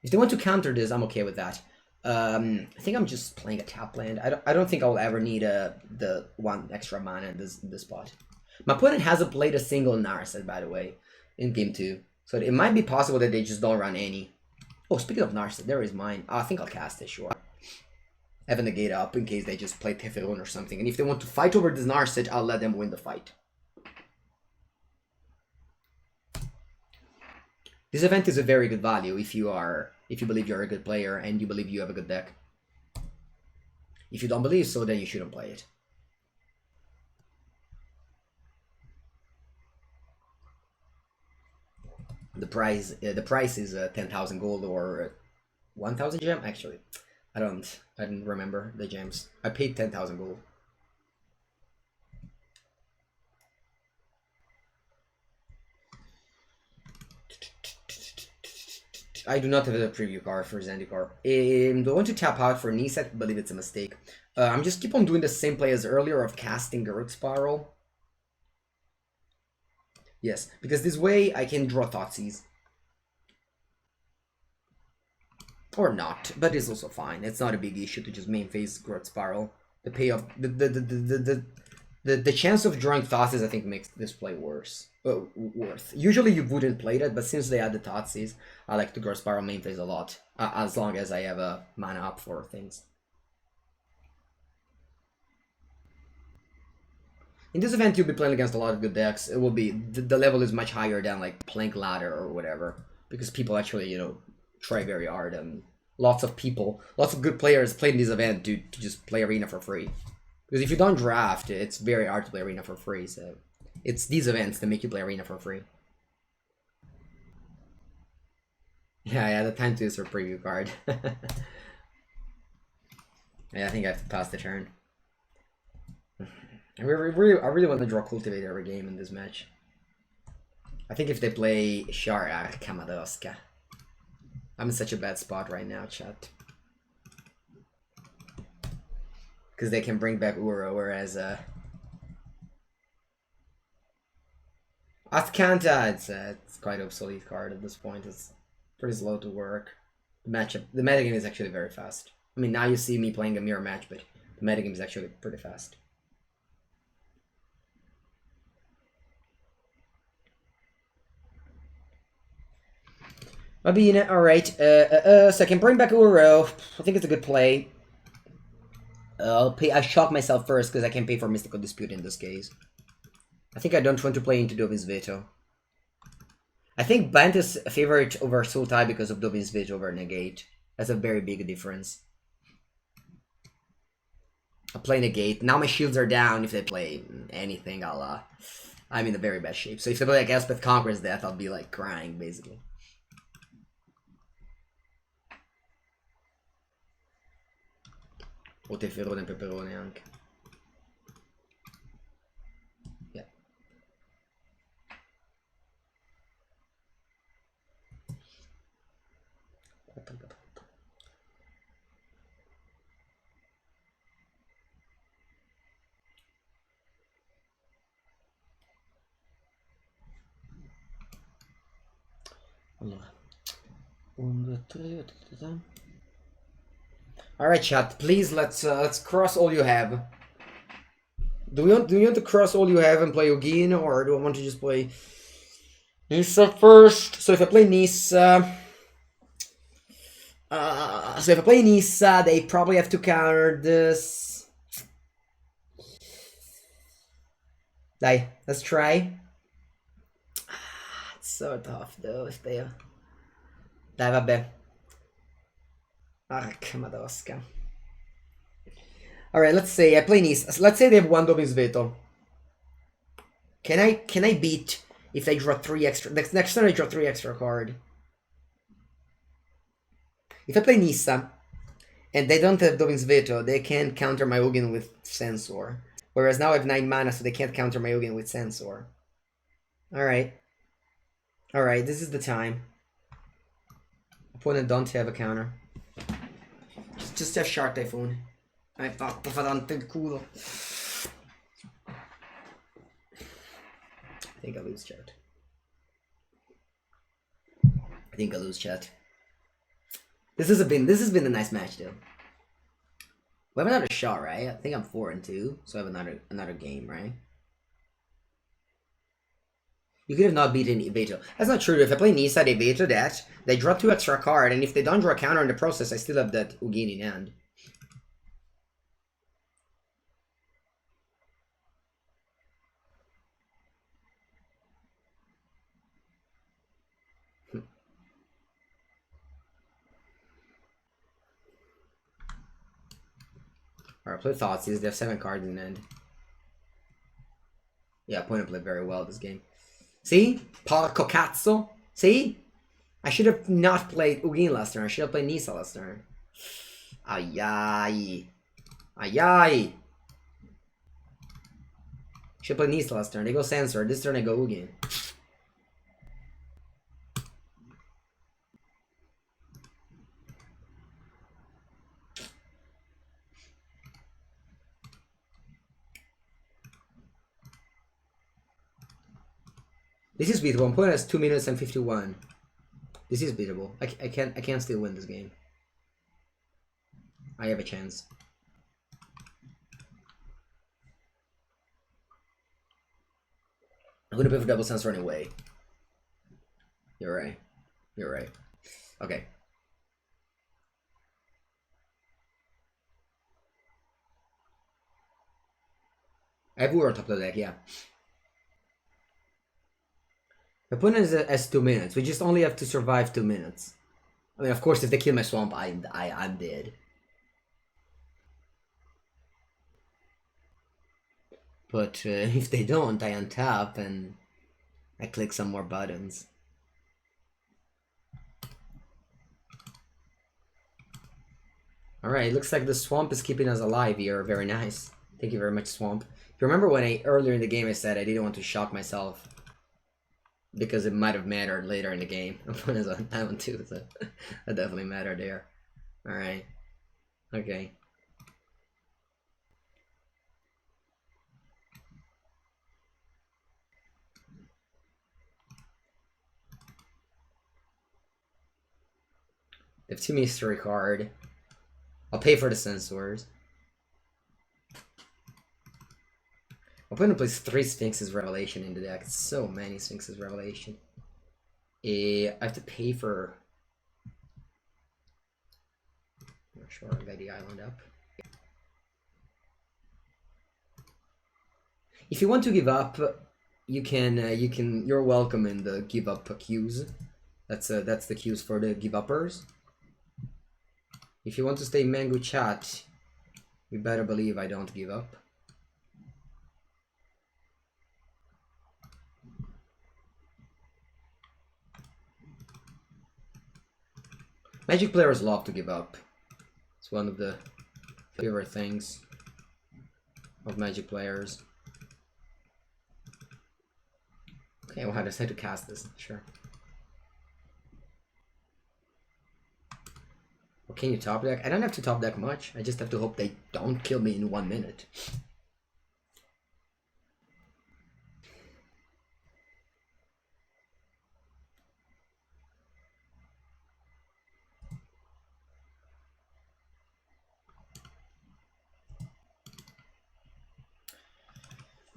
If they want to counter this, I'm okay with that. I think I'm just playing a tap land. I don't think I'll ever need the 1 extra mana in this spot. My opponent hasn't played a single Narset, by the way, in game 2. So it might be possible that they just don't run any. Oh, speaking of Narset, there is mine. I think I'll cast it, sure. Having the gate up in case they just play Teflon or something. And if they want to fight over this Narset, I'll let them win the fight. This event is a very good value if you believe you're a good player and you believe you have a good deck. If you don't believe so, then you shouldn't play it. The price is 10,000 gold or 1,000 gem. Actually, I didn't remember the gems. I paid 10,000 gold. I do not have a preview card for Zendikar. Do I want to tap out for Nisa? I believe it's a mistake. I'm just keep on doing the same play as earlier of casting Garruk Spiral. Yes, because this way I can draw Thoughtseize. Or not, but it's also fine. It's not a big issue to just main phase Garruk Spiral. The payoff, the chance of drawing Thoughtseize I think makes this play worse. Worth. Usually you wouldn't play that, but since they add the Thoughtseize, I like to Garruk Spiral main phase a lot. As long as I have a mana up for things. In this event, you'll be playing against a lot of good decks. It will be the level is much higher than like Plank Ladder or whatever, because people actually try very hard and lots of good players play in this event to just play Arena for free. Because if you don't draft, it's very hard to play Arena for free. So it's these events that make you play Arena for free. Yeah, the time to use for preview card. Yeah, I think I have to pass the turn. I really want to draw Cultivate every game in this match. I think if they play Kamadoska. I'm in such a bad spot right now, chat. Because they can bring back Uro, whereas Athkanta, it's quite an obsolete card at this point. It's pretty slow to work. The metagame is actually very fast. I mean, now you see me playing a mirror match, but the metagame is actually pretty fast. Mabina, alright. So I can bring back Uro. I think it's a good play. I shock myself first because I can pay for Mystical Dispute in this case. I think I don't want to play into Dovin's Veto. I think Bant is a favorite over Sultai because of Dovin's Veto over Negate. That's a very big difference. I'll play Negate. Now my shields are down. If they play anything, I'm in a very bad shape. So if they play like Elspeth Conquers Death, I'll be like crying basically. O Teferone e Peperone anche. Yeah. Allora. 1, 2, 3. Alright, chat. Please let's cross all you have. Do you want to cross all you have and play Ogin, or do I want to just play Nissa first? So if I play Nissa, they probably have to counter this. Dai, let's try. It's so tough though if they. Dai, vabbè. Kamadoska. Alright, let's say I play Nissa. Let's say they have one Dovin's Veto. Can I beat if they draw 3 extra? Next turn I draw 3 extra card. If I play Nissa and they don't have Dovin's Veto, they can counter my Ugin with Censor. Whereas now I have 9 mana, so they can't counter my Ugin with Censor. Alright. Alright, this is the time. Opponent don't have a counter. Just have Shark Typhoon. Ai, fa dante il culo. I think I lose, chat. I think I lose, chat. This has been a nice match, though. We have another shot, right? I think I'm 4-2, so I have another game, right? You could have not beaten Ibeto. That's not true. If I play Nisa, they Ibeto that, they draw 2 extra card, and if they don't draw a counter in the process, I still have that Ugin in hand. Alright, play Thoughtseize. They have 7 cards in the end. Yeah, opponent played very well this game. See? Porco cazzo? See? I should have not played Ugin last turn. I should have played Nisa last turn. Ayai. Ayai. Should have played Nisa last turn. They go Sensor. This turn I go Ugin. This is beatable. Opponent has 2 minutes and 51. This is beatable. I can't still win this game. I have a chance. I'm gonna pay for double sensor anyway. You're right. You're right. Okay. I have Ur on top of the deck, yeah. The opponent has 2 minutes. We just only have to survive 2 minutes. I mean, of course, if they kill my swamp, I'm dead. But if they don't, I untap and I click some more buttons. Alright, looks like the swamp is keeping us alive here. Very nice. Thank you very much, swamp. If you remember when earlier in the game I said I didn't want to shock myself because it might have mattered later in the game. Opponent's on time on 2, so that definitely mattered there. Alright. Okay. They have 2 mystery card. I'll pay for the sensors. Opponent plays 3 Sphinx's Revelation in the deck. It's so many Sphinx's Revelation. I have to pay for... I'm not sure I got the island up. If you want to give up, you're welcome in the give up queues. That's the queues for the give uppers. If you want to stay Mengucci, you better believe I don't give up. Magic players love to give up. It's one of the favorite things of Magic players. Okay, well, I decide to cast this, sure. Well, can you top deck? I don't have to top deck much. I just have to hope they don't kill me in 1 minute.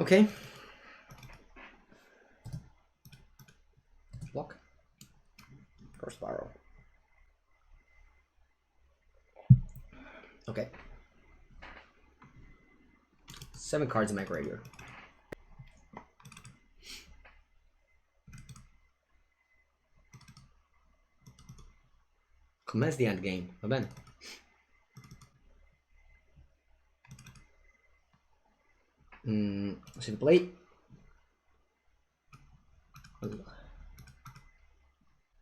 Okay. Block. First spiral. Okay. 7 cards in my graveyard. Commence the end game. Va bene. Si play. Allora.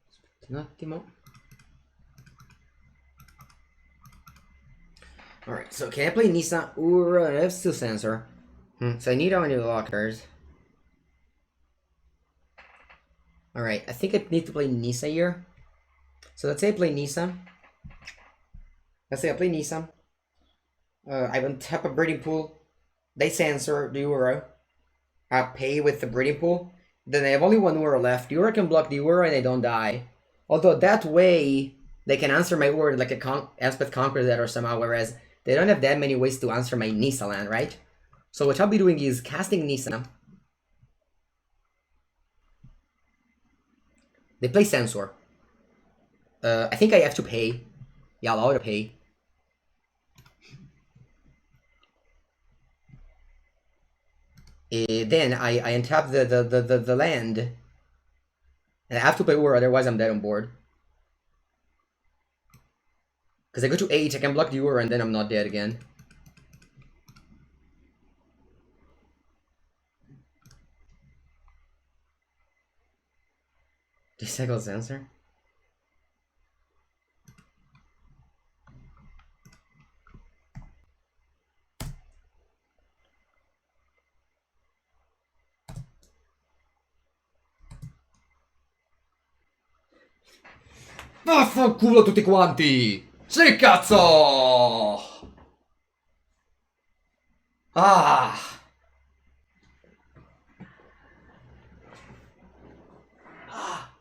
Aspetta un attimo. Alright, so can I play Nisa? Ooh, I have still sensor. So I need how many lockers. Alright, I think I need to play Nisa here. So let's say I play Nisa. Let's say I play Nisa. I will tap a breeding pool. They censor the Euro. I pay with the breeding pool. Then I have only one Euro left. The Euro can block the Euro and I don't die. Although that way they can answer my word like a Elspeth conquers that or somehow, whereas they don't have that many ways to answer my Nisa land, right? So what I'll be doing is casting Nisa. They play Censor. I think I have to pay. Yeah, I'll auto pay. Then I untap the land. And I have to pay war, otherwise I'm dead on board. Because I go to 8, I can block the Ur, and then I'm not dead again. Recycle sensor? Vaffanculo tutti quanti! Sì, cazzo! Ah! Ah!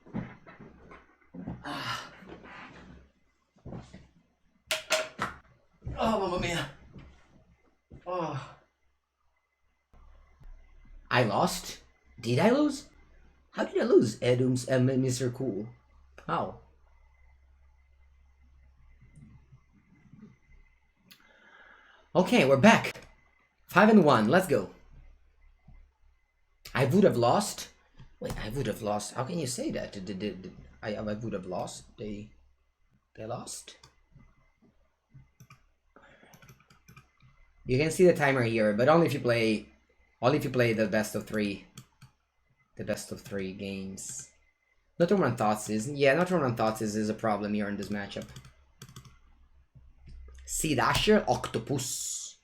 Ah! Oh, mamma mia! Oh. I lost? Did I lose? How did I lose, Edums and Mr. Cool? How? Okay, we're back. 5-1, let's go. I would have lost. Wait, I would have lost. How can you say that? I would have lost. They lost. You can see the timer here, but only if you play the best of 3. The best of 3 games. Not run thoughts is not run thoughts is a problem here in this matchup. Sea Dasher Octopus.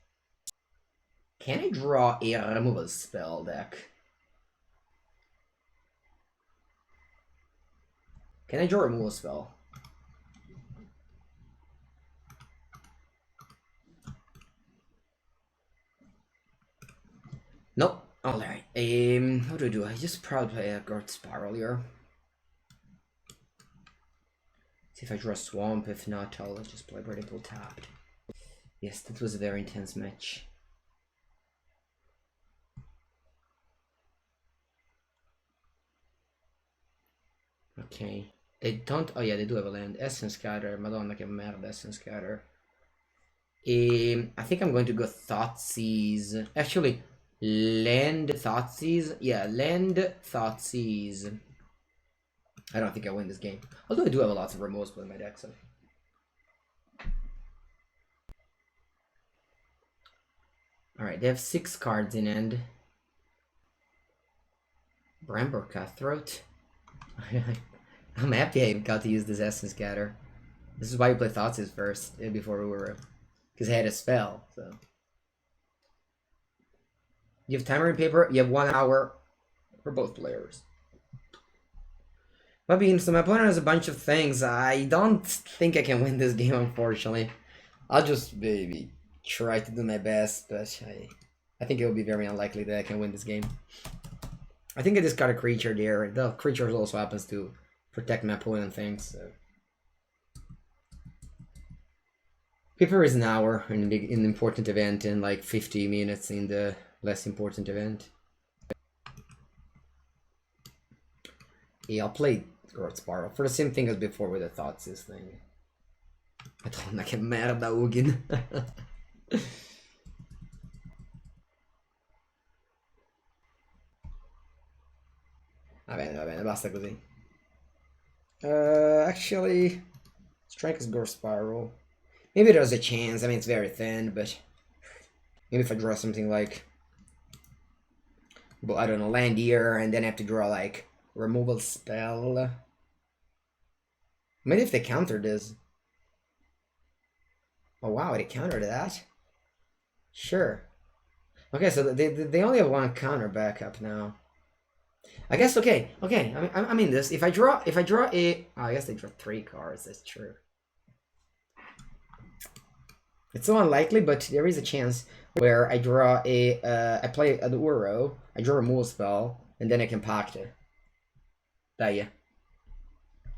Can I draw a removal spell deck? Can I draw a removal spell? Nope. Alright. What do? I just probably play a Guard Spiral here. See if I draw a Swamp. If not, I'll just play Breeding Pool tapped. Yes, that was a very intense match. Okay. They don't. Oh yeah, they do have a land. Essence Scatter. Madonna che merda, Essence Scatter. I think I'm going to go Thoughtseize. Actually, land Thoughtseize. Yeah, land Thoughtseize. I don't think I win this game. Although I do have lots of removals in my deck, so. Alright, they have 6 cards in end. Bramber Cutthroat. I'm happy I got to use this Essence Scatter. This is why you play Thoughtseize first, before we were... Because I had a spell, so... You have timer and paper, you have 1 hour for both players. So my opponent has a bunch of things. I don't think I can win this game, unfortunately. I'll just maybe try to do my best, but I think it will be very unlikely that I can win this game. I think I just got a creature there. The creature also happens to protect my opponent things, so... Paper is an hour in the important event and like 50 minutes in the less important event. Yeah, I'll play Guard Spiral for the same thing as before with the Thoughtseize thing. Madonna che merda, Ugin. Va bene, basta così. Actually, strike is Guard Spiral. Maybe there's a chance. I mean, it's very thin, but maybe if I draw something like, well, I don't know, land here, and then I have to draw like removal spell. Maybe if they counter this. Oh wow, they countered that. Sure. Okay, so they only have 1 counter backup now. I guess okay. I mean this. If I draw a, oh, I guess they draw 3 cards. That's true. It's so unlikely, but there is a chance where I draw a, I play an Uro, I draw a removal spell, and then I can pact it. Dai.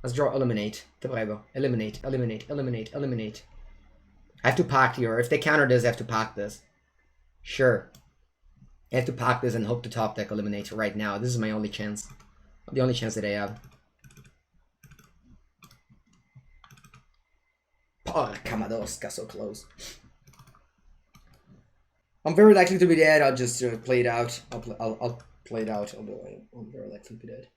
Let's draw eliminate. Te prego. Eliminate, eliminate, eliminate, eliminate. I have to pact here. If they counter this, I have to pact this. Sure. I have to pack this and hope the top deck eliminates right now. This is my only chance. The only chance that I have. Porca madosca, so close. I'm very likely to be dead. I'll just play it out. I'll play it out. I'm very likely to be dead.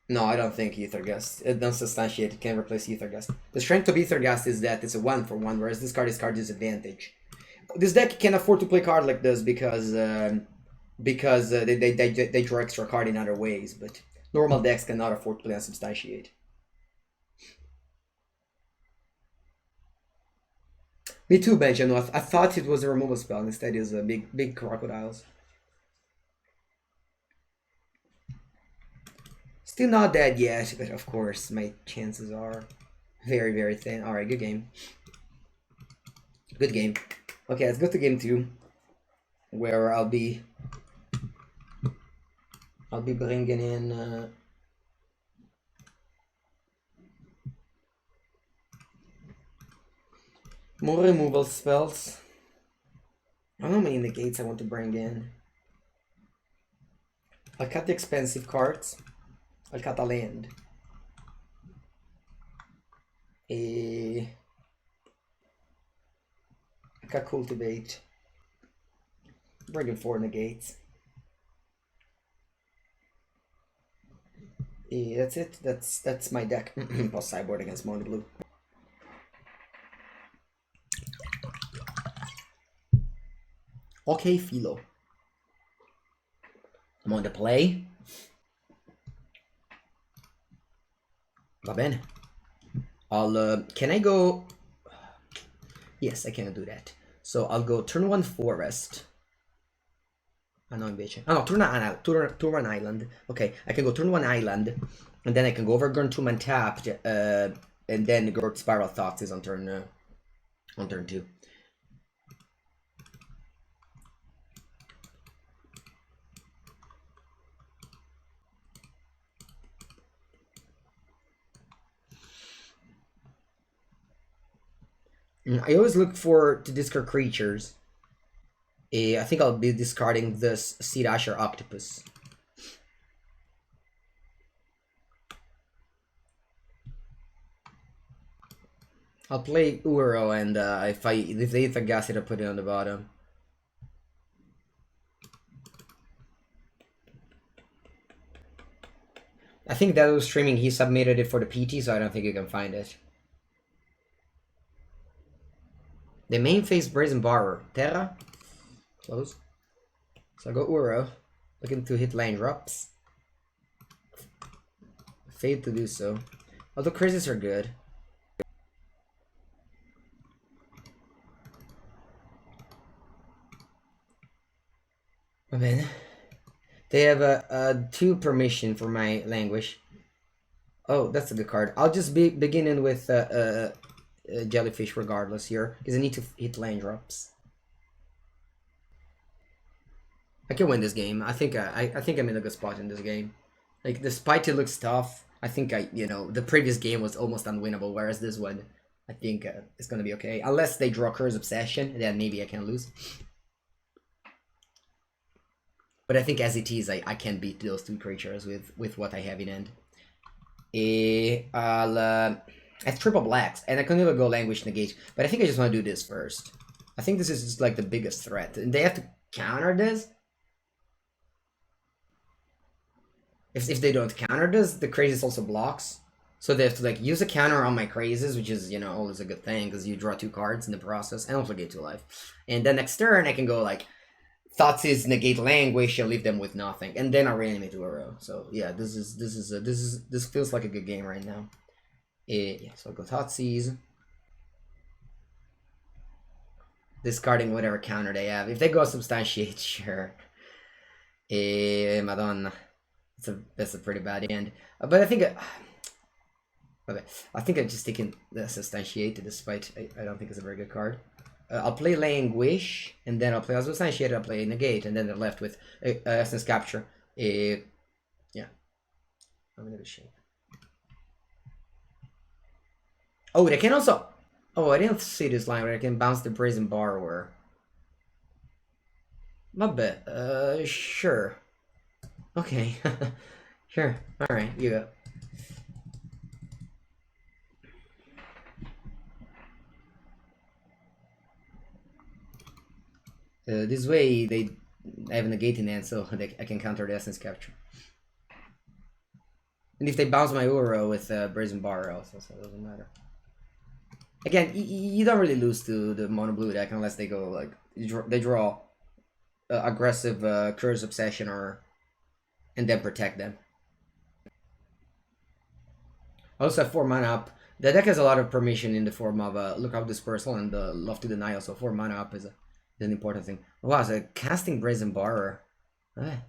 No, I don't think Ether Gust. It doesn't substantiate. It can't replace Ether Gust. The strength of Ether Gust is that it's a 1-for-1, whereas this card is card disadvantage. This deck can afford to play a card like this because they draw extra card in other ways, but normal decks cannot afford to play unsubstantiate. Me too, Benjamin. I thought it was a removal spell. Instead, it's a big crocodiles. Still not dead yet, but of course my chances are very, very thin. All right, good game. Good game. Okay, let's go to game 2, where I'll be bringing in more removal spells. I don't know how many negates I want to bring in. I'll cut the expensive cards. I'll cut a land. I cut cultivate. Bring in 4 negates. That's it. That's my deck. Plus sideboard against mono blue. Okay, Philo. I'm on the play. Va bene. I'll can I go? Yes, I can do that. So I'll go turn 1 forest. Ah no, invece. Oh no, turn 1 island. Okay, I can go turn 1 island, and then I can go over turn 2 man tapped, and then go spiral thoughts is on turn 2. I always look to discard creatures. I think I'll be discarding this Sea Dasher Octopus. I'll play Uro, and if they Ether Gas it, I'll put it on the bottom. I think that was streaming. He submitted it for the PT, so I don't think you can find it. The main phase Brazen Borrower. Terra. Close. So I go Uro. Looking to hit land drops. Failed to do so. Although crazes are good. I mean, they have a 2 permission for my language. Oh, that's a good card. I'll just be beginning with jellyfish regardless here, because I need to hit land drops. I can win this game. I think I'm in a good spot in this game. Like, despite it looks tough, I think the previous game was almost unwinnable, whereas this one, I think it's gonna be okay. Unless they draw Curse Obsession, then maybe I can lose. But I think as it is, I can beat those 2 creatures with what I have in hand. I have triple blacks, and I can never go language negate, but I think I just want to do this first. I think this is just like the biggest threat, and they have to counter this. If they don't counter this, the crazes also blocks. So they have to like use a counter on my crazes, which is always a good thing because you draw 2 cards in the process, and also get 2 life. And then next turn I can go like Thoughts is negate languish, you'll leave them with nothing, and then I reanimate Uro. So yeah, this feels like a good game right now. Yeah, so I'll go Thoughtseize. Discarding whatever counter they have. If they go substantiate, sure. Madonna. That's a pretty bad hand. But I think... okay, I think I'm just taking the Substantiated, despite I don't think it's a very good card. I'll play Languish, and then I'll play Substantiated, I'll play Negate, and then they're left with Essence Capture. Yeah. I'm in a good shape. Oh, they can also... Oh, I didn't see this line where I can bounce the Brazen Borrower. My bad. Sure. Okay. Sure. Alright, you go. This way, they have a negate in hand, so I can counter the Essence Capture. And if they bounce my Uro with Brazen Bar also, so it doesn't matter. Again, you don't really lose to the mono blue deck unless they go like they draw aggressive Curse Obsession and then protect them. Also have 4 mana up. The deck has a lot of permission in the form of Lookout Dispersal and Love to Denial, so 4 mana up is an important thing. Wow, so casting Brazen Borrower. And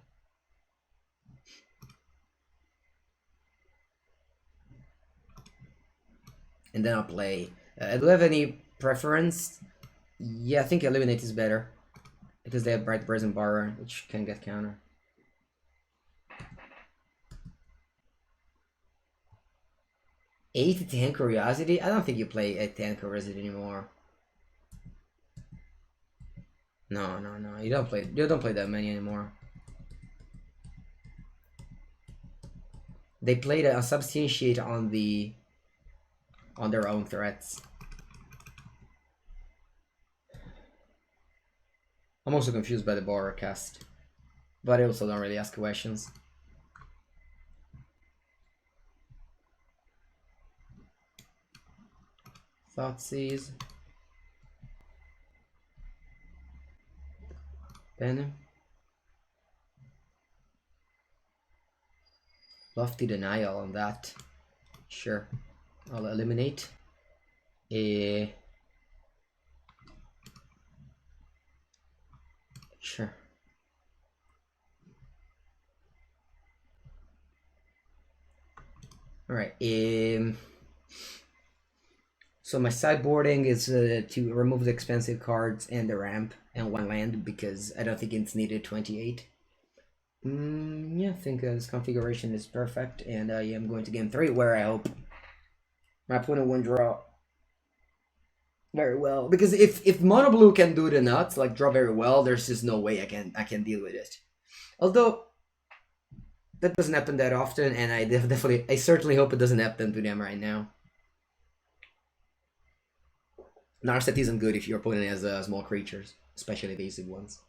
then I'll play. Do I have any preference? Yeah, I think Eliminate is better. Because they have Bright Brazen Borrower, which can get counter. Eight 10 Curiosity? I don't think you play a 10 Curiosity anymore. No. You don't play that many anymore. They played a Substantiate on their own threats. I'm also confused by the Borrower cast. But I also don't really ask questions. Thoughtseize. Then Lofty Denial on that. Sure. I'll eliminate. Sure. Alright. So my sideboarding is to remove the expensive cards and the ramp and 1 land because I don't think it's needed 28. Yeah, I think this configuration is perfect, and I am going to game 3 where I hope my opponent won't draw very well. Because if mono blue can do the nuts, like draw very well, there's just no way I can deal with it. Although that doesn't happen that often, and I certainly hope it doesn't happen to them right now. Narset isn't good if your opponent has small creatures, especially evasive ones.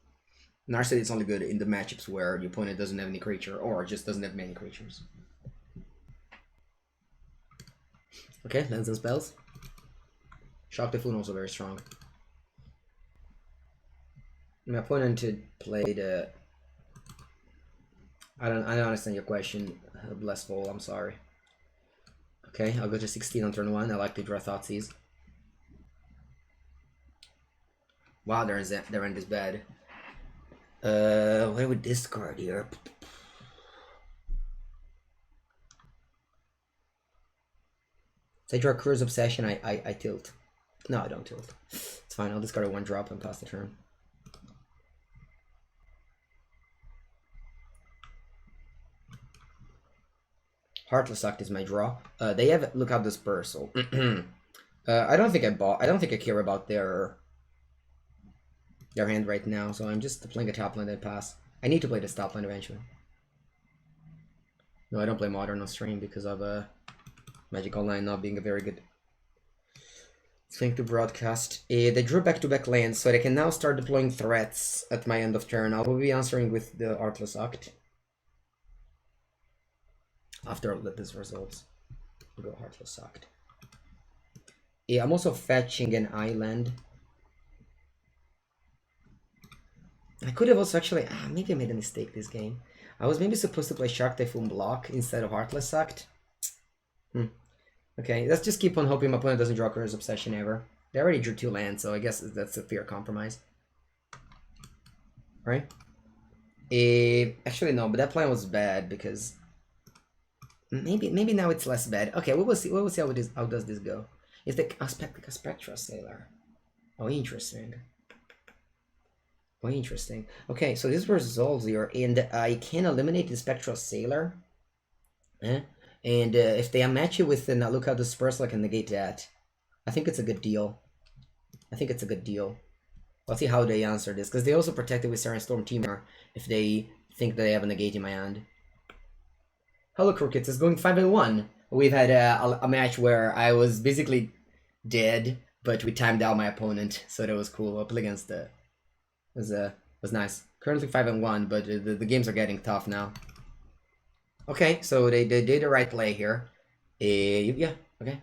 Narset is only good in the matchups where the opponent doesn't have any creature or just doesn't have many creatures. Okay, lands and spells. Shock Typhoon also very strong. My opponent played I don't understand your question. Blessful, I'm sorry. Okay, I'll go to 16 on turn 1. I like to draw Thoughtseize. Wow, their end is bad. What would discard here? If I draw Curse Obsession, I tilt. No, I don't tilt. It's fine, I'll discard a 1-drop and pass the turn. Heartless Act is my draw. They have Lookout Dispersal. I don't think I care about their hand right now, so I'm just playing a top line that pass. I need to play this top line eventually. No, I don't play Modern on stream because of Magic Online not being a very good thing to broadcast. They drew back-to-back lands, so they can now start deploying threats at my end of turn. I will be answering with the Heartless Act. After this resolves, we'll go Heartless Act. I'm also fetching an island. I could have also actually... maybe I made a mistake this game. I was maybe supposed to play Shark Typhoon block instead of Heartless Act. Okay, let's just keep on hoping my opponent doesn't draw Curse Obsession ever. They already drew 2 lands, so I guess that's a fair compromise. Right? Actually no, but that plan was bad because maybe now it's less bad. Okay, we will see. We will see how it is. How does this go? Is the aspect a Spectra Sailor? Oh, interesting. Oh, interesting. Okay, so this resolves here, and I can eliminate the Spectral Sailor. Eh? And if they match it with the Lookout Dispersal, I can negate that. I think it's a good deal. I think it's a good deal. Let's see how they answer this, because they also protect it with Siren Storm Teamer if they think that they have a negate in my hand. Hello, Crookeds. It's going 5-1. We've had a match where I was basically dead, but we timed out my opponent, so that was cool. Up against the was nice. Currently 5-1, but the games are getting tough now. Okay, so they did the right play here. Yeah, okay.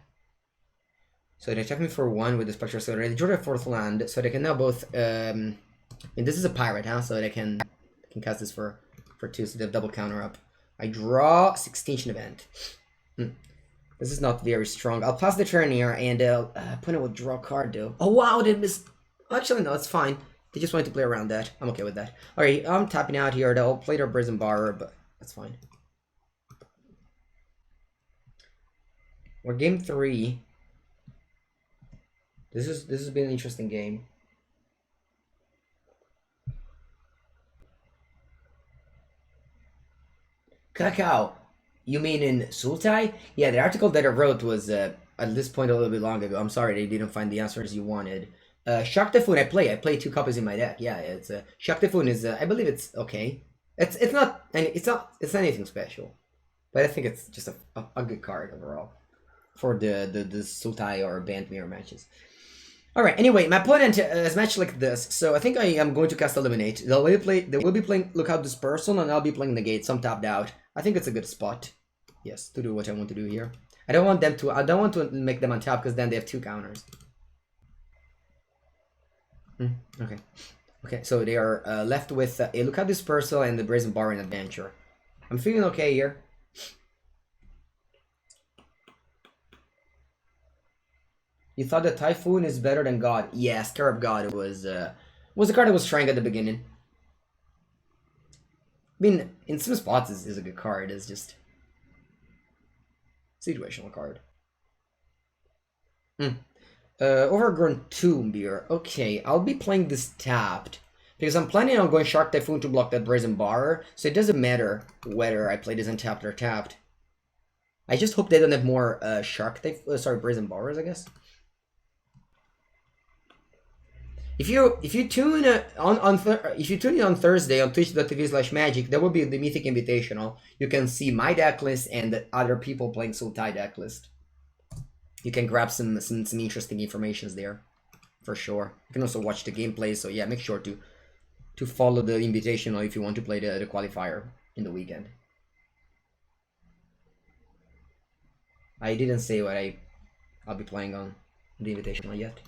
So they check me for 1 with the Spectral Sailor. They drew their 4th land, so they can now both. And this is a pirate, huh? So they can cast this for 2, so they have double counter up. I draw 16th event. This is not very strong. I'll pass the turn here, and opponent will draw a card though. Oh wow, they missed. Actually, no, it's fine. They just wanted to play around that. I'm okay with that. Alright, I'm tapping out here. They'll play their Brazen Barrer, but that's fine. We're game 3. This has been an interesting game. Cacao, you mean in Sultai? Yeah, the article that I wrote was at this point a little bit long ago. I'm sorry they didn't find the answers you wanted. Shock Typhoon I play 2 copies in my deck. Yeah, it's Shock Typhoon is I believe it's okay. It's not anything special, but I think it's just a good card overall for the Sultai or Band Mirror matches. Alright, anyway, my opponent has matched like this, so I think I am going to cast Eliminate. They will be playing Lookout Dispersal, and I'll be playing Negate, so I'm tapped out. I think it's a good spot, yes, to do what I want to do here. I don't want to make them untap, because then they have 2 counters. Okay. Okay, so they are left with a Lookout Dispersal and the Brazen Bar in Adventure. I'm feeling okay here. You thought that Typhoon is better than God? Yeah, Scarab God was a card that was trying at the beginning. I mean, in some spots is a good card. It's just situational card. Overgrown Tomb here. Okay, I'll be playing this tapped because I'm planning on going Shark Typhoon to block that Brazen Bar, so it doesn't matter whether I play this untapped or tapped. I just hope they don't have more Brazen Bars, I guess. If you tune in on Thursday on twitch.tv/magic, there will be the Mythic Invitational. You can see my deck list and other people playing Sultai deck list. You can grab some interesting informations there, for sure. You can also watch the gameplay. So yeah, make sure to follow the Invitational if you want to play the qualifier in the weekend. I didn't say what I'll be playing on the Invitational yet.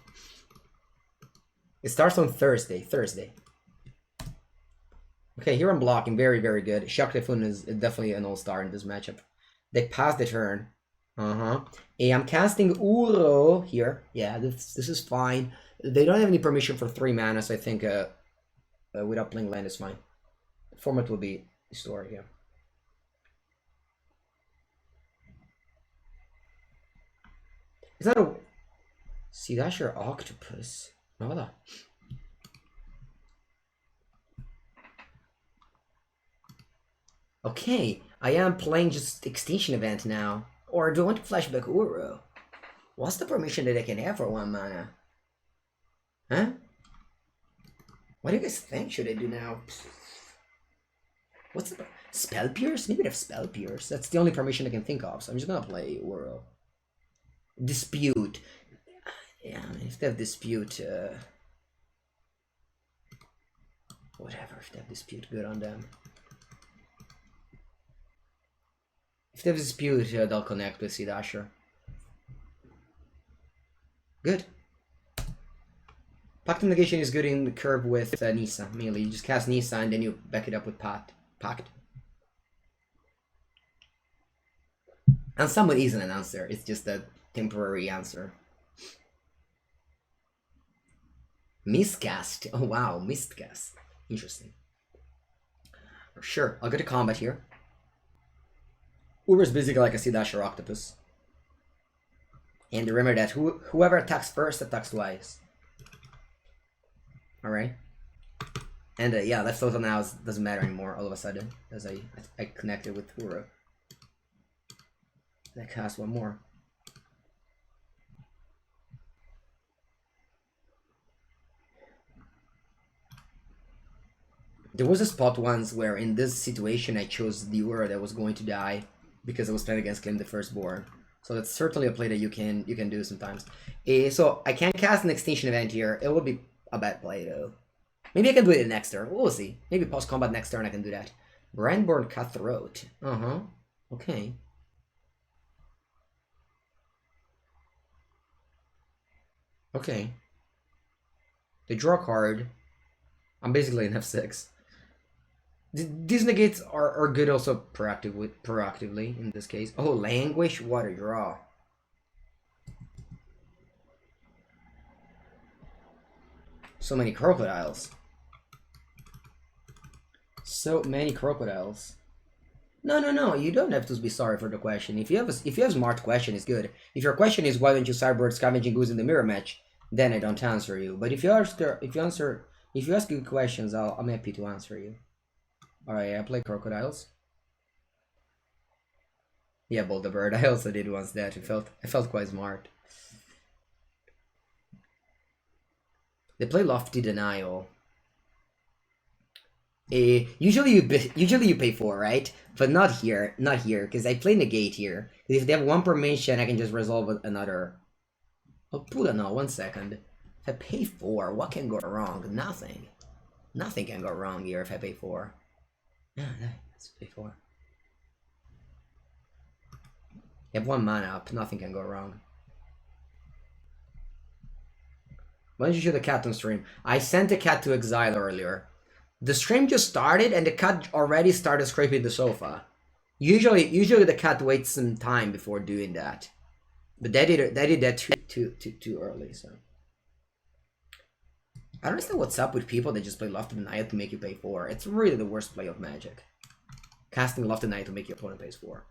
It starts on Thursday. Okay, here I'm blocking. Very, very good. Shock Typhoon is definitely an all-star in this matchup. They pass the turn. Hey, I'm casting Uro here. Yeah, this is fine. They don't have any permission for 3 mana, so I think without playing land is fine. The format will be stored here. Is that a... See, that's your octopus. Nada. Okay, I am playing just Extinction Event now. Or do I want to flashback Uro? What's the permission that I can have for 1 mana? Huh? What do you guys think should I do now? What's the... Spell Pierce? Maybe they have Spell Pierce. That's the only permission I can think of, so I'm just gonna play Uro. Dispute. Yeah, if they have Dispute, whatever, if they have Dispute, good on them. If they have Dispute, they'll connect with Sea Dasher. Good. Pact of Negation is good in the curve with Nisa, mainly. You just cast Nisa and then you back it up with Pact. And someone isn't an answer, it's just a temporary answer. Miscast. Oh wow, Mistcast. Interesting. Sure, I'll go to combat here. Uber's basically like a sea dasher octopus. And remember that whoever attacks first attacks twice. Alright. And yeah, left total now doesn't matter anymore all of a sudden, as I connected with Uro. I cast one more. There was a spot once where in this situation I chose the Uro that was going to die because I was playing against Kim the Firstborn. So that's certainly a play that you can do sometimes. So I can't cast an extinction event here. It would be a bad play though. Maybe I can do it next turn. We'll see. Maybe post combat next turn I can do that. Brandborn Cutthroat. Okay. Okay. They draw a card. I'm basically an F6. These negates are good also proactively in this case. Oh, Languish, what a draw. So many crocodiles. So many crocodiles. No, you don't have to be sorry for the question. If you have a smart question, it's good. If your question is why don't you cyborg scavenging goose in the mirror match, then I don't answer you. But if you ask good questions, I'm happy to answer you. Alright, I play crocodiles. Yeah, Boulder Bird. I also did once that. I felt quite smart. They play Lofty Denial. Usually you pay 4, right? But not here, because I play Negate here. If they have one permission, I can just resolve with another. Oh, Puta, no, 1 second. If I pay 4, what can go wrong? Nothing. Nothing can go wrong here if I pay 4. Yeah, let's pay 4. You have 1 mana up, nothing can go wrong. Why don't you shoot the cat on stream? I sent the cat to exile earlier. The stream just started and the cat already started scraping the sofa. Usually the cat waits some time before doing that. But they did that too early, so. I don't understand what's up with people that just play Lofty Denial to make you pay 4. It's really the worst play of Magic. Casting Lofty Denial to make your opponent pays 4.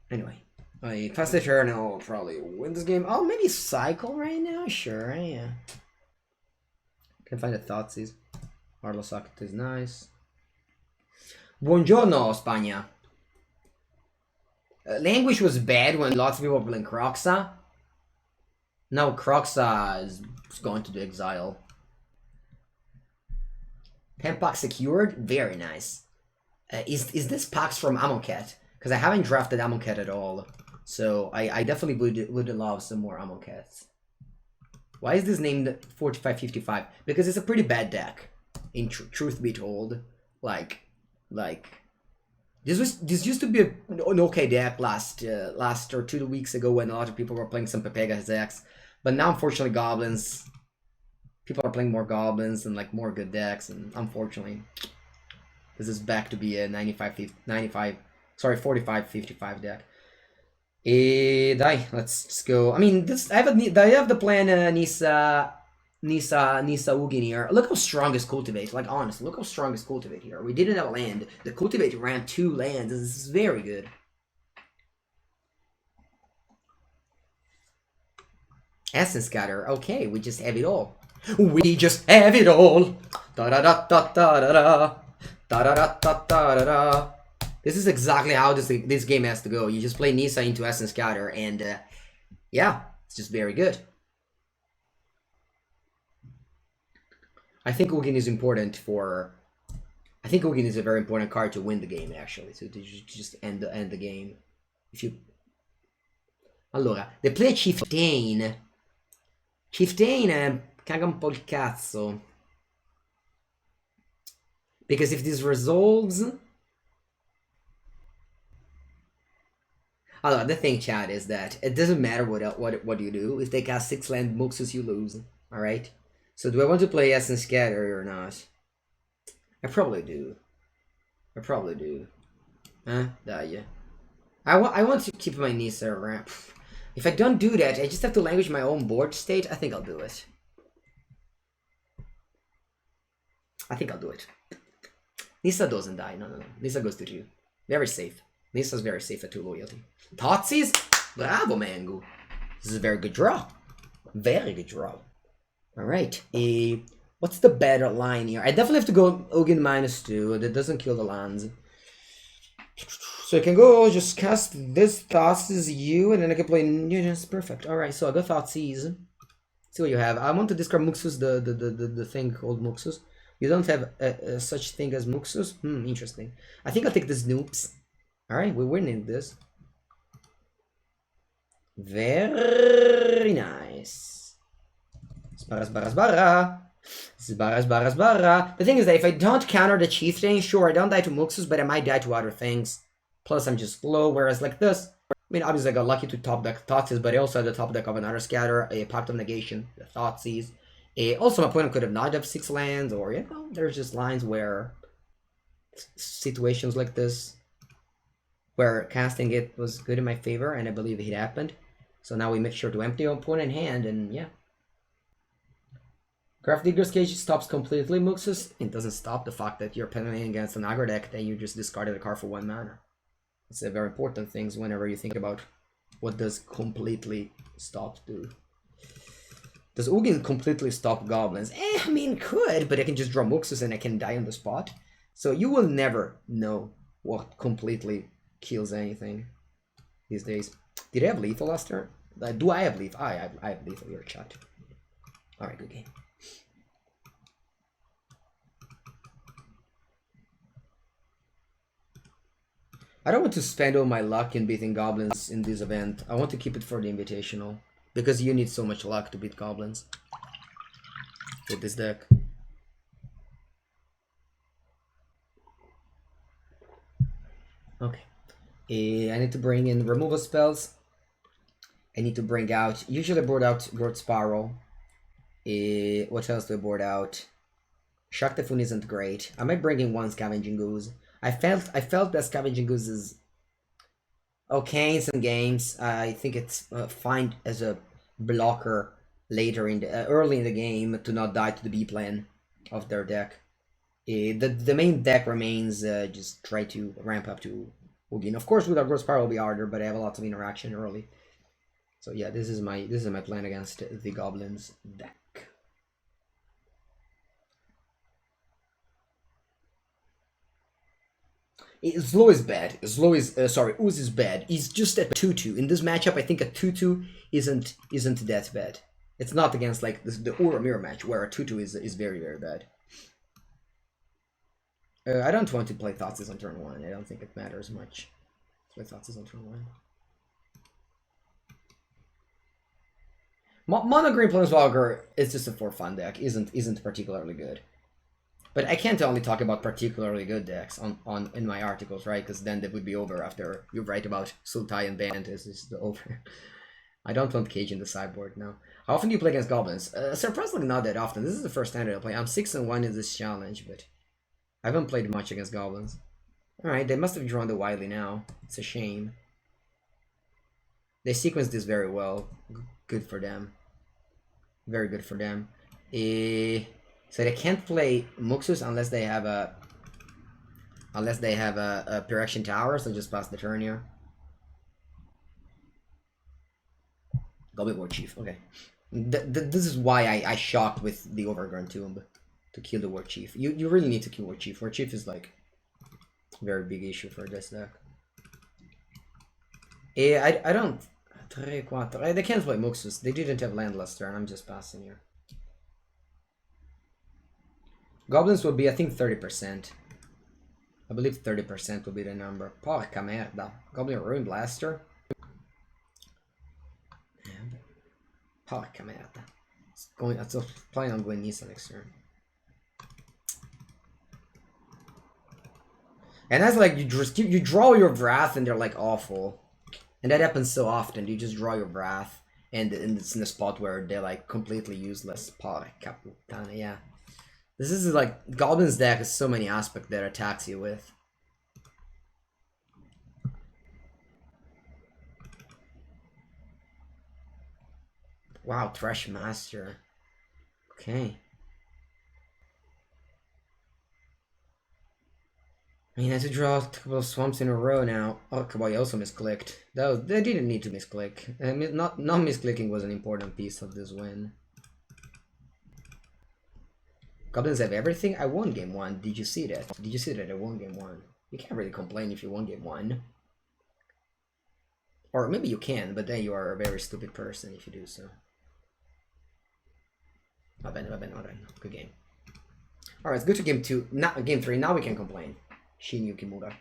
Anyway. I pass the turn and I'll probably win this game. Oh, maybe cycle right now? Sure, yeah. Can find the Thoughtseize. Marlo Socket is nice. Buongiorno, Spagna. Language was bad when lots of people were playing Croxa. Now Croxa is going to the exile. 10 packs secured? Very nice. Is this packs from Amonkhet? Because I haven't drafted Amonkhet at all. So I definitely would love some more Amonkhets. Why is this named 4555? Because it's a pretty bad deck. In truth be told. Like this used to be an okay deck last or 2 weeks ago when a lot of people were playing some Pepegas decks. But now unfortunately goblins, people are playing more goblins and like more good decks, and unfortunately this is back to be a 45-55 deck. Let's just go. I mean, I have the plan Nisa Ugin here. Look how strong is Cultivate. Like honestly, look how strong is Cultivate here. We didn't have a land. The Cultivate ran 2 lands. This is very good. Essence Scatter. Okay, we just have it all. We just have it all. Da da da da da da da da da da da da da. This is exactly how this game has to go. You just play Nisa into Essence Scatter, and yeah, it's just very good. I think Ugin is important for. I think Ugin is a very important card to win the game, actually. So to just end the game. If you. Allora, they play Chieftain. Chieftain caga un po' il cazzo. Because if this resolves. Allora, the thing, chat, is that it doesn't matter what you do. If they cast 6 land Muxus, you lose. Alright? So do I want to play Essence Scatter or not? I probably do. Huh? Dai. I want to keep my Nisa around. If I don't do that, I just have to language my own board state. I think I'll do it. I think I'll do it. Nissa doesn't die. No. Nissa goes to 2. Very safe. Nissa's very safe at 2 loyalty. Thoughtseize? Bravo, Mangu. This is a very good draw. Very good draw. Alright. What's the better line here? I definitely have to go Ugin -2. That doesn't kill the lands. So I can go just cast this Thoughtseize you, and then I can play Yes, perfect. Alright, so I go Thoughtseize. See what you have. I want to discard Muxus, the thing called Muxus. You don't have such thing as Muxus? Interesting. I think I'll take the Snoops. Alright, we're winning this. Very nice. Sbarra. The thing is that if I don't counter the Chieftain, sure, I don't die to Muxus, but I might die to other things. Plus, I'm just low, whereas like this, I mean, obviously I got lucky to top deck Thoughtseize, but I also had the top deck of another Scatter, a Pact of Negation, the Thoughtseize. Also, my opponent could have not have 6 lands, or, you know, there's just lines where situations like this, where casting it was good in my favor, and I believe it happened. So now we make sure to empty our opponent's hand, and yeah. Graph Digger's Cage stops completely Muxus. It doesn't stop the fact that you're playing against an aggro deck, then you just discarded a card for 1 mana. It's a very important thing whenever you think about what does completely stop do. Does Ugin completely stop goblins? I mean, could, but I can just draw Muxus and I can die on the spot. So you will never know what completely kills anything these days. Did I have lethal last turn? Do I have lethal? I have lethal, your chat. Alright, good game. I don't want to spend all my luck in beating goblins in this event. I want to keep it for the invitational. Because you need so much luck to beat goblins with this deck. Okay. I need to bring in removal spells. I need to bring out... Usually I board out Growth Spiral. What else do I board out? Shock Typhoon isn't great. I might bring in 1 Scavenging Ooze. I felt that Scavenging Ooze is okay in some games. I think it's fine as a blocker later in the early in the game to not die to the B plan of their deck. The main deck remains just try to ramp up to Ugin. Of course, with our Growth Spiral will be harder, but I have a lot of interaction early. So yeah, this is my plan against the Goblins deck. Slow is bad. Slow is sorry, Ooze is bad. He's just at 2/2. In this matchup, I think a 2/2 isn't that bad. It's not against like the Aura Mirror match where a 2/2 is very, very bad. I don't want to play Thoughtseize on turn 1. I don't think it matters much. Play Thoughtseize on turn 1. Mono Green Planeswalker is just a for fun deck. Isn't particularly good. But I can't only talk about particularly good decks in my articles, right? Because then they would be over after you write about Sultai and Band. This is over. I don't want Cage in the sideboard now. How often do you play against goblins? Surprisingly, not that often. This is the first time that I play. I'm 6-1 in this challenge, but I haven't played much against goblins. All right, they must have drawn the Wily now. It's a shame. They sequenced this very well. Good for them. Very good for them. So they can't play Muxus unless they have a Pyrexian Tower, so just pass the turn here. Goblin War Chief, okay. This is why I shocked with the Overgrown Tomb to kill the War Chief. You really need to kill War Chief. War Chief is like a very big issue for this deck. I don't... 3, 4... They can't play Muxus. They didn't have land last turn. I'm just passing here. Goblins will be, I think, 30%. I believe 30% will be the number. Porca merda. Goblin Ruin Blaster. Porca merda. It's planning on going Nissa next turn. And that's like, you draw your Wrath and they're like awful. And that happens so often. You just draw your Wrath and it's in a spot where they're like completely useless. Porca puttana, yeah. This is like, Goblin's deck has so many aspects that attacks you with. Wow, Thresh Master. Okay. I mean, I had to draw a couple of swamps in a row now. Oh, come on, I also misclicked. They didn't need to misclick. Not misclicking was an important piece of this win. Goblins have everything. I won game 1. Did you see that? Did you see that I won game 1? You can't really complain if you won game 1. Or maybe you can, but then you are a very stupid person if you do so. Va bene. Good game. Alright, it's good to game 2. Not game 3. Now we can complain. Shinyu Kimura.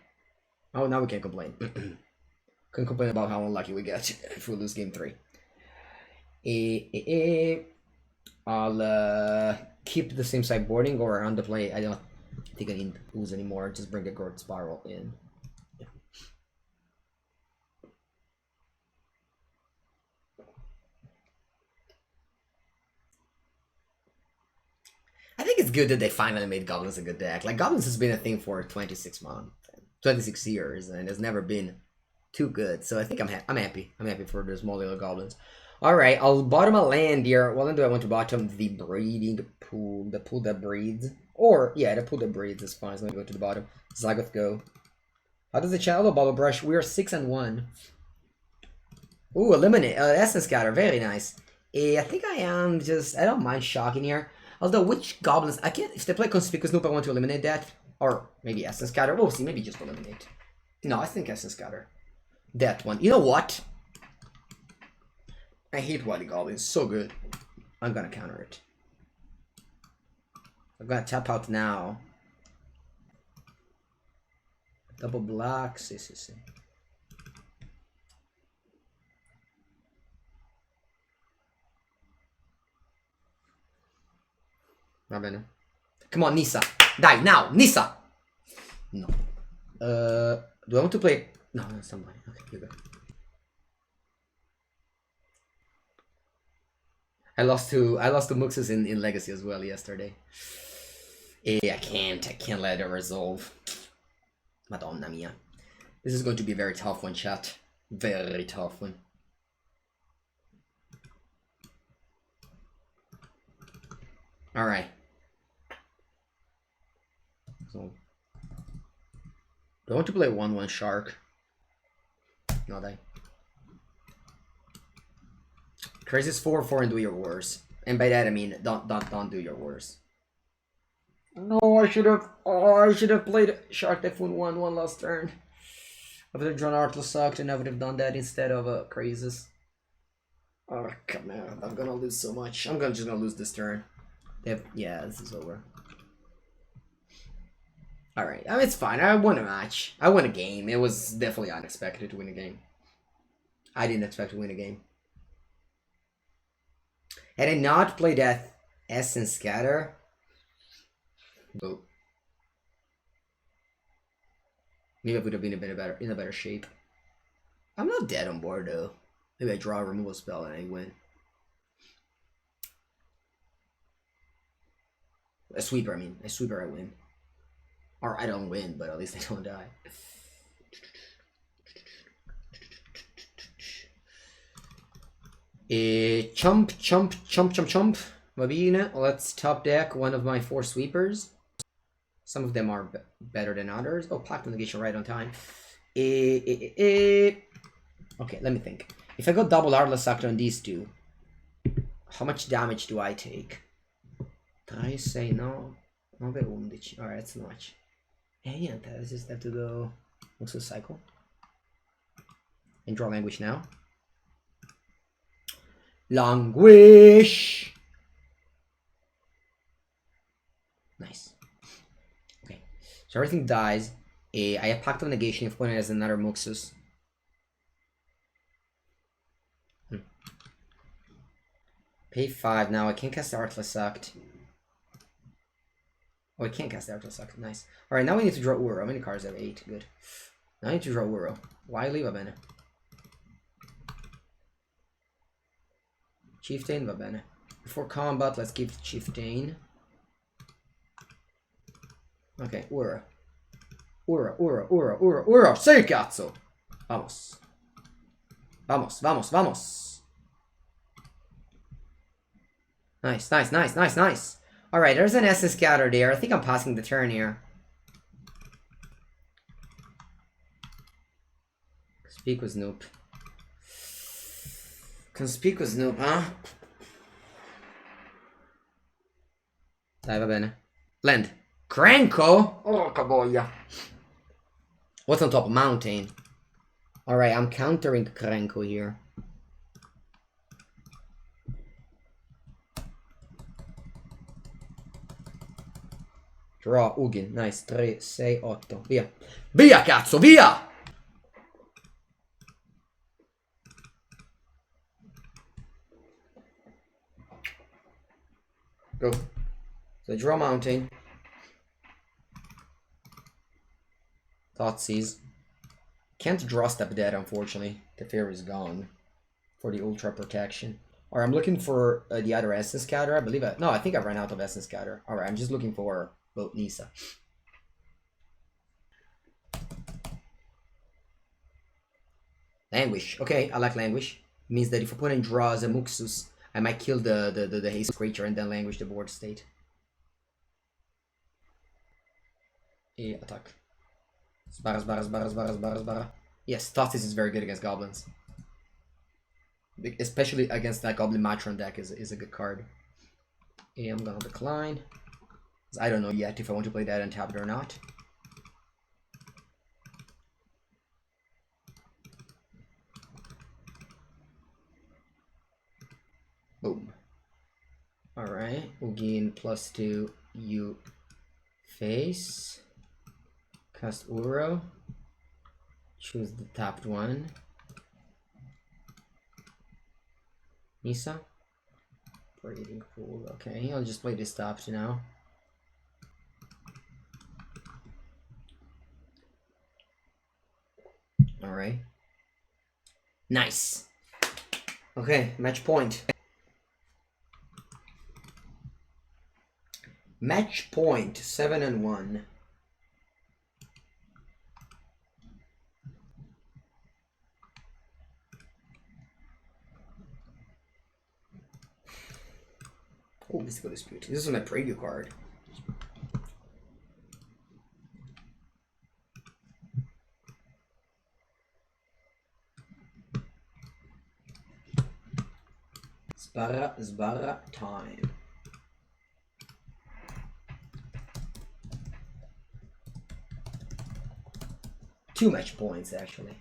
Oh, now we can complain. Can complain about how unlucky we get if we lose game 3. I'll keep the same sideboarding or around the play. I don't think I need to lose anymore. Just bring the Gord Spiral in. I think it's good that they finally made Goblins a good deck. Like, Goblins has been a thing for 26 months, 26 years, and has never been too good. So I think I'm happy. I'm happy for the small little Goblins. Alright, I'll bottom a land here. Well, then do I want to bottom the breeding pool? The pool that breeds? Or, yeah, the pool that breeds is fine. So let me go to the bottom. Zagoth go. How does the channel Bubble Brush? We are 6-1. Ooh, eliminate. Essence Scatter. Very nice. I think I am just... I don't mind shocking here. Although, which Goblins... I can't... If they play Conspicuous Nope, I want to eliminate that. Or maybe Essence Scatter. We'll see. Maybe just eliminate. No, I think Essence Scatter. That one. You know what? I hate Wily Goblin. It's so good. I'm gonna counter it. I'm gonna tap out now. Double block. See. Va bene. Come on, Nissa. Dai, now, Nissa! No. Do I want to play... No, that's somebody. Okay, you go. I lost to Muxus in Legacy as well yesterday. I can't let it resolve. Madonna mia. This is going to be a very tough one, chat. Very tough one. Alright. So, do I want to play 1/1 Shark? No, they. Crazy's 4/4 and do your worst. And by that I mean don't do your worst. No, I should have played Shark Typhoon 1/1 last turn. I would have drawn Artless Sucked and I would have done that instead of Crazes. Oh come on, I'm gonna lose so much. I'm just gonna lose this turn. Yeah, this is over. Alright, I mean, it's fine. I won a match. I won a game. It was definitely unexpected to win a game. I didn't expect to win a game. Had I not played that Essence Scatter, but maybe I would have been in a better shape. I'm not dead on board though. Maybe I draw a removal spell and I win. A sweeper, I win. Or I don't win, but at least I don't die. Chump. Va bene. Let's top deck one of my 4 sweepers. Some of them are better than others. Oh, Pact of Negation right on time. Okay, let me think. If I go double Heartless Sucker on these 2, how much damage do I take? I say no. 9-11. Alright, that's not much. Yeah, I just have to go. What's the cycle? And draw language now. Languish! Nice. Okay. So everything dies. I have Pact of Negation if one has another Muxus. Pay 5 now. I can't cast the Artless Sucked. Oh, I can't cast the Artless Sucked. Nice. Alright, now we need to draw Uro. How many cards have 8? Good. Now I need to draw Uro. Wily, va bene. Chieftain, va bene. Before combat, let's give Chieftain. Ok, Uro. Uro! Sei cazzo! Vamos. Vamos. Nice. Alright, there's an Essence Scatter there. I think I'm passing the turn here. Speak with Snoop. Can speak with Snoop, huh? Dai, va bene. Land. Cranko? Oh, caboia. What's on top? Mountain. Alright, I'm countering Cranko here. Draw, Ugin. Nice. 3, 6, 8. Via. Via, cazzo, via! Go. So draw mountain. Thoughtseize. Can't draw step dead, unfortunately. The fear is gone for the ultra protection. Alright, I'm looking for the other essence scatter. I believe no, I think I ran out of essence scatter. Alright, I'm just looking for both Nisa. Languish. Okay, I like languish. Means that if opponent draws a Muxus, I might kill the haste creature and then languish the board state. Attack. Sbarra. Yes, Thoughtsis is very good against goblins. Especially against that Goblin Matron deck is a good card. I'm gonna decline. I don't know yet if I want to play that untapped or not. Boom. Alright, we'll gain +2 you face. Cast Uro. Choose the tapped one. Nisa. Breeding Pool. Okay, I'll just play this tapped now. Alright. Nice. Okay, match point. Match point, 7-1. Oh, Mystical Dispute. This is my preview card. Sbarra time. Two match points, actually.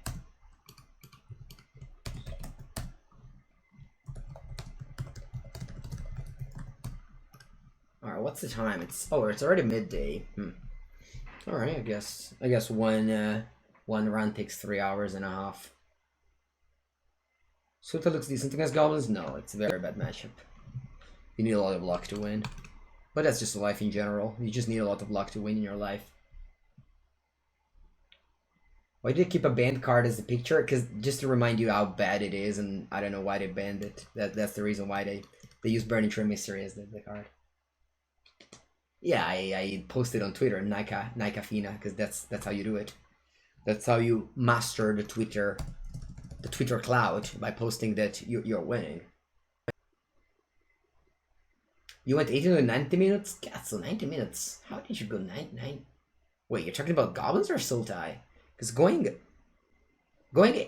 Alright, what's the time? It's already midday. Alright, I guess one run takes 3 hours and a half. Sultai looks decent against goblins? No, it's a very bad matchup. You need a lot of luck to win. But that's just life in general. You just need a lot of luck to win in your life. Why did they keep a banned card as a picture? Because just to remind you how bad it is, and I don't know why they banned it. That's the reason why they use Burning Tree Mystery as the card. Yeah, I posted on Twitter, Nika Fina, because that's how you do it. That's how you master the Twitter cloud, by posting that you're winning. You went 18 to 90 minutes? God, so 90 minutes. How did you go 9? Wait, you're talking about goblins or Sultai? Because going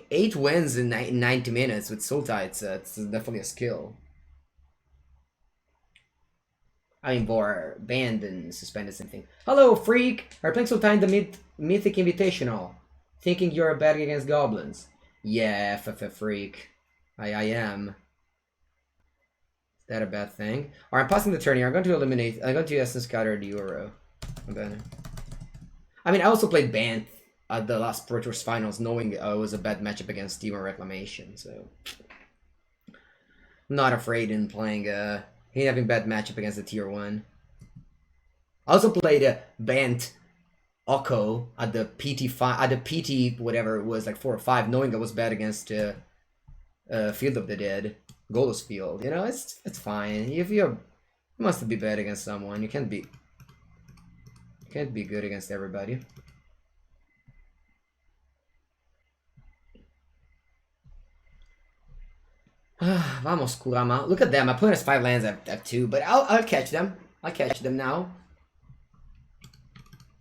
8 wins in 90 minutes with Sultai, it's definitely a skill. I mean, for banned and suspended, same thing. Hello, freak! Are playing Sultai in the Mythic Invitational? Thinking you're bad against goblins? Yeah, freak. I am. Is that a bad thing? Alright, I'm passing the turn here. I'm going to Essence Scatter the Euro. I mean, I also played Bant at the last Pro Tours Finals, knowing it was a bad matchup against Demon Reclamation, so... I'm not afraid in playing, having bad matchup against the Tier 1. I also played Bant Oko at the PT whatever it was, like 4 or 5, knowing I was bad against Field of the Dead, Golos Field. You know, it's fine. If you must be bad against someone, you can't be good against everybody. Vamos, Kurama. Look at them. My opponent has 5 lands. I have 2, but I'll catch them. I'll catch them now.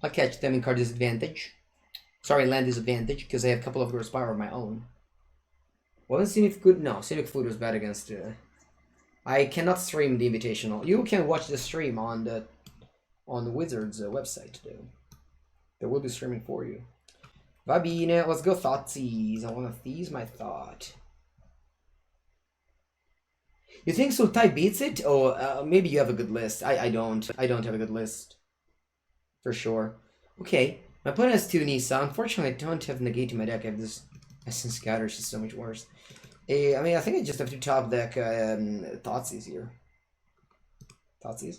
I'll catch them in card disadvantage. Sorry, land disadvantage, because I have a couple of Gross Power of my own. Wasn't Scenic good? No, Scenic Food was bad against... I cannot stream the Invitational. You can watch the stream on the Wizards website, though. They will be streaming for you. Va bene, let's go Thoughtseize. I want to tease my thought. You think Sultai beats it? Oh, maybe you have a good list. I don't. I don't have a good list. For sure. Okay. My opponent has 2 Nisa. Unfortunately, I don't have Negate in my deck. I have this Essence Scatter. It's just so much worse. I mean, I think I just have to top deck Thoughtseize here. Thoughtseize?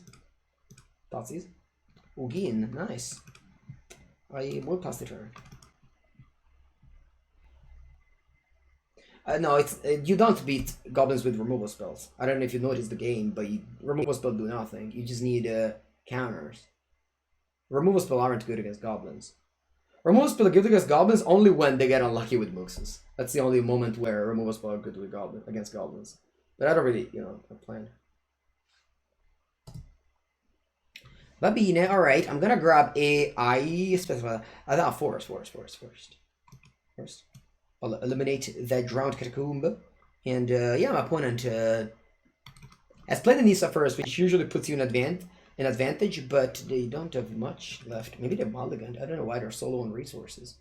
Thoughtseize? Ugin. Nice. I will pass the turn. No, it's you don't beat goblins with removal spells. I don't know if you noticed the game, but removal spells do nothing. You just need counters. Removal spells aren't good against goblins. Removal spells are good against goblins only when they get unlucky with Muxus. That's the only moment where removal spells are good with against goblins. But I don't really, plan. Va bene, alright, I'm gonna grab I specify forest first. I'll eliminate that drowned catacomb. And yeah, my opponent has played the Nisa first, which usually puts you in advantage, but they don't have much left. Maybe they're mulliganed. I don't know why they're so low on resources.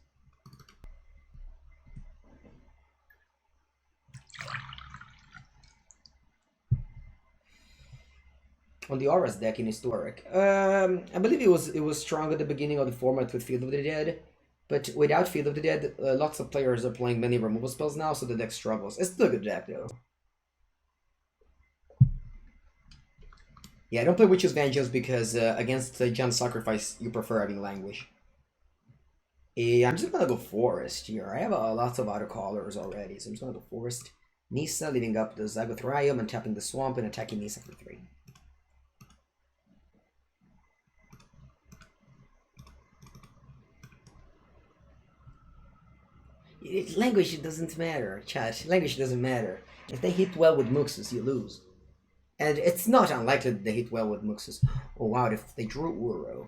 On the Auras deck in Historic, I believe it was strong at the beginning of the format with Field of the Dead. But without Field of the Dead, lots of players are playing many removal spells now, so the deck struggles. It's still a good deck, though. Yeah, I don't play Witch's Vengeance because against John Sacrifice, you prefer having Languish. I'm just gonna go Forest here. I have lots of autocallers already, so I'm just gonna go Forest. Nisa, leaving up the Zagothrium and tapping the Swamp and attacking Nisa for 3. Language doesn't matter, chat. Language doesn't matter. If they hit well with Muxus, you lose. And it's not unlikely that they hit well with Muxus. Oh wow, if they drew Uro.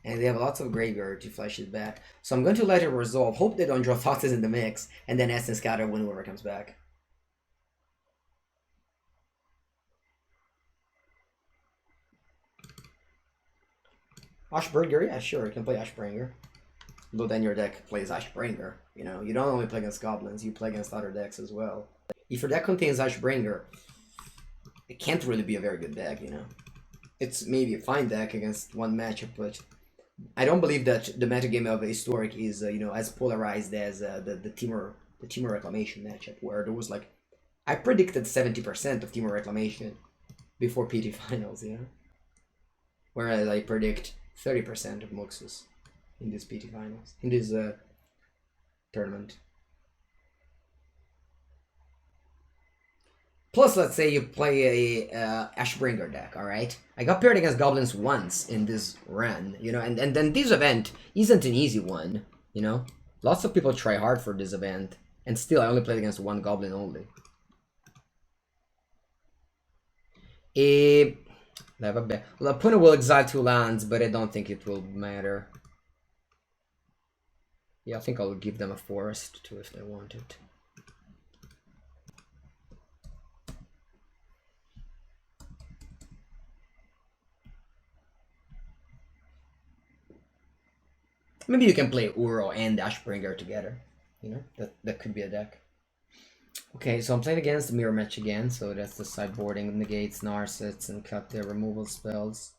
And they have lots of graveyard to flash it back. So I'm going to let it resolve. Hope they don't draw Thoughtseize in the mix. And then Essence Scatter when whoever comes back. Ashbringer? Yeah, sure, you can play Ashbringer. But then your deck plays Ashbringer. You don't only play against goblins, you play against other decks as well. If your deck contains Ashbringer, it can't really be a very good deck, It's maybe a fine deck against one matchup, but I don't believe that the metagame of Historic is, as polarized as the Temur Reclamation matchup, where there was I predicted 70% of Temur Reclamation before PT Finals, Whereas I predict 30% of Muxus in this PT Finals, in this tournament. Plus, let's say you play a Ashbringer deck, alright? I got paired against goblins once in this run, and then this event isn't an easy one, Lots of people try hard for this event, and still I only played against one goblin only. Well, the opponent will exile 2 lands, but I don't think it will matter. Yeah, I think I'll give them a forest too if they want it. Maybe you can play Uro and Ashbringer together. That could be a deck. Okay, so I'm playing against the mirror match again, so that's the sideboarding negates Narsets and cut their removal spells.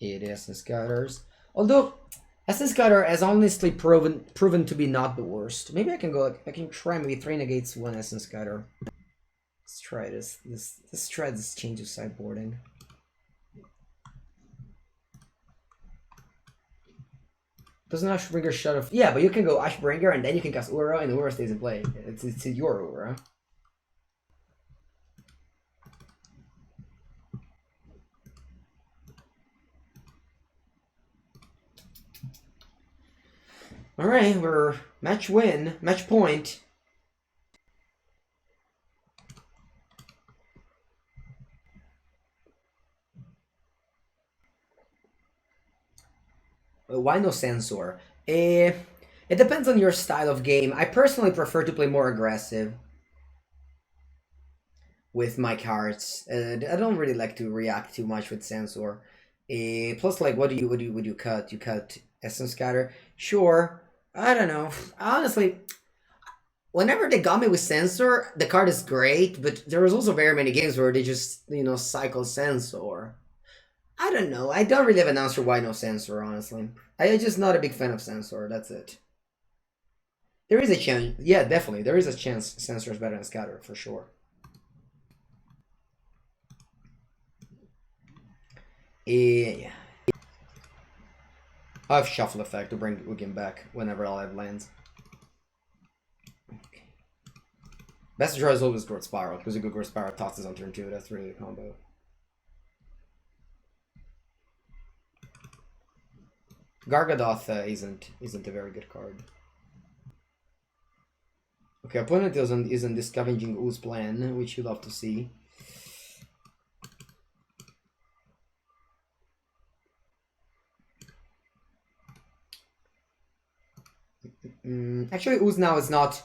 It is Essence Scatters. Although Essence Scatter has honestly proven to be not the worst. Maybe I can try maybe 3 negates, 1 Essence Scatter. Let's try this. Let's try this change of sideboarding. Doesn't Ashbringer shut off? Yeah, but you can go Ashbringer and then you can cast Uro and Uro stays in play. It's your Uro. Alright, we're match point. Why no Censor? Eh, it depends on your style of game. I personally prefer to play more aggressive with my cards. I don't really like to react too much with Sensor. Plus, like, would you cut? You cut Essence Scatter? Sure. I don't know. Honestly, whenever they got me with Sensor, the card is great, but there was also very many games where they just, cycle Sensor. I don't know. I don't really have an answer why no Sensor, honestly. I'm just not a big fan of Sensor, that's it. There is a chance. Yeah, definitely. There is a chance Sensor is better than Scatter, for sure. Yeah. I have Shuffle Effect to bring Ugin back whenever I'll have lands. Okay. Best draw is always Growth Spiral, because a good Growth Spiral tosses on turn 2. That's really a combo. Gargadoth isn't a very good card. Okay, opponent isn't the Scavenging Ooze plan, which you love to see. Actually, Ooze now is not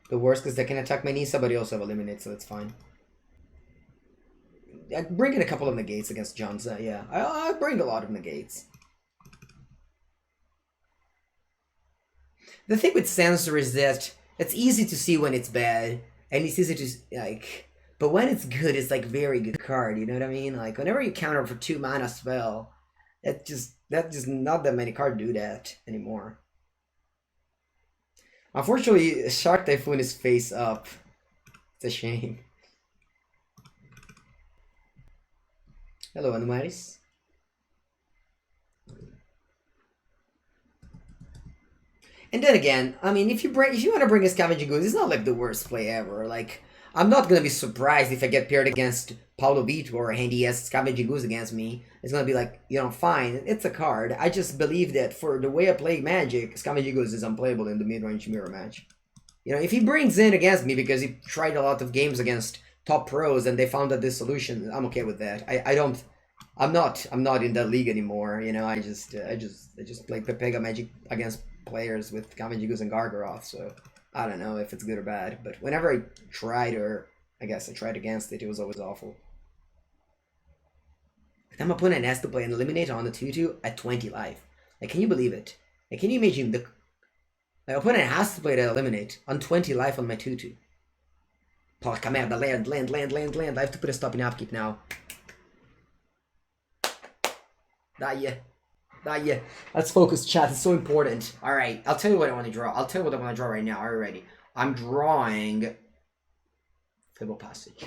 the worst because they can attack my Nisa, but he also have Eliminate, so that's fine. I bring in a couple of negates against Janza, yeah. I bring a lot of negates. The thing with Sensor is that it's easy to see when it's bad, and it's easy to, like... But when it's good, it's, like, very good card, you know what I mean? Like, whenever you counter for 2 mana spell, that's just not that many cards do that anymore. Unfortunately, Shark Typhoon is face up. It's a shame. Hello, Anumaris. And then again, I mean, if you want to bring a Scavenging Ooze, it's not like the worst play ever. Like, I'm not gonna be surprised if I get paired against Paulo Vitor and he has Scavenging Ooze against me. It's gonna be like, fine, it's a card. I just believe that for the way I play Magic, Scavenging Ooze is unplayable in the mid-range mirror match. If he brings in against me because he tried a lot of games against top pros and they found that this solution, I'm okay with that. I'm not in that league anymore. I just play Pepega Magic against players with Scavenging Ooze and Gargaroth, so I don't know if it's good or bad, but whenever I tried, or I guess I tried against it, it was always awful. Then my opponent has to play an Eliminator on the 2/2 at 20 life. Like, can you believe it? Like, can you imagine my opponent has to play the Eliminate on 20 life on my 2/2. Porca merda, land. I have to put a stop in upkeep now. Dai. Let's focus, chat. It's so important. Alright, I'll tell you what I want to draw. I'll tell you what I want to draw right now. Are you ready? I'm drawing Fable Passage.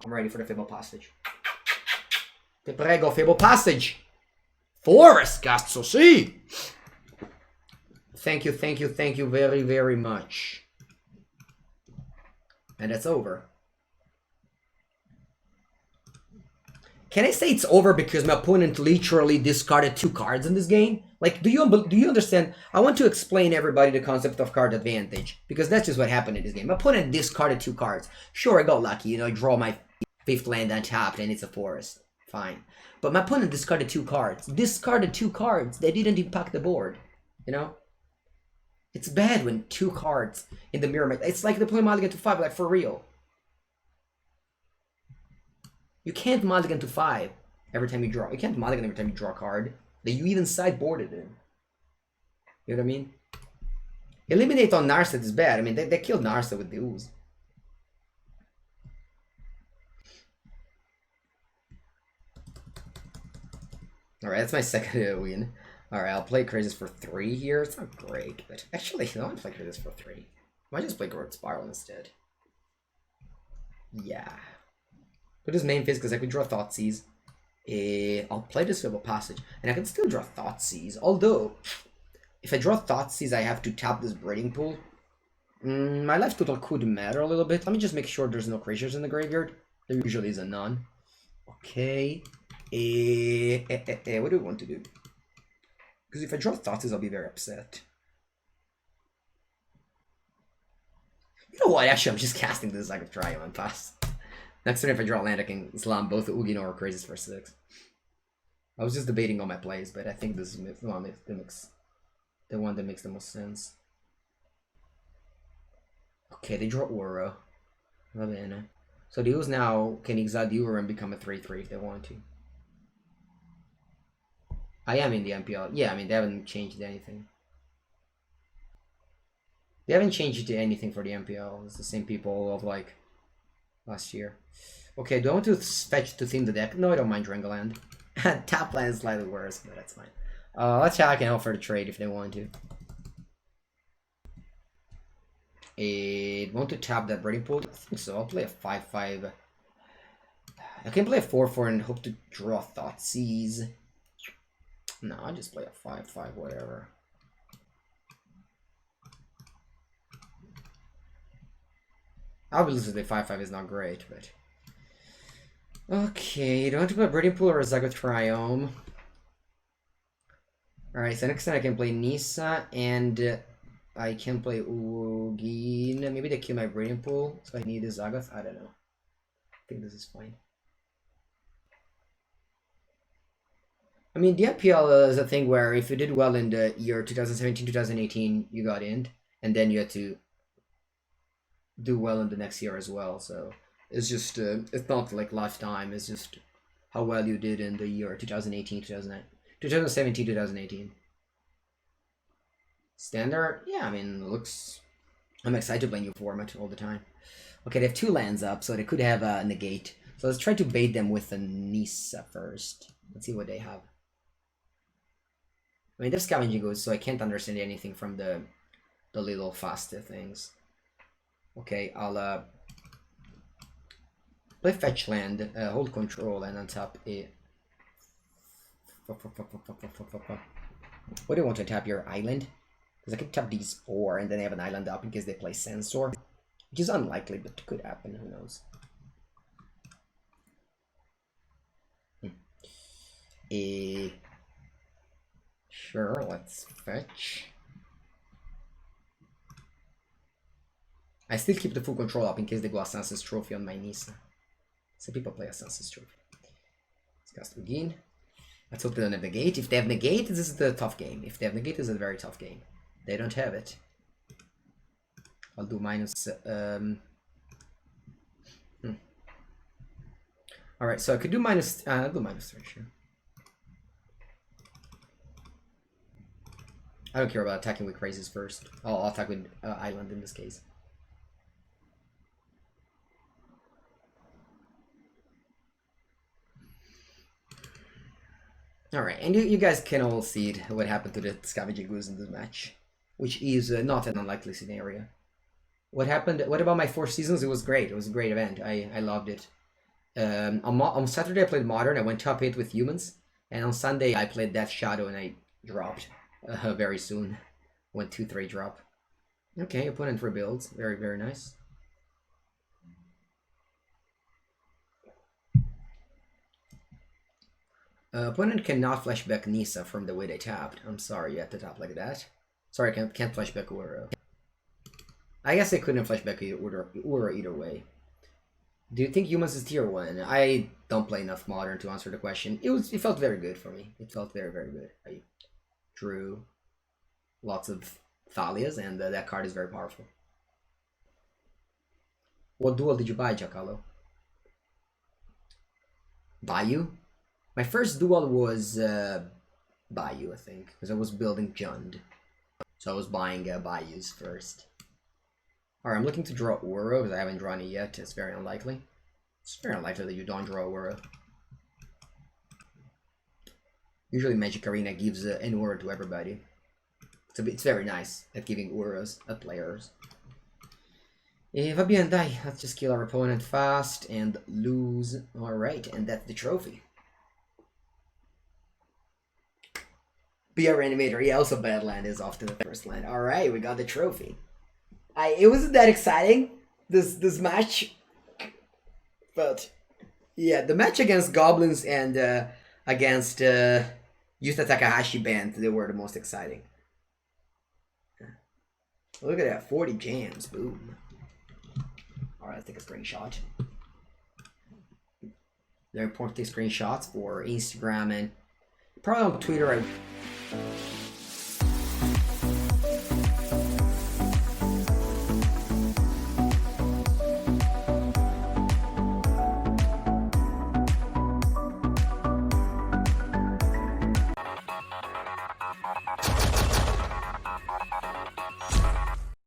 I'm ready for the Fable Passage. Te prego, Fable Passage! Forest, cazzo, sì! Thank you very, very much. And it's over. Can I say it's over because my opponent literally discarded 2 cards in this game? Like, do you understand? I want to explain everybody the concept of card advantage, because that's just what happened in this game. My opponent discarded 2 cards. Sure, I got lucky, I draw my 5th land untapped and it's a forest. Fine. But my opponent discarded 2 cards. Discarded 2 cards. They didn't impact the board. It's bad when 2 cards in the mirror match. It's like they play mulligan to 5, like, for real. You can't mulligan to 5 every time you draw. You can't mulligan every time you draw a card that you even sideboarded in. You know what I mean? Eliminate on Narset is bad. I mean, they killed Narset with the Ooze. Alright, that's my second win. Alright, I'll play Crazes for 3 here. It's not great, but actually, I don't want to play Crazes for 3. I might just play Growth Spiral instead. Yeah. Put his main phase because I could draw Thoughtseize. I'll play this Fable Passage, and I can still draw Thoughtseize. Although, if I draw Thoughtseize, I have to tap this Breeding Pool. My life total could matter a little bit. Let me just make sure there's no creatures in the graveyard. There usually is a none. Okay. What do we want to do? Because if I draw Thoughtseize, I'll be very upset. You know what? Actually, I'm just casting this like a Triumph and pass. Next turn, if I draw land, I can slam both the Ugin or Crazes for 6. I was just debating on my plays, but I think this is the mix. The one that makes the most sense. Okay, they draw Uro. Va bene. So the Us now can exile the Uro and become a 3-3 if they want to. I am in the MPL. Yeah, I mean, they haven't changed anything. They haven't changed anything for the MPL. It's the same people of, like, last year. Okay, do I want to fetch to theme the deck? No, I don't mind Drangaland. Top land is slightly worse, but that's fine. Let's check and offer the trade if they want to. Want to tap that Breeding Pool? I think so. I'll play a 5-5. I can play a 4-4 and hope to draw Thoughtseize. No, I'll just play a 5-5, whatever. Obviously, 5-5 is not great, but... Okay, do I want to play Breeding Pool or a Zagoth Triome? Alright, so next time I can play Nissa, and I can play Ugin. Maybe they kill my Breeding Pool, so I need a Zagoth. I don't know. I think this is fine. I mean, the MPL is a thing where if you did well in the year 2017-2018, you got in, and then you had to do well in the next year as well. So it's just it's not like lifetime. It's just how well you did in the year 2017-2018. Standard, yeah. I mean, looks. I'm excited to play new format all the time. Okay, they have 2 lands up, so they could have a negate. So let's try to bait them with a Nissa first. Let's see what they have. I mean, they're Scavenging Goods, so I can't understand anything from the little faster things. Okay, I'll play fetch land, hold control, and untap a... What do you want to tap your island? Because I could tap these 4 and then have an island up in case they play Sensor. Which is unlikely, but could happen, who knows. Sure, let's fetch. I still keep the full control up in case they go Assassin's Trophy on my Nissa. Some people play Assassin's Trophy. Let's cast Ugin. Let's hope they don't have Negate. If they have Negate, this is the tough game. If they have Negate, this is a very tough game. They don't have it. I'll do minus... Alright, so I could do minus... I'll do minus 3, sure. I don't care about attacking with Crazes first. I'll attack with Island in this case. Alright, and you guys can all see what happened to the Scavenging Goose in this match, which is not an unlikely scenario. What happened? What about my 4 seasons? It was great. It was a great event. I loved it. On Saturday I played Modern. I went top 8 with humans, and on Sunday I played Death Shadow and I dropped very soon. Went 2-3 drop. Okay, opponent rebuilds. Very, very nice. Opponent cannot flashback Nissa from the way they tapped. I'm sorry you have to tap like that. Sorry, I can't flashback Uro. I guess I couldn't flashback Uro either way. Do you think humans is tier 1? I don't play enough Modern to answer the question. It felt very good for me. It felt very, very good. I drew lots of Thalias, and that card is very powerful. What duel did you buy, Giancarlo? Bayou? My first duel was Bayou, I think, because I was building Jund. So I was buying Bayous first. Alright, I'm looking to draw Uro, because I haven't drawn it yet. It's very unlikely. It's very unlikely that you don't draw Uro. Usually Magic Arena gives an Uro to everybody. It's very nice at giving Uros at players. Va bien, dai. Let's just kill our opponent fast and lose. Alright, and that's the trophy. BR Animator, yeah, also Badland is off to the first land. Alright, we got the trophy. It wasn't that exciting, this match. But yeah, the match against Goblins and against Yuta Takahashi band, they were the most exciting. Look at that, 40 jams, boom. Alright, let's take a screenshot. They're important to take screenshots for Instagram and probably on Twitter.